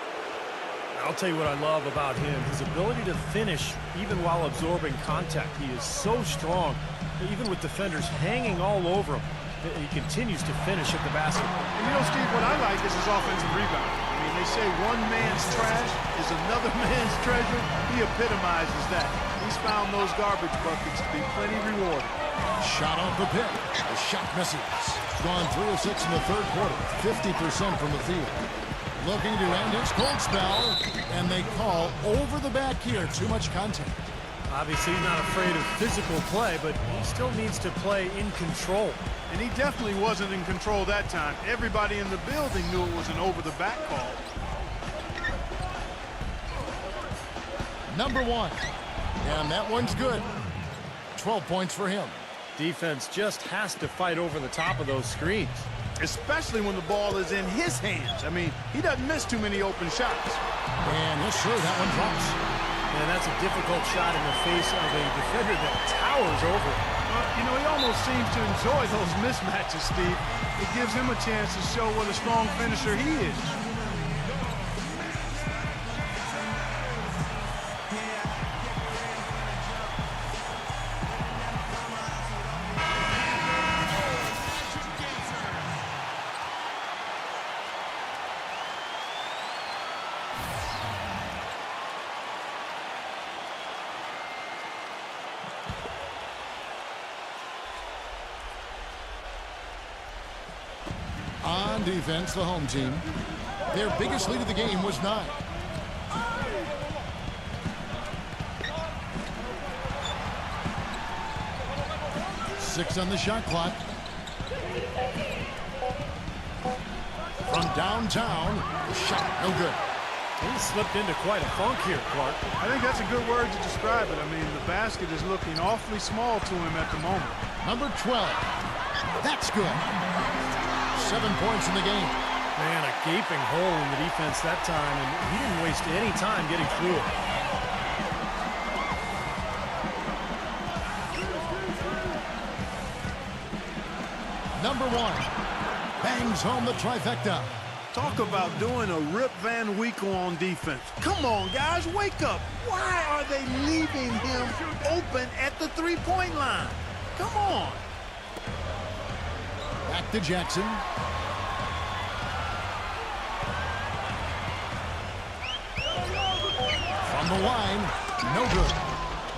I'll tell you what I love about him. His ability to finish even while absorbing contact. He is so strong, even with defenders hanging all over him. He continues to finish at the basket. And you know, Steve, what I like is his offensive rebound. I mean, they say one man's trash is another man's treasure. He epitomizes that. He's found those garbage buckets to be plenty rewarding. Shot off the pick. The shot misses. Gone 3 of 6 in the third quarter. 50% from the field. Looking to end his cold spell. And they call over the back here. Too much contact. Obviously, he's not afraid of physical play, but he still needs to play in control. And he definitely wasn't in control that time. Everybody in the building knew it was an over-the-back call. Number 1. And that one's good. 12 points for him. Defense just has to fight over the top of those screens. Especially when the ball is in his hands. I mean, he doesn't miss too many open shots. And yes, sir, that one drops. And that's a difficult shot in the face of a defender that towers over him. You know, he almost seems to enjoy those mismatches, Steve. It gives him a chance to show what a strong finisher he is. On defense, the home team. Their biggest lead of the game was 9. Six on the shot clock. From downtown, shot no good. He slipped into quite a funk here, Clark. I think that's a good word to describe it. I mean, the basket is looking awfully small to him at the moment. Number 12. That's good. 7 points in the game. Man, a gaping hole in the defense that time, and he didn't waste any time getting through it. Number 1 bangs home the trifecta. Talk about doing a Rip Van Winkle on defense. Come on, guys, wake up. Why are they leaving him open at the three-point line? Come on. Back to Jackson. From the line, no good.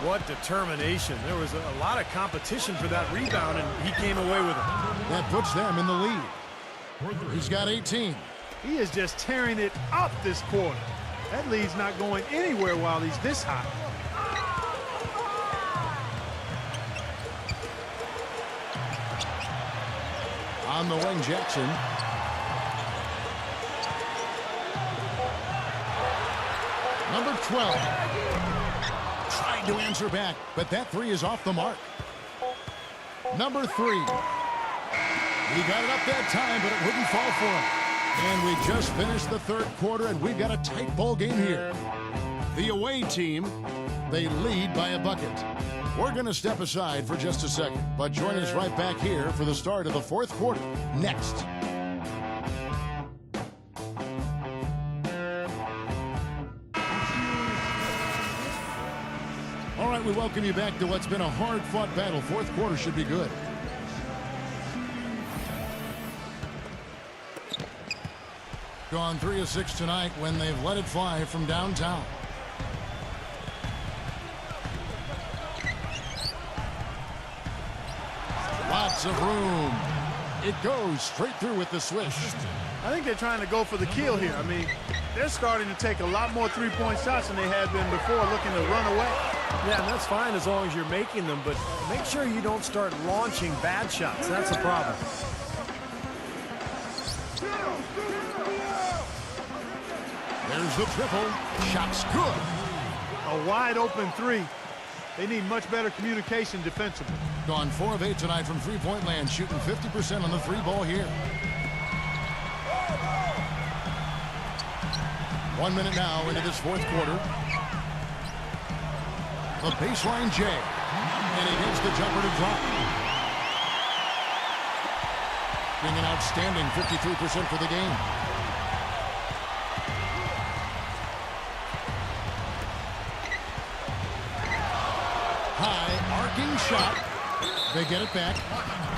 What determination. There was a lot of competition for that rebound, and he came away with it. That puts them in the lead. He's got 18. He is just tearing it up this quarter. That lead's not going anywhere while he's this hot. On the wing, Jackson. Number 12. Tried to answer back, but that 3 is off the mark. Number 3. He got it up that time, but it wouldn't fall for him. And we just finished the third quarter, and we've got a tight ball game here. The away team, they lead by a bucket. We're going to step aside for just a second, but join us right back here for the start of the fourth quarter next. All right, we welcome you back to what's been a hard-fought battle. Fourth quarter should be good. Gone 3 of 6 tonight when they've let it fly from downtown. Lots of room. It goes straight through with the swish. I think they're trying to go for the kill here. I mean, they're starting to take a lot more three-point shots than they had been before, looking to run away. Yeah, and that's fine as long as you're making them, but make sure you don't start launching bad shots. That's a problem. There's the triple. Shot's good. A wide-open 3. They need much better communication defensively. Gone 4 of 8 tonight from three-point land, shooting 50% on the 3 ball here. 1 minute now into this fourth quarter. The baseline J. And he gets the jumper to drop. Being an outstanding 53% for the game. High arcing shot. They get it back.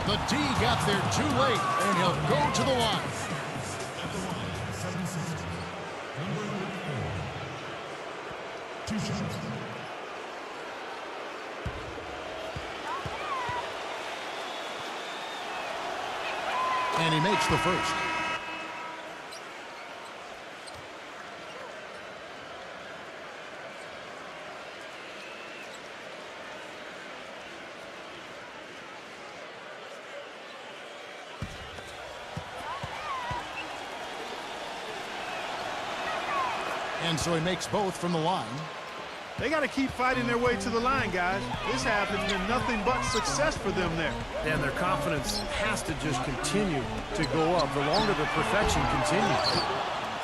The D got there too late, and he'll go to the line. And he makes the first. And so he makes both from the line. They got to keep fighting their way to the line, guys. This half has been nothing but success for them there. And their confidence has to just continue to go up the longer the perfection continues.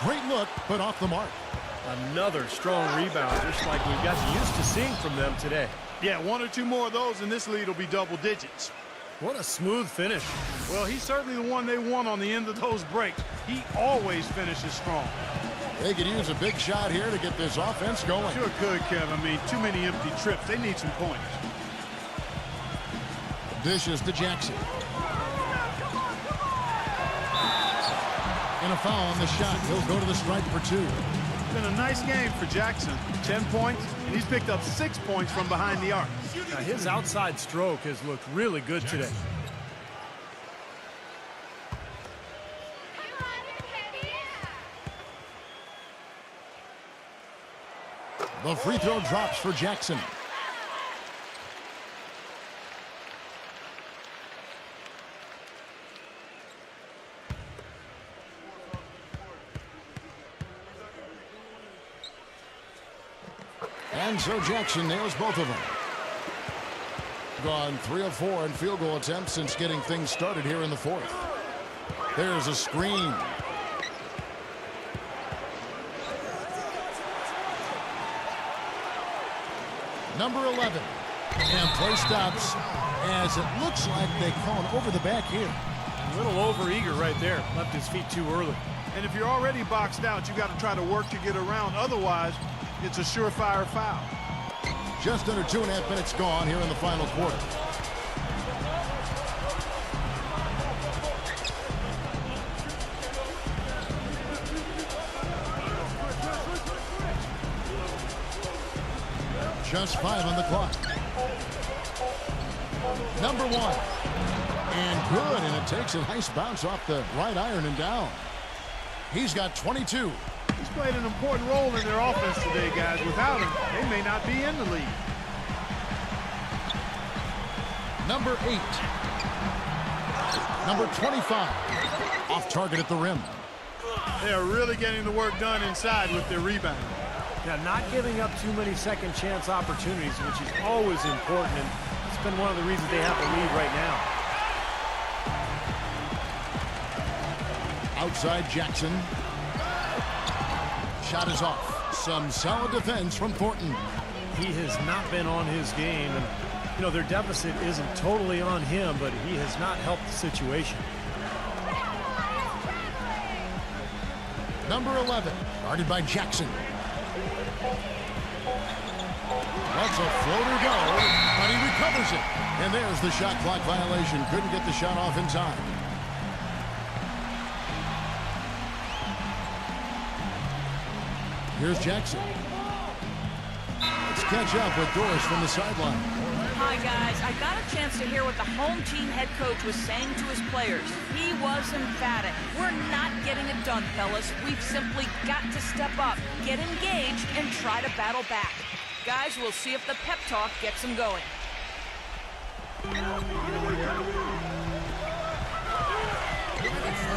Great look, but off the mark. Another strong rebound, just like we've gotten used to seeing from them today. Yeah, one or two more of those and this lead will be double digits. What a smooth finish. Well, he's certainly the one they want on the end of those breaks. He always finishes strong. They could use a big shot here to get this offense going. Sure could, Kevin. I mean, too many empty trips. They need some points. Dishes to Jackson. And a foul on the shot. He'll go to the stripe for 2. It's been a nice game for Jackson. 10 points, and he's picked up 6 points from behind the arc. Now, his outside stroke has looked really good today. The free throw drops for Jackson. And so Jackson nails both of them. Gone 3 of 4 in field goal attempts since getting things started here in the 4th. There's a screen. Number 11. And play stops as it looks like they call it over the back here. A little over-eager right there. Left his feet too early. And if you're already boxed out, you got to try to work to get around. Otherwise, it's a surefire foul. Just under 2.5 minutes gone here in the final quarter. Just 5 on the clock. Number 1. And good, and it takes a nice bounce off the right iron and down. He's got 22. He's played an important role in their offense today, guys. Without him, they may not be in the lead. Number 8. Number 25. Off target at the rim. They are really getting the work done inside with their rebound. Yeah, not giving up too many second chance opportunities, which is always important, and it's been one of the reasons they have the lead right now. Outside Jackson. Shot is off. Some solid defense from Thornton. He has not been on his game, and you know their deficit isn't totally on him, but he has not helped the situation. Number 11, guarded by Jackson. That's a floater go, but he recovers it. And there's the shot clock violation. Couldn't get the shot off in time. Here's Jackson. Let's catch up with Doris from the sideline. Hi, guys. I got a chance to hear what the home team head coach was saying to his players. He was emphatic. We're not getting it done, fellas. We've simply got to step up, get engaged, and try to battle back. Guys, we'll see if the pep talk gets them going.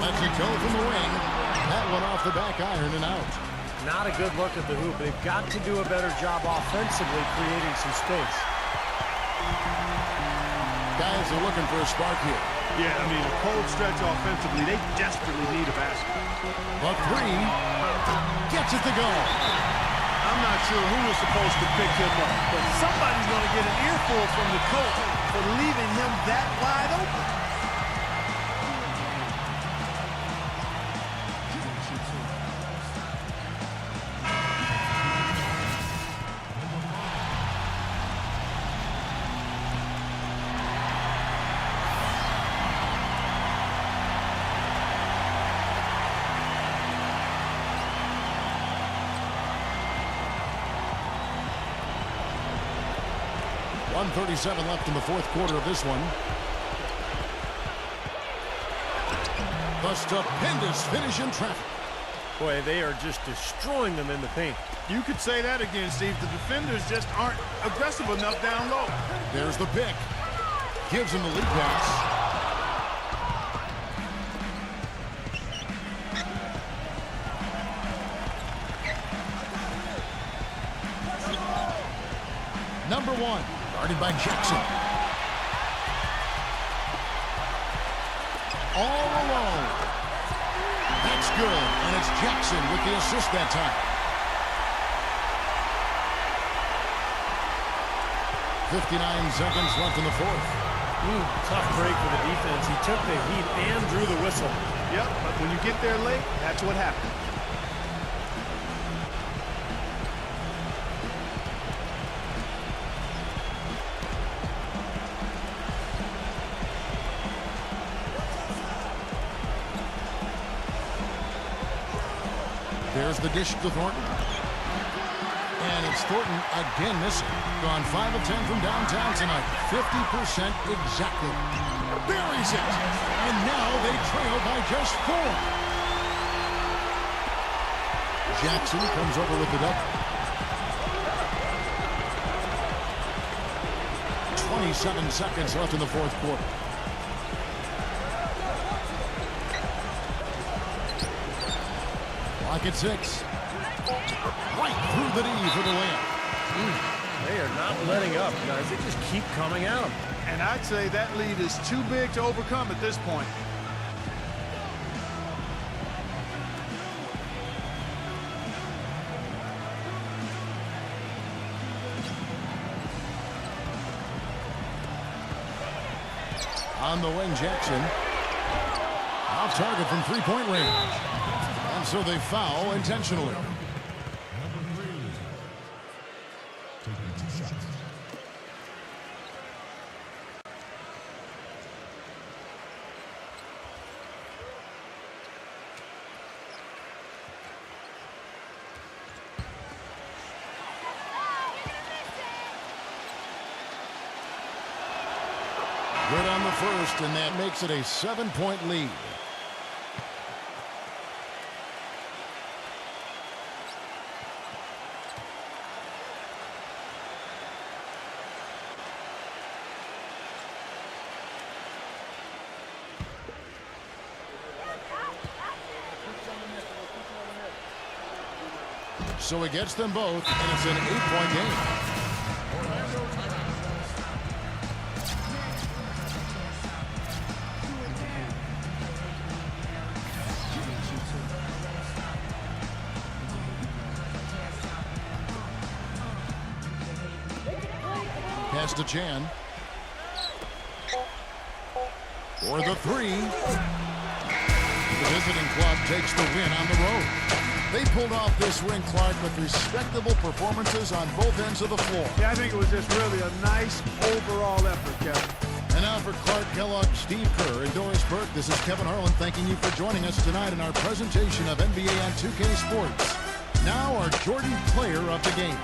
Let's it go from the wing. That one off the back iron and out. Not a good look at the hoop. They've got to do a better job offensively creating some space. Guys are looking for a spark here. Yeah, I mean, a cold stretch offensively. They desperately need a basket. The 3 gets it to go. I'm not sure who was supposed to pick him up, but somebody's going to get an earful from the coach for leaving him that wide open. .37 left in the 4th quarter of this one. The stupendous finish in traffic. Boy, they are just destroying them in the paint. You could say that again, Steve. The defenders just aren't aggressive enough down low. There's the pick. Gives him the lead pass. Number 1, guarded by Jackson. All alone. That's good, and it's Jackson with the assist that time. 59 seconds left in the fourth. Tough break for the defense. He took the heat and drew the whistle. Yep, but when you get there late, that's what happens. There's the dish to Thornton. And it's Thornton again missing. Gone 5 of 10 from downtown tonight. 50% exactly. Buries it. And now they trail by just 4. Jackson comes over with the double. 27 seconds left in the fourth quarter. Clock at 6. Right through the knee for the layup. They are not letting up, guys. They just keep coming at them. And I'd say that lead is too big to overcome at this point. On the wing, Jackson. Off target from three-point range. And so they foul intentionally. Good on the first, and that makes it a 7-point lead. So he gets them both, and it's an 8-point game. Pass to Chan. For the 3. The visiting club takes the win on the road. They pulled off this win, Clark, with respectable performances on both ends of the floor. Yeah, I think it was just really a nice overall effort, Kevin. And now for Clark Kellogg, Steve Kerr, and Doris Burke, this is Kevin Harlan thanking you for joining us tonight in our presentation of NBA on 2K Sports. Now our Jordan player of the game.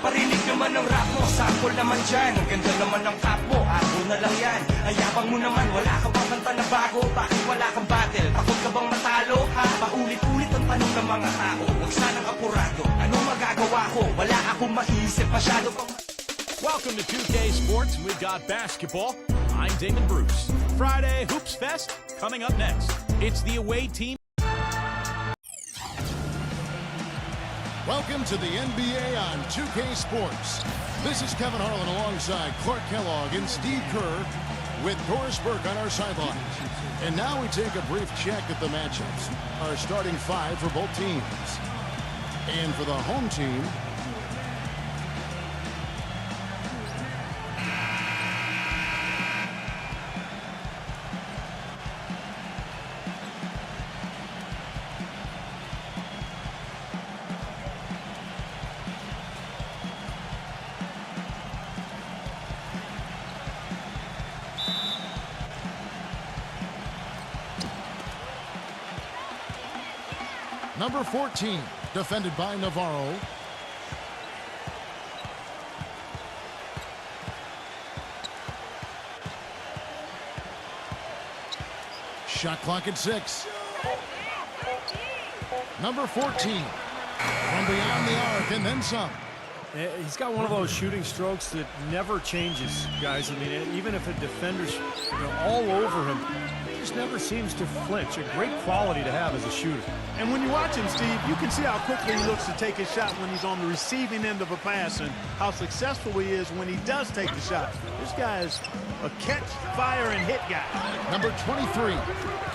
Parinig naman ng rap mo, sample naman dyan. Ang ganda naman ng cap mo, ako na lang yan. Ayabang mo naman, wala ka bang kanta na bago? Bakit wala kang battle? Takot ka bang matalo? Ha? Paulit-ulit ang tanong ng mga tao. Huwag sanang apurado, anong magagawa ko? Wala akong maisip, masyado pang... Welcome to 2K Sports. We've got basketball. I'm Damon Bruce. Friday Hoops Fest coming up next. It's the away team. Welcome to the NBA on 2K Sports. This is Kevin Harlan alongside Clark Kellogg and Steve Kerr with Doris Burke on our sideline. And now we take a brief check at the matchups. Our starting 5 for both teams. And for the home team, Number 14, defended by Navarro. Shot clock at 6. Number 14, from beyond the arc and then some. He's got one of those shooting strokes that never changes, guys. I mean, even if a defender's all over him, he just never seems to flinch. A great quality to have as a shooter. And when you watch him, Steve, you can see how quickly he looks to take his shot when he's on the receiving end of a pass and how successful he is when he does take the shot. This guy is a catch, fire, and hit guy. Number 23,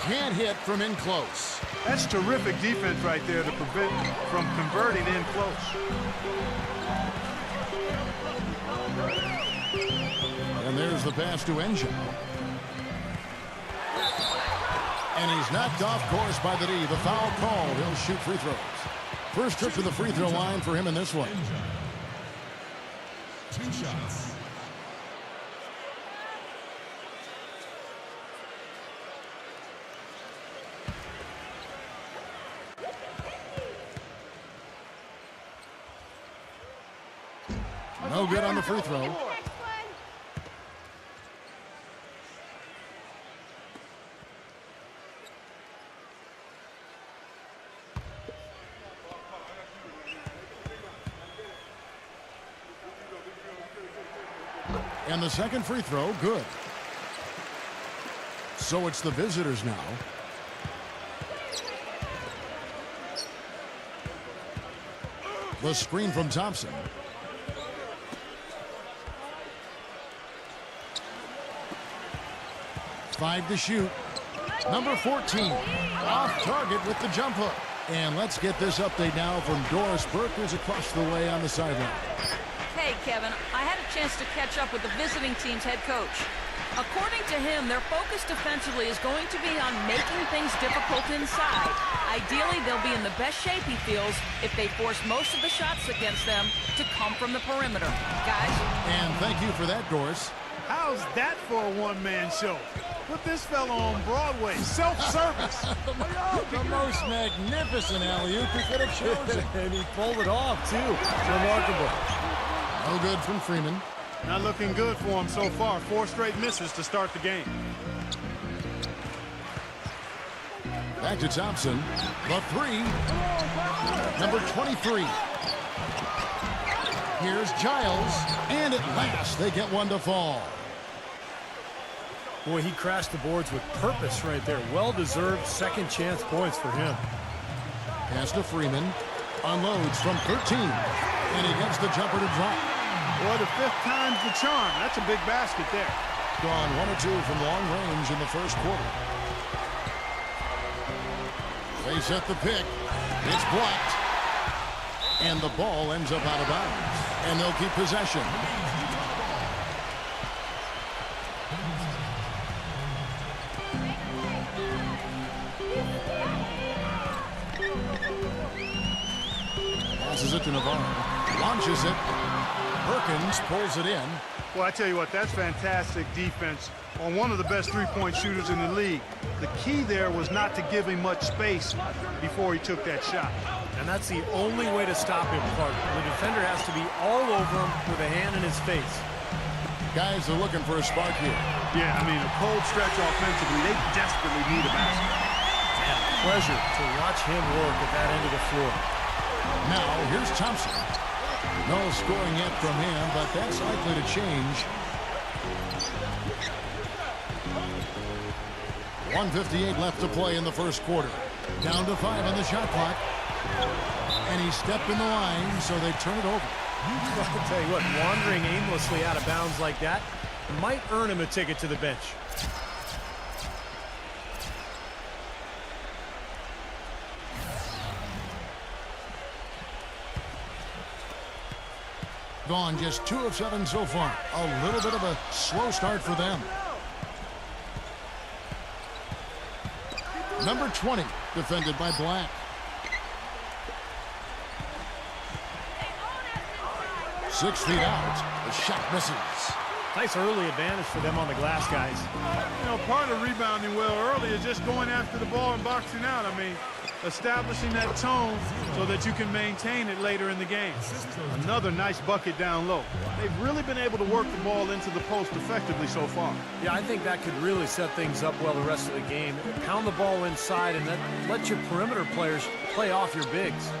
can't hit from in close. That's terrific defense right there to prevent from converting in close. And there's the pass to Engine. And he's knocked off course by the D. The foul call. He'll shoot free throws. First trip to the free throw line for him in this one. 2 shots. No good on the free throw. And the second free throw, good. So it's the visitors now. The screen from Thompson. Five to shoot. Number 14, off target with the jump hook. And let's get this update now from Doris Burke, who's across the way on the sideline. Hey, Kevin, I had a chance to catch up with the visiting team's head coach. According to him, their focus defensively is going to be on making things difficult inside. Ideally, they'll be in the best shape, he feels, if they force most of the shots against them to come from the perimeter. Guys? And thank you for that, Doris. How's that for a one-man show? Put this fella on Broadway. Self-service. The most magnificent alley-oop he could have chosen. And he pulled it off, too. Remarkable. No good from Freeman. Not looking good for him so far. 4 straight misses to start the game. Back to Thompson. The 3. Number 23. Here's Giles. And at last, they get one to fall. Boy, he crashed the boards with purpose right there. Well-deserved second chance points for him. Pass to Freeman. Unloads from 13. And he gets the jumper to drop. Boy, the 5th time's the charm. That's a big basket there. Gone 1 or 2 from long range in the first quarter. They set the pick. It's blocked. And the ball ends up out of bounds. And they'll keep possession. Passes it to Navarro. Launches it. Perkins pulls it in. Well, I tell you what, that's fantastic defense on one of the best three-point shooters in the league. The key there was not to give him much space before he took that shot. And that's the only way to stop him, Clark. The defender has to be all over him with a hand in his face. Guys are looking for a spark here. Yeah, I mean, a cold stretch offensively. They desperately need a basket. And a pleasure to watch him work at that end of the floor. Now, here's Thompson. No scoring yet from him, but that's likely to change. 1:58 left to play in the first quarter. Down to 5 on the shot clock. And he stepped in the line, so they turn it over. I'll tell you what, wandering aimlessly out of bounds like that might earn him a ticket to the bench. Gone just 2 of 7 so far. A little bit of a slow start for them. Number 20, defended by Black. Six feet out. The shot misses. Nice early advantage for them on the glass, guys. You know, part of rebounding well early is just going after the ball and boxing out. I mean, establishing that tone so that you can maintain it later in the game. Another nice bucket down low. They've really been able to work the ball into the post effectively so far. Yeah, I think that could really set things up well the rest of the game. Pound the ball inside and then let your perimeter players play off your bigs.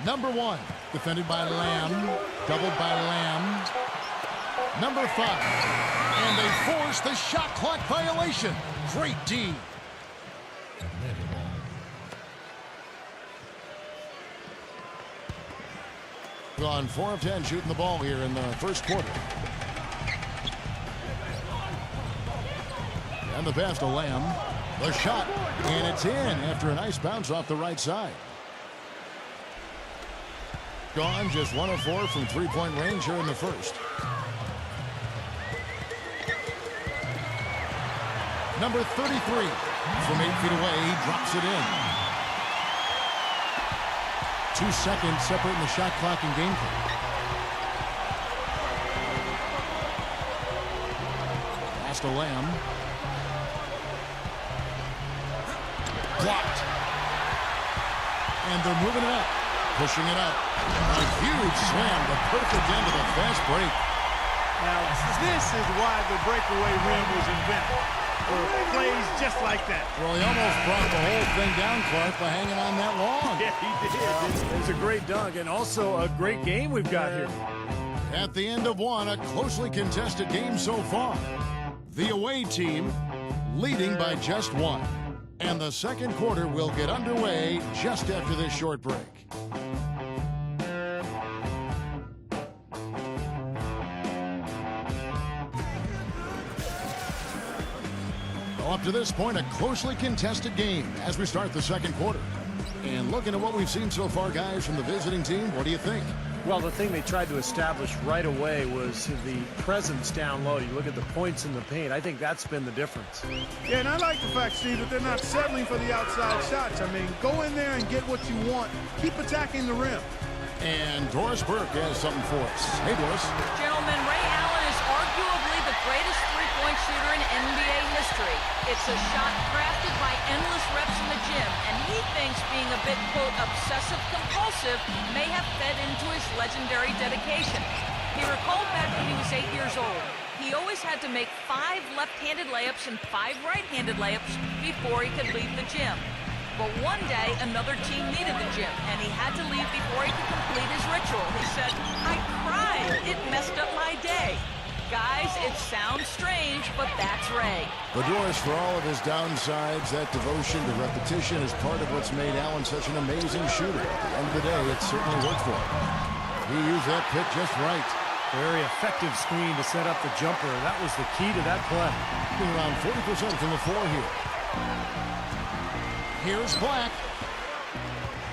Number 1, defended by Lamb, doubled by Lamb. Number 5, and they force the shot clock violation. Great D. Gone 4 of 10 shooting the ball here in the first quarter. And the pass to Lamb. The shot, and it's in after a nice bounce off the right side. Gone just 1 of 4 from three-point range here in the first. Number 33 from 8 feet away, he drops it in. 2 seconds separating the shot clock and game clock. Pass to Lamb. Blocked. And they're moving it up. Pushing it up. A huge slam, the perfect end of the fast break. Now, this is why the breakaway rim was invented. For plays just like that. Well, he almost brought the whole thing down, Clark, by hanging on that long. Yeah, he did. It's a great dunk and also a great game we've got here. At the end of one, a closely contested game so far. The away team leading by just 1. And the second quarter will get underway just after this short break. Up to this point, a closely contested game as we start the second quarter. And looking at what we've seen so far, guys, from the visiting team, what do you think? Well, the thing they tried to establish right away was the presence down low. You look at the points in the paint. I think that's been the difference. Yeah, and I like the fact, Steve, that they're not settling for the outside shots. I mean, go in there and get what you want. Keep attacking the rim. And Doris Burke has something for us. Hey, Doris. Gentlemen, Ray Allen is arguably the greatest three-point shooter in NBA history. It's a shot crafted by endless reps in the gym, and he thinks being a bit, quote, obsessive-compulsive may have fed into his legendary dedication. He recalled back when he was 8 years old. He always had to make 5 left-handed layups and 5 right-handed layups before he could leave the gym. But one day, another team needed the gym, and he had to leave before he could complete his ritual. He said, "I cried. It messed up my day." Guys, it sounds strange, but that's Ray. But Doris, for all of his downsides, that devotion to repetition is part of what's made Allen such an amazing shooter. At the end of the day, it certainly worked for him. He used that pick just right. Very effective screen to set up the jumper. That was the key to that play. Being around 40% from the floor here. Here's Black,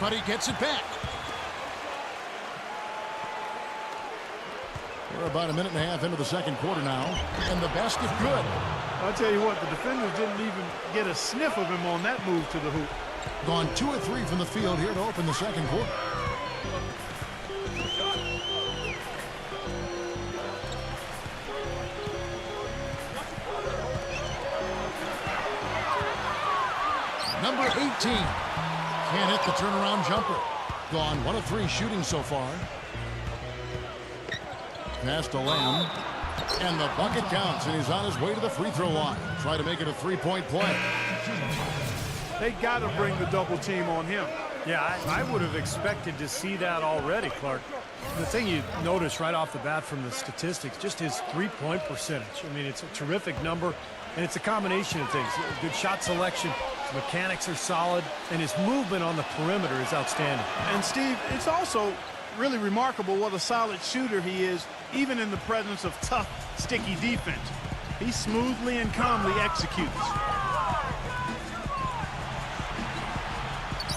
but he gets it back. We're about a minute and a half into the second quarter now, and the basket good. I'll tell you what, the defenders didn't even get a sniff of him on that move to the hoop. Gone 2 of 3 from the field here to open the second quarter. Number 18 can't hit the turnaround jumper. Gone 1 of 3 shooting so far. Pass to Lamb. And the bucket counts, and he's on his way to the free throw line. Try to make it a 3-point play. They got to bring the double team on him. Yeah, I would have expected to see that already, Clark. The thing you notice right off the bat from the statistics, just his three-point percentage. I mean, it's a terrific number, and it's a combination of things. Good shot selection, his mechanics are solid, and his movement on the perimeter is outstanding. And, Steve, it's also really remarkable what a solid shooter he is, even in the presence of tough, sticky defense. He smoothly and calmly executes.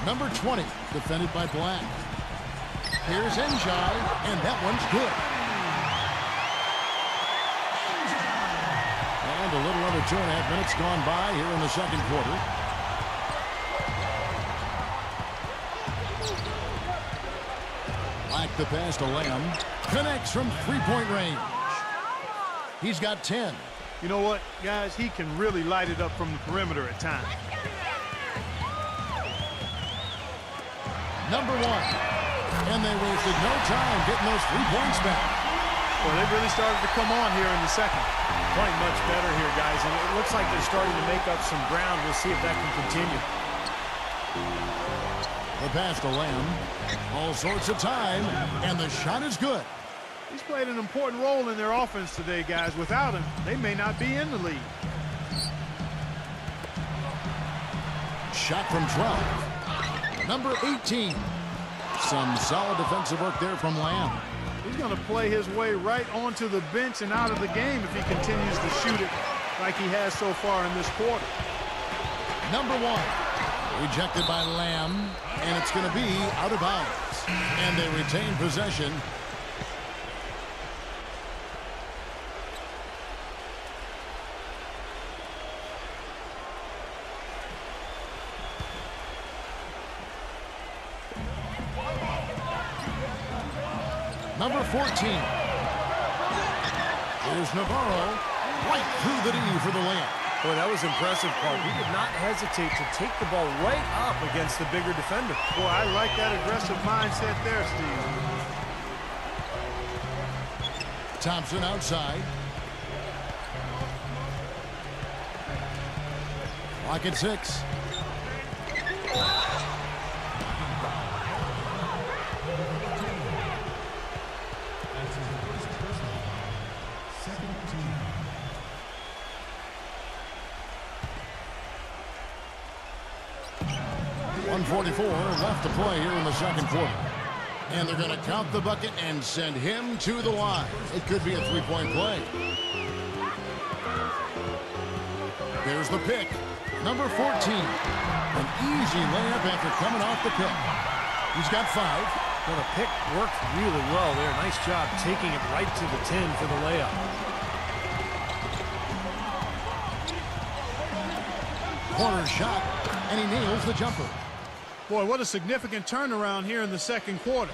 Number 20, defended by Black. Here's Njai, and that one's good. And a little under 2.5 minutes gone by here in the second quarter. Black the pass to Lamb. Connects from three-point range. He's got 10. You know what, guys? He can really light it up from the perimeter at times. Number one. And they wasted no time getting those 3 points back. Well, they really started to come on here in the second. Playing much better here, guys, and it looks like they're starting to make up some ground. We'll see if that can continue. The pass to Lamb. All sorts of time, and the shot is good. He's played an important role in their offense today, guys. Without him, they may not be in the lead. Shot from 12. Number 18. Some solid defensive work there from Lamb. He's going to play his way right onto the bench and out of the game if he continues to shoot it like he has so far in this quarter. Number 1. Rejected by Lamb, and it's going to be out of bounds. And they retain possession. Number 14. Here's Navarro. Right through the knee for the layup. Boy, that was impressive, Clark. He did not hesitate to take the ball right up against the bigger defender. Boy, I like that aggressive mindset there, Steve. Thompson outside. Clock at 6. Second team. 1:44 left to play here in the second quarter. And they're going to count the bucket and send him to the line. It could be a 3-point play. There's the pick. Number 14. An easy layup after coming off the pick. He's got 5. Well, the pick worked really well there. Nice job taking it right to the 10 for the layup. Corner shot, and he nails the jumper. Boy, what a significant turnaround here in the second quarter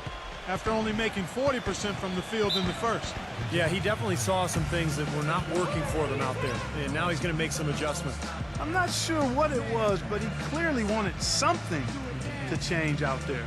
after only making 40% from the field in the first. Yeah, he definitely saw some things that were not working for them out there, and now he's going to make some adjustments. I'm not sure what it was, but he clearly wanted something to change out there.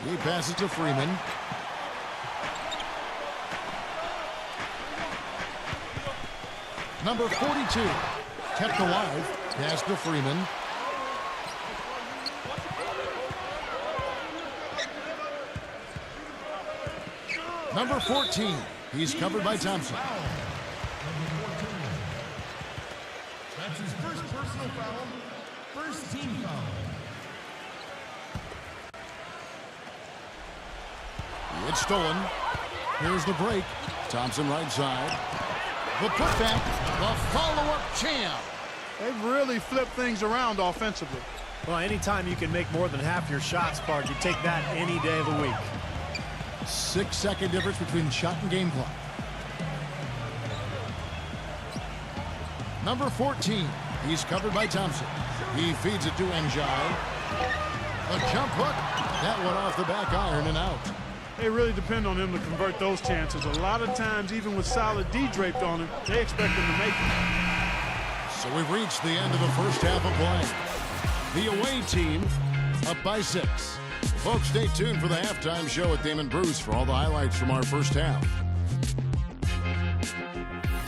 He passes to Freeman. Number 42. Kept alive. Pass to Freeman. Number 14. He's covered by Thompson. That's his first personal foul. First team foul. It's stolen. Here's the break. Thompson right side. The putback. The follow-up champ. They've really flipped things around offensively. Well, anytime you can make more than half your shots, Clark, you take that any day of the week. 6-second difference between shot and game clock. Number 14. He's covered by Thompson. He feeds it to Njai. A jump hook. That one off the back iron and out. They really depend on him to convert those chances. A lot of times, even with solid D draped on him, they expect him to make it. So we've reached the end of the first half of play. The away team up by 6. Folks, stay tuned for the halftime show with Damon Bruce for all the highlights from our first half.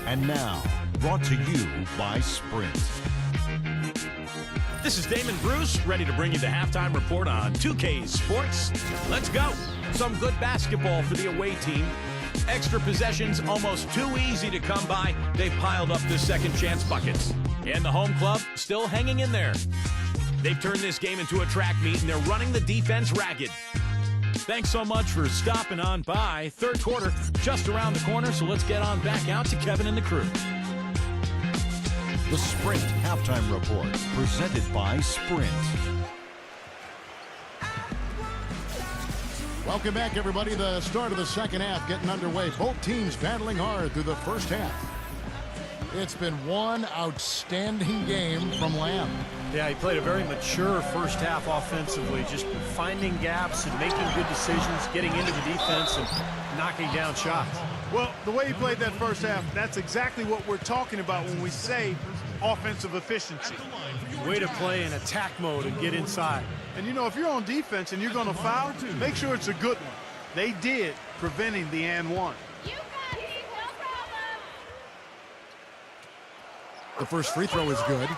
And now, brought to you by Sprint. This is Damon Bruce, ready to bring you the halftime report on 2K Sports. Let's go. Some good basketball for the away team. Extra possessions almost too easy to come by. They've piled up the second chance buckets. And the home club still hanging in there. They've turned this game into a track meet, and they're running the defense ragged. Thanks so much for stopping on by. Third quarter just around the corner, so let's get on back out to Kevin and the crew. The Sprint Halftime Report, presented by Sprint. Welcome back, everybody. The start of the second half getting underway. Both teams battling hard through the first half. It's been one outstanding game from Lamb. Yeah, he played a very mature first half offensively, just finding gaps and making good decisions, getting into the defense and knocking down shots. Well, the way he played that first half, that's exactly what we're talking about when we say offensive efficiency. Way to play in attack mode and get inside. And, you know, if you're on defense and you're going to foul, make sure it's a good one. They did, preventing the and one. You got it, no problem. The first free throw is good.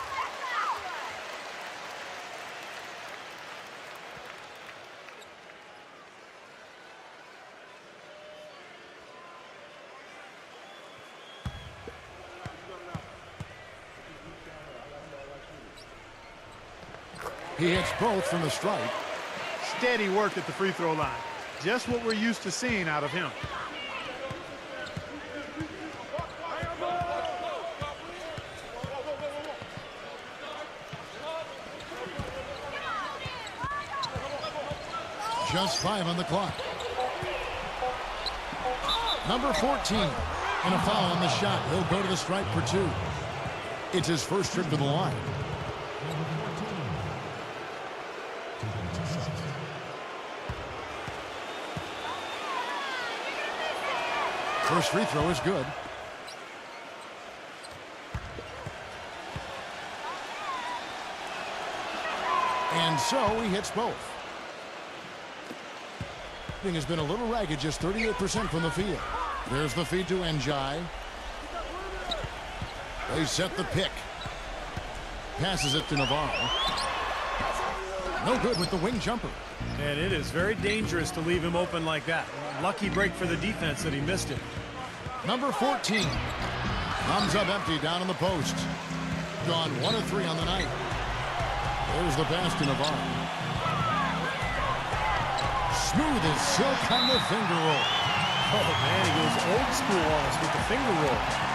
He hits both from the stripe. Steady work at the free throw line. Just what we're used to seeing out of him. Just 5 on the clock. Number 14. And a foul on the shot. He'll go to the stripe for 2. It's his first trip to the line. First free throw is good. And so he hits both. Thing has been a little ragged, just 38% from the field. There's the feed to Njai. They set the pick. Passes it to Navarro. No good with the wing jumper. And it is very dangerous to leave him open like that. Lucky break for the defense that he missed it. Number 14. Thumbs up empty down in the post. Gone 1 of 3 on the night. There's the pass to Navarro. Smooth as silk on the finger roll. Oh, man, he goes old school on us with the finger roll.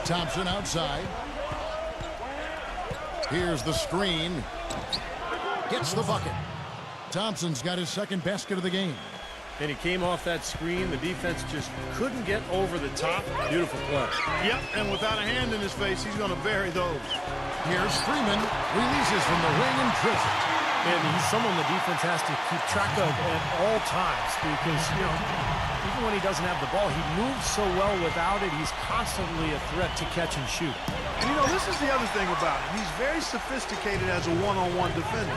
Thompson outside. Here's the screen. Gets the bucket. Thompson's got his second basket of the game. And he came off that screen. The defense just couldn't get over the top. Beautiful play. Yep, and without a hand in his face, he's going to bury those. Here's Freeman. Releases from the wing and trips it. And he's someone the defense has to keep track of at all times because, you know, even when he doesn't have the ball, he moves so well without it. He's constantly a threat to catch and shoot. And, you know, this is the other thing about him. He's very sophisticated as a one-on-one defender.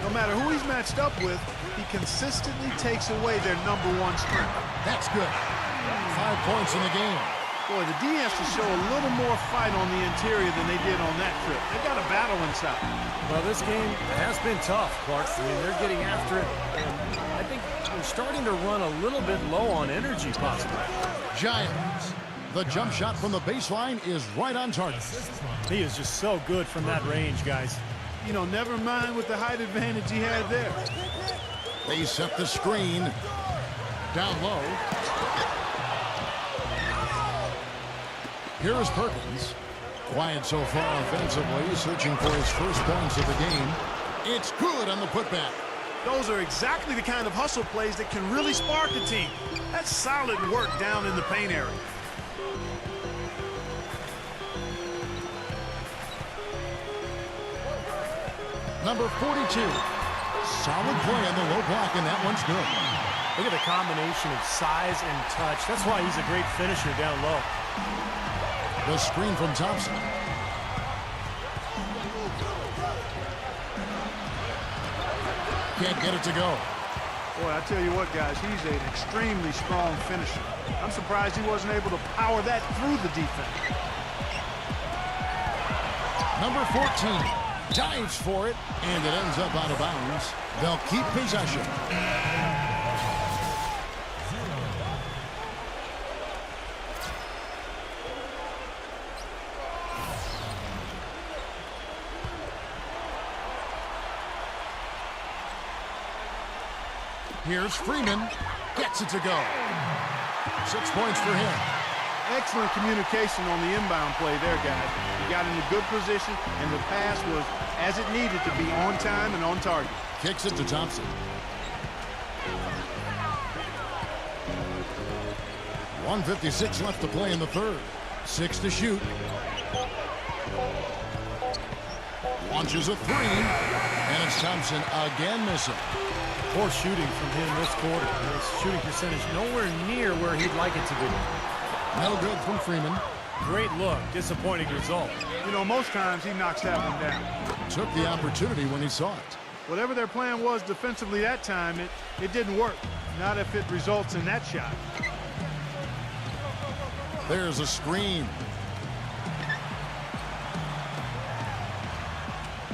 No matter who he's matched up with, he consistently takes away their #1 strength. That's good. 5 points in the game. Boy, the D has to show a little more fight on the interior than they did on that trip. They got a battle inside. Well, this game has been tough, Clark. I mean, they're getting after it. And I think they're starting to run a little bit low on energy, possibly. Giants. The jump shot from the baseline is right on target. He is just so good from that range, guys. You know, never mind with the height advantage he had there. They set the screen. Down low. Here is Perkins. Quiet so far offensively, searching for his first points of the game. It's good on the putback. Those are exactly the kind of hustle plays that can really spark a team. That's solid work down in the paint area. Number 42. Solid play on the low block, and that one's good. Look at the combination of size and touch. That's why he's a great finisher down low. The screen from Thompson. Can't get it to go. Boy, I tell you what, guys, he's an extremely strong finisher. I'm surprised he wasn't able to power that through the defense. Number 14 dives for it, and it ends up out of bounds. They'll keep possession. Here's Freeman. Gets it to go. 6 points for him. Excellent communication on the inbound play there, guys. He got in a good position, and the pass was as it needed to be, on time and on target. Kicks it to Thompson. 1:56 left to play in the third. 6 to shoot. Launches a three, and it's Thompson again missing. Poor shooting from him this quarter. His shooting percentage nowhere near where he'd like it to be. No good from Freeman. Great look. Disappointing result. You know, most times he knocks that one down. Took the opportunity when he saw it. Whatever their plan was defensively that time, it didn't work. Not if it results in that shot. There's a screen.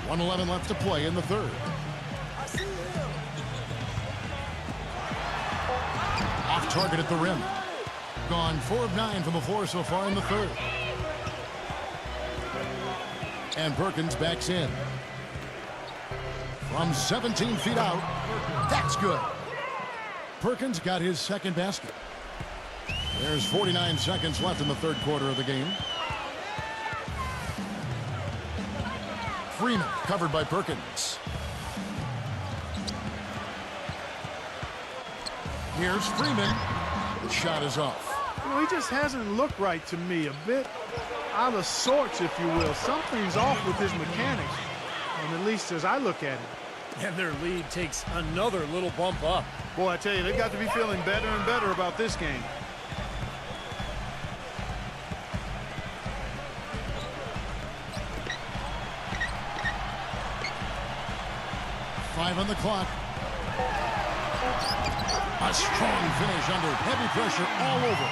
1:11 left to play in the third. Off target at the rim. Gone 4 of 9 from the floor so far in the third. And Perkins backs in. From 17 feet out. That's good. Perkins got his second basket. There's 49 seconds left in the third quarter of the game. Freeman covered by Perkins. Here's Freeman. The shot is off. You know, he just hasn't looked right to me. A bit out of sorts, if you will. Something's off with his mechanics, and at least as I look at it. And their lead takes another little bump up. Boy, I tell you, they've got to be feeling better and better about this game. Five on the clock. A strong finish under heavy pressure all over.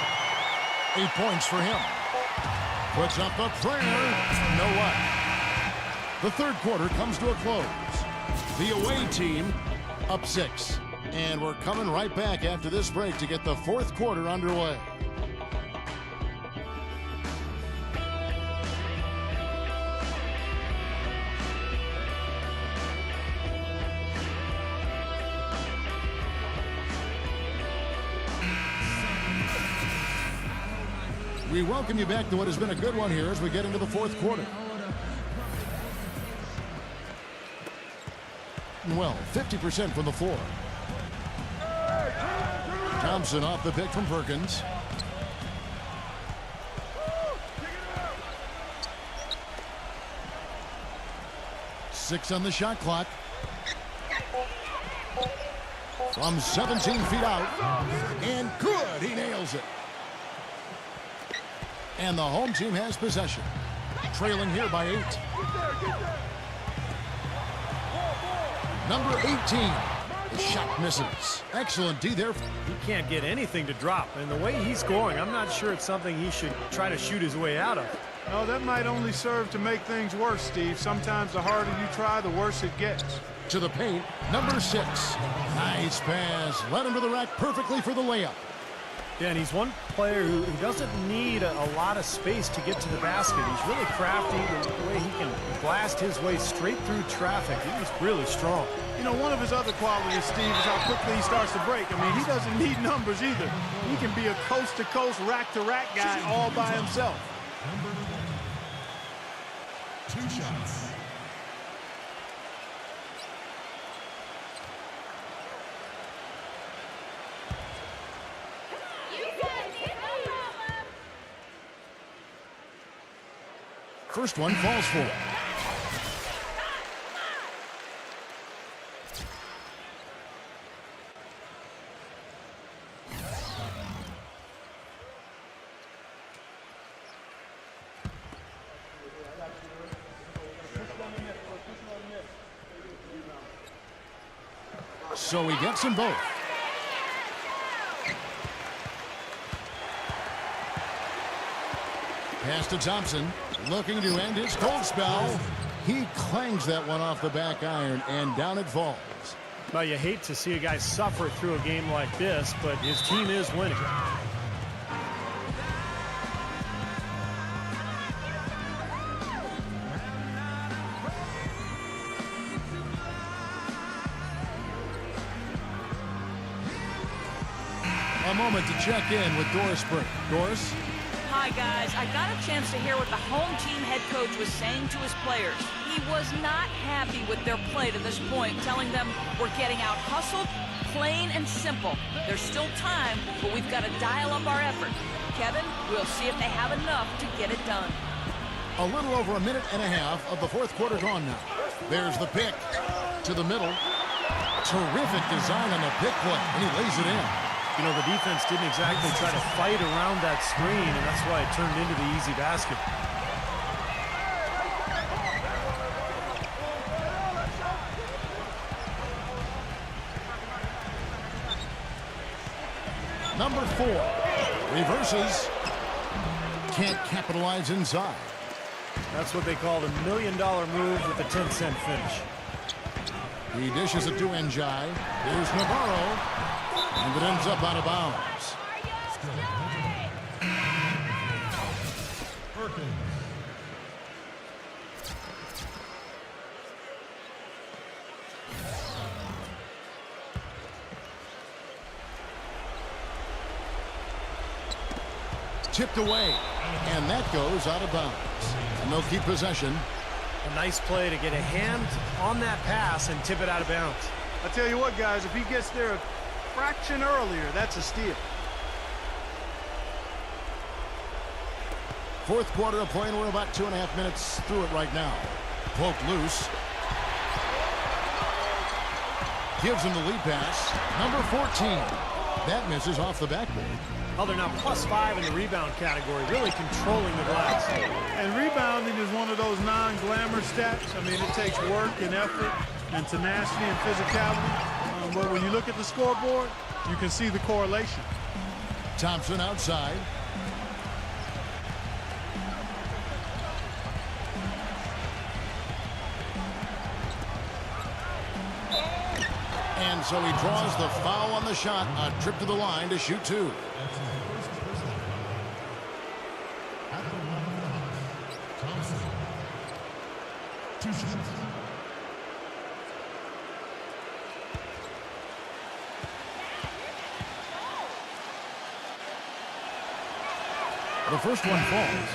8 points for him. Puts up a prayer. No what? The third quarter comes to a close. The away team up 6. And we're coming right back after this break to get the fourth quarter underway. We welcome you back to what has been a good one here as we get into the fourth quarter. Well, 50% from the floor. Thompson off the pick from Perkins. Six on the shot clock. From 17 feet out. And good, he nails it. And the home team has possession. Trailing here by 8. Number 18. The shot misses. Excellent D there. He can't get anything to drop. And the way he's scoring, I'm not sure it's something he should try to shoot his way out of. No, that might only serve to make things worse, Steve. Sometimes the harder you try, the worse it gets. To the paint, number 6. Nice pass. Led him to the rack perfectly for the layup. Yeah, and he's one player who doesn't need a lot of space to get to the basket. He's really crafty. The way he can blast his way straight through traffic. He's really strong. You know, one of his other qualities, Steve, is how quickly he starts to break. I mean, he doesn't need numbers either. He can be a coast-to-coast, rack-to-rack guy all by himself. Number 2 shots. First one falls for. So he gets them both. Pass to Thompson, looking to end his cold spell. He clangs that one off the back iron, and down it falls. Well, you hate to see a guy suffer through a game like this, but his team is winning. A moment to check in with Doris Burke. Doris? Hi, guys. I got a chance to hear what the home team head coach was saying to his players. He was not happy with their play to this point, telling them we're getting out hustled, plain and simple. There's still time, but we've got to dial up our effort. Kevin, we'll see if they have enough to get it done. A little over a minute and a half of the fourth quarter gone now. There's the pick to the middle. Terrific design on the pick play, and he lays it in. You know, the defense didn't exactly try to fight around that screen, and that's why it turned into the easy basket. Number 4 reverses. Can't capitalize inside. That's what they call the $1 million move with a 10-cent finish. He dishes it to Njai. Here's Navarro. And it ends up out of bounds. Tipped away. And that goes out of bounds. And they'll keep possession. A nice play to get a hand on that pass and tip it out of bounds. I tell you what, guys, if he gets there a fraction earlier, that's a steal. Fourth quarter of play, and we're about 2.5 minutes through it right now. Poke loose. Gives him the lead pass. Number 14. That misses off the backboard. Well, they're now +5 in the rebound category, really controlling the glass. And rebounding is one of those non-glamour stats. I mean, it takes work and effort and tenacity and physicality. But when you look at the scoreboard, you can see the correlation. Thompson outside. And so he draws the foul on the shot. A trip to the line to shoot 2. The first one falls.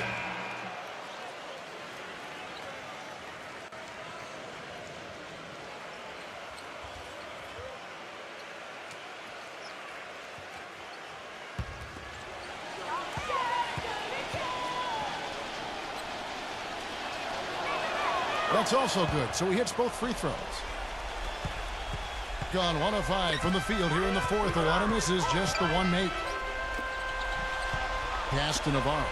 That's also good, so he hits both free throws. Gone 1 of 5 from the field here in the fourth. A lot of misses, just the one make. Pass to Navarro.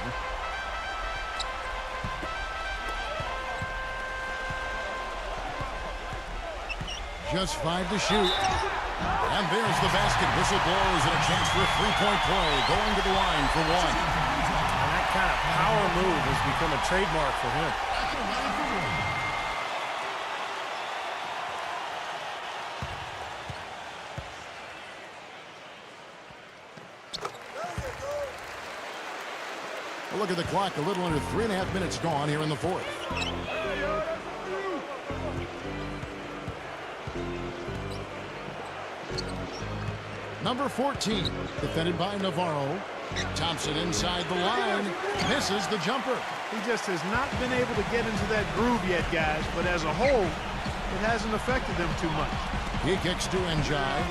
Just 5 to shoot. And there's the basket. Whistle blows and a chance for a three-point play. Going to the line for 1. And that kind of power move has become a trademark for him. Look at the clock, a little under 3.5 minutes gone here in the fourth. Number 14, defended by Navarro. Thompson inside the line, misses the jumper. He just has not been able to get into that groove yet, guys, but as a whole, it hasn't affected them too much. He kicks to Njai.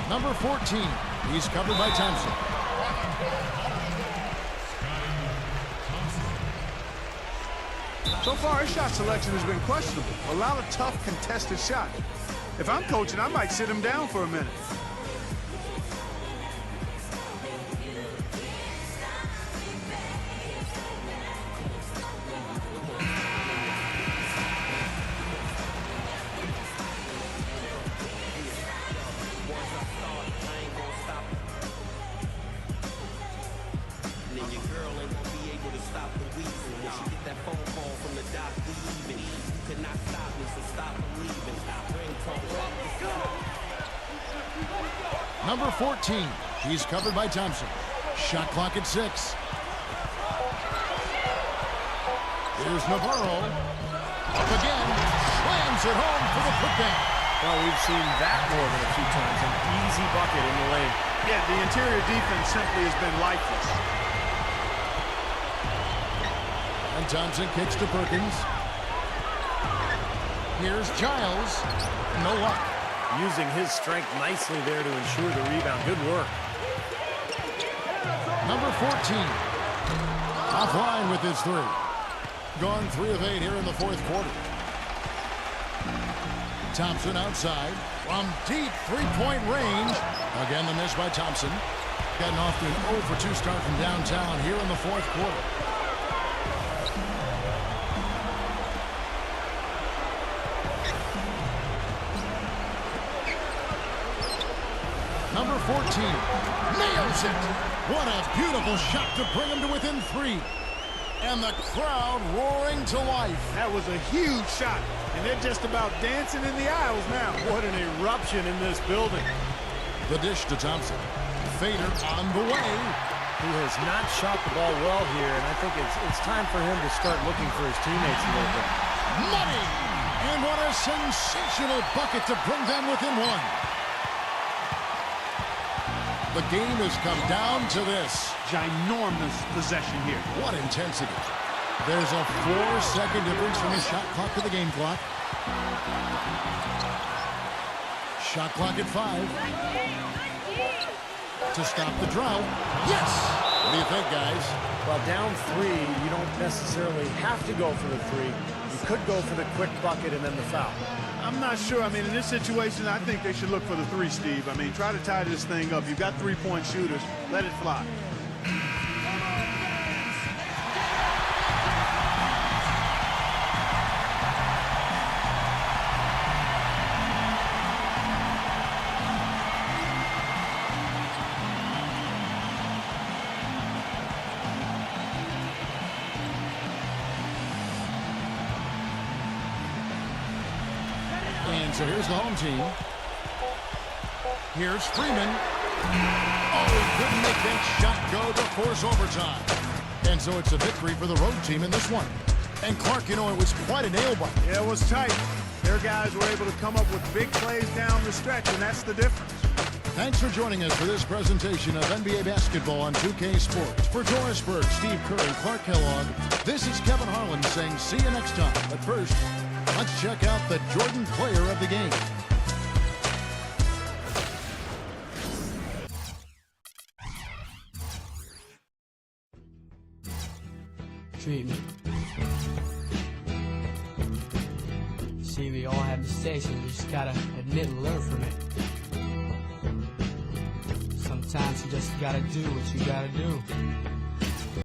Number 14. He's covered by Thompson. So far, his shot selection has been questionable. A lot of tough, contested shots. If I'm coaching, I might sit him down for a minute. Number 14. He's covered by Thompson. Shot clock at 6. Here's Navarro. Up again. Slams it home for the putback. Well, we've seen that more than a few times. An easy bucket in the lane. Yeah, the interior defense simply has been lifeless. And Thompson kicks to Perkins. Here's Giles. No luck. Using his strength nicely there to ensure the rebound. Good work. Number 14. Offline with his three. Gone 3 of 8 here in the fourth quarter. Thompson outside from deep three-point range. Again, the miss by Thompson. Gotten off to an 0 for 2 start from downtown here in the fourth quarter. Number 14 nails it. What a beautiful shot to bring him to within 3. And the crowd roaring to life. That was a huge shot, and they're just about dancing in the aisles now. What an eruption in this building. The dish to Thompson. Fader on the way. Who has not shot the ball well here, and I think it's time for him to start looking for his teammates a little bit. Money! And what a sensational bucket to bring them within 1. The game has come down to this. Ginormous possession here. What intensity. There's a 4-second difference from the shot clock to the game clock. Shot clock at 5. To stop the drought. Yes! What do you think, guys? Well, down 3, you don't necessarily have to go for the 3. You could go for the quick bucket and then the foul. I'm not sure. I mean, in this situation, I think they should look for the 3, Steve. I mean, try to tie this thing up. You've got 3-point shooters. Let it fly. And so here's the home team. Here's Freeman. Oh, couldn't make that shot go to force overtime. And so it's a victory for the road team in this one. And Clark, you know, it was quite a nail-biter. Yeah, it was tight. Their guys were able to come up with big plays down the stretch, and that's the difference. Thanks for joining us for this presentation of NBA basketball on 2K Sports. For Doris Burke, Steve Kerr, and Clark Kellogg, this is Kevin Harlan saying see you next time. But first, let's check out the Jordan player of the game. Treatment. See, we all have mistakes, and you just gotta admit and learn from it. Sometimes you just gotta do what you gotta do.